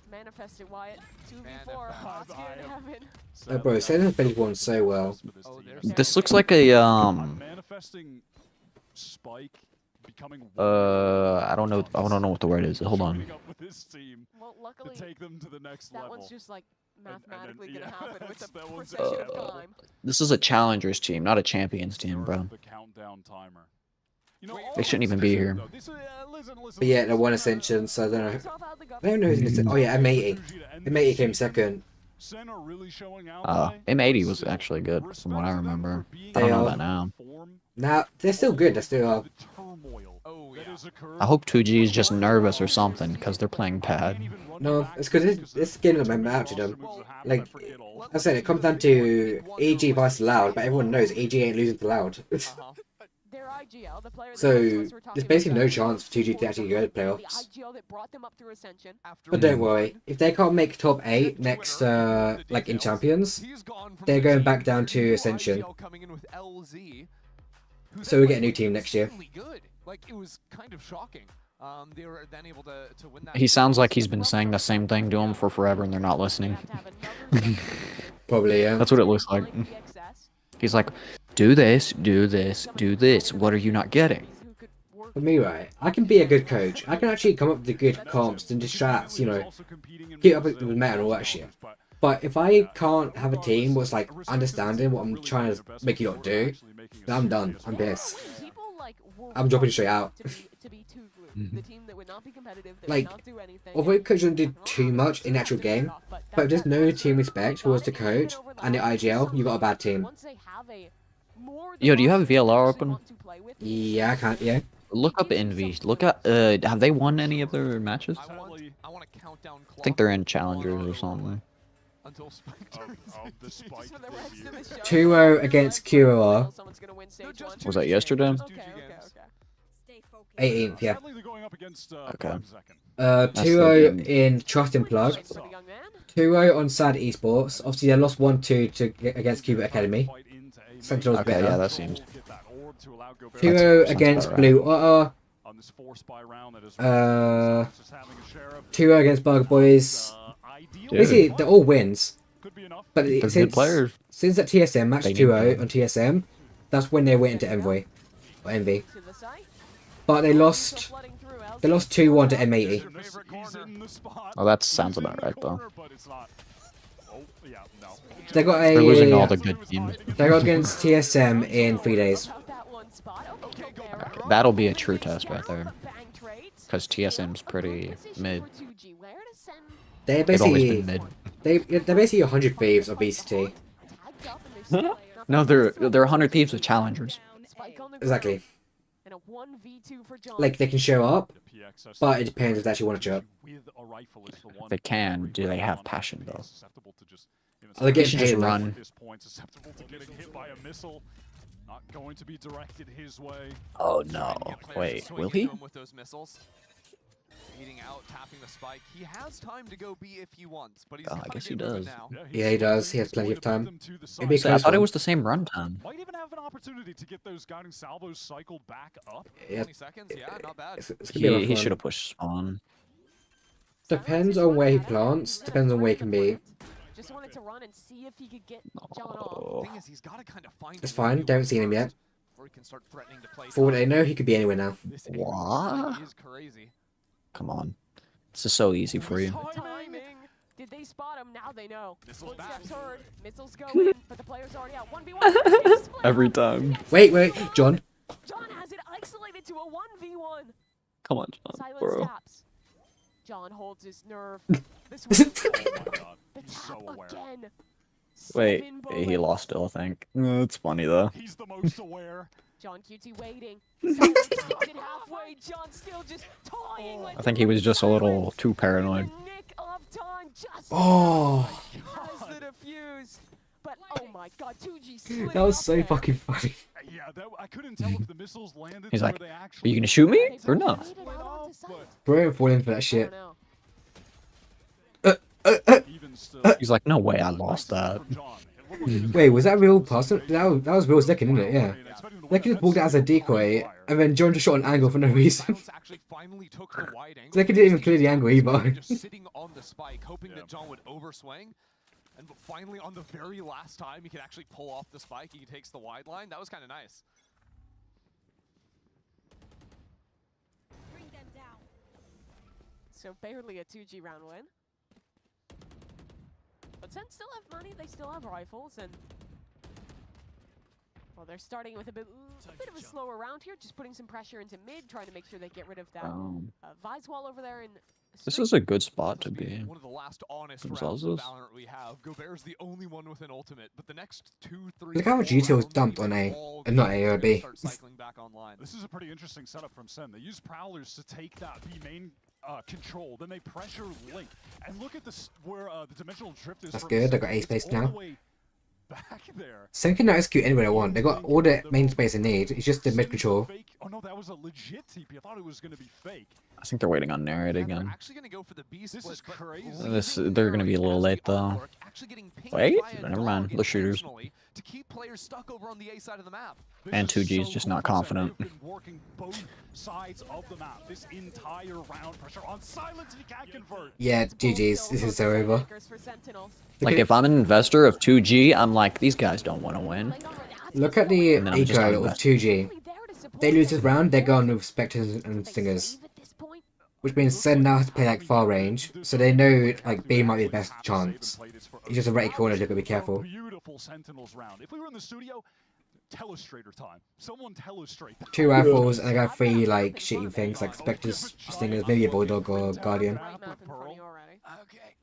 Manifest it, Wyatt. 2v4. Oscar in heaven. Oh, bro, Sen has played one so well. This looks like a Manifesting spike becoming. I don't know. I don't know what the word is. Hold on. Well, luckily, to take them to the next level. one's just like mathematically gonna happen with the precision of time. This is a challengers team, not a champions team, bro. The countdown timer. They shouldn't even be here. But yeah, they won Ascension, so I don't know. I don't know who's missing. Oh yeah, M80. M80 came second. M80 was actually good from what I remember. I They don't know are. that now. Now, they're still good. They're still I hope 2G is just nervous or something because they're playing bad. No, it's because it's getting them out to them. Like I said, it comes down to EG versus Loud, but everyone knows EG ain't losing to Loud. So there's basically no chance for 2G to actually go to playoffs. But don't worry, if they can't make top 8 next, like in Champions, they're going back down to Ascension. So we'll get a new team next year. Like, it was kind of shocking. They were then able to win that. He sounds like he's been saying the same thing to him for forever and they're not listening. Probably, yeah. That's what it looks like. He's like, do this, do this, do this. What are you not getting? For me, right, I can be a good coach. I can actually come up with the good comps and distracts, you know, keep up with the meta and all that shit. But if I can't have a team what's like understanding what I'm trying to make you not do, then I'm done. I'm pissed. I'm dropping straight out. Like, although coach doesn't do too much in the actual game, but if there's no team respect towards the coach and the IGL, you got a bad team. Yo, do you have VLR open? Yeah, I can't, yeah. Look up Envy. Look at, have they won any of their matches? I think they're in Challengers or something. 2-0 against QOR. Was that yesterday? 18th, yeah. Okay. 2-0 in Trust and Plug. 2-0 on Sad Esports. Obviously, they lost 1-2 against Cuba Academy. Sentinels Okay, better. yeah, that seems. 2-0 against right. Blue Otter. 2-0 against Bug Boys. Basically, they're all wins. But since that TSM match 2-0 on TSM, that's when they went into Envoy. Or Envy. But they lost 2-1 to M80. Oh, that sounds about right, though. They got They're losing all the good teams. They got against TSM in 3 days. Okay, that'll be a true test right there. Because TSM's pretty mid. They're They've always basically been mid. they're basically 100 Thieves of VCT. No, they're 100 Thieves with Challengers. Exactly. Like, they can show up, but it depends if they actually want to show up. They can. Do they have passion, though? Are they They should getting just paid run. Oh no! Wait, will he? Out, tapping the spike. He has time to go B if he wants, but he's I guess he does. Yeah, he does. He has plenty of time. I thought it was the same runtime. Might even have an opportunity to get those guiding salvos cycled back up. Yeah. 20 seconds, yeah, not bad. It's gonna be a lot of He fun. should have pushed spawn. Depends on where he plants. Depends on where he can be. Just wanted to run and see if he could get John off. Thing is, he's got to kind of find It's fine. Don't see him yet. before he can start threatening to play. For what they know, he could be anywhere now. What? Is crazy. Come on. This is so easy for you. Timing. Did they spot him? Now they know. Footsteps heard. Missiles go in, but the player's already out. 1v1. Every time. Wait, John. John has it isolated to a 1v1. Come on, John, Silence bro. taps. John holds his nerve. This one. The tap again. Wait, 7 he bullets. lost still, I think. It's funny, though. He's the most aware. John QT waiting. Silence takes it halfway. John still just toying with I think he was just a little too paranoid. nick of time. Just Oh, has the defuse. But oh my god, 2G slid that was up so there. fucking funny. Yeah, I couldn't tell if the missiles landed He's where like, they are actually you gonna shoot me or no? Bro, I'm falling for that shit. He's like, no way, I lost that. Wait, was that real person? That was real second, isn't it? Yeah. They could just walk out as a decoy, and then John just shot an angle for no reason. They didn't even clear the angle either. Just sitting on the spike, hoping that John would overswing. And finally, on the very last time, he can actually pull off the spike. He takes the wide line. That was kind of nice. Bring them down. So barely a 2G round win. But Sen still have money. They still have rifles and. Well, they're starting with a bit of a slower round here, just putting some pressure into mid, trying to make sure they get rid of that Vise wall over there. And This is a good spot to be. One of the last honest Themselves rounds of is. Valorant we have. Gobert's the only one with an ultimate, but the next 2, 3. Look how much GT was dumped on A, and not A or B. Start cycling back online. This is a pretty interesting setup from Sen. They use Prowlers to take that B main control, then they pressure Link. And look at this, where the dimensional drift is. That's good. They got A space now. Back there. Sen can now execute anywhere they want. They got all the main space they need. It's just the mid control. Oh no, that was a legit TP. I thought it was going to be fake. I think they're waiting on Narrate again. Actually going to go for the B split. This is crazy. They're going to be a little late though. Wait, never mind. The shooters. To keep players stuck over on the A side of the map. And 2G is just not confident. Working both sides of the map this entire round. Pressure on silence, he can't convert. Yeah, GG's. This is so over. Like if I'm an investor of 2G, I'm like, these guys don't want to win. Look at the And then I'm just eco going of back. 2G. They lose this round, they're going with Spectres and Stingers. Which means Sen now has to play like far range, so they know like B might be the best chance. It's just a ready corner, they've got to be careful. Beautiful Sentinels round. If we were in the studio, telestrator time. Someone telestrate that. 2 rifles, and I got 3 like shitty things like Spectres, Stingers, maybe a Bulldog or Guardian. Okay.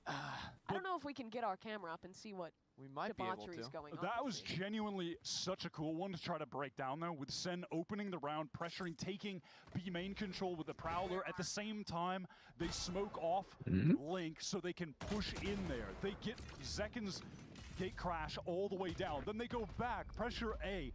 I don't know if we can get our camera up and see what debauchery is going on. That was genuinely such a cool one to try to break down though, with Sen opening the round, pressuring, taking B main control with the Prowler. At the same time, they smoke off Link so they can push in there. They get Zekken's gate crash all the way down. Then they go back, pressure A,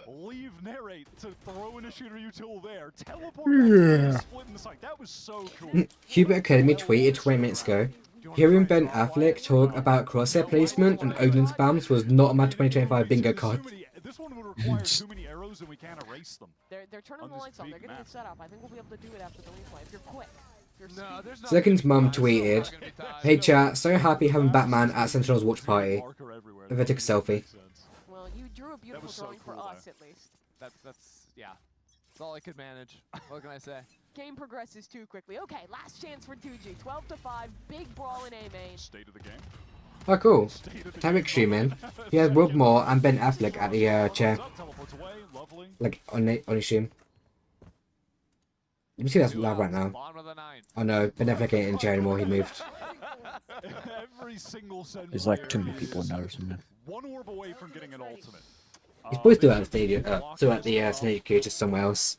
leave Narrate to throw in a shooter util there, teleport back, split in the site. That was so cool. Hubert Academy tweeted 20 minutes ago, hearing Ben Affleck talk about crosshair placement and Odin spams was not on my 2025 bingo card. This one would require too many arrows and we can't erase them. They're turning the lights on. They're getting it set up. I think we'll be able to do it after the replay if you're quick. Zekken's mum tweeted, "Hey chat, so happy having Batman at Sentinel's watch party." If I took a selfie. Well, you drew a beautiful drawing for us, at least. That's yeah. That's all I could manage. What can I say? Game progresses too quickly. Okay, last chance for 2G. 12-5, big brawl in A main. State of the game. Oh cool. Tarek streaming. He has Rob Moore and Ben Affleck at the chair. Like on his stream. You can see that's live right now. Oh no, Ben Affleck ain't in the chair anymore, he moved. There's like too many people noticing it. One orb away from getting an ultimate. He's probably still at the stadium, still at the Snake Cage, just somewhere else.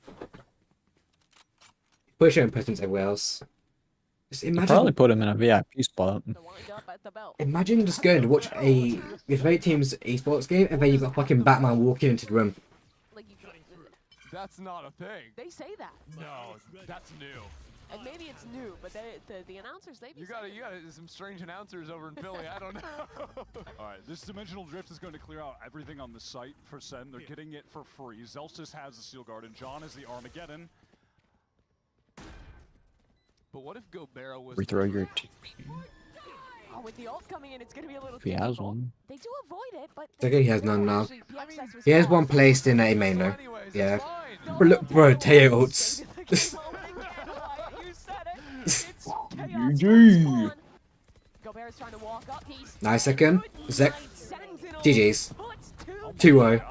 Probably showing presence everywhere else. Just imagine. Probably put him in a VIP spot. Imagine just going to watch a great team's esports game and then you got fucking Batman walking into the room. That's not a thing. They say that. No, that's new. And maybe it's new, but the announcers, they be You got some strange announcers over in Philly. I don't know. All right, this dimensional drift is going to clear out everything on the site for Sen. They're getting it for free. Zelstis has the Steel Guard, and John is the Armageddon. But what if Gobert was... Rethrow your TP. Oh, with the ult coming in, it's going to be a little If he has one. They do avoid it, but... I think he has none now. He has one placed in A main though. Yeah. But look, bro, Teo ults. GG. Nice second. Zek. GG's. 2-0.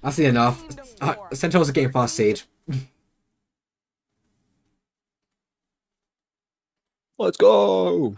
I've seen enough. Sentinels are getting fast seed. Let's go!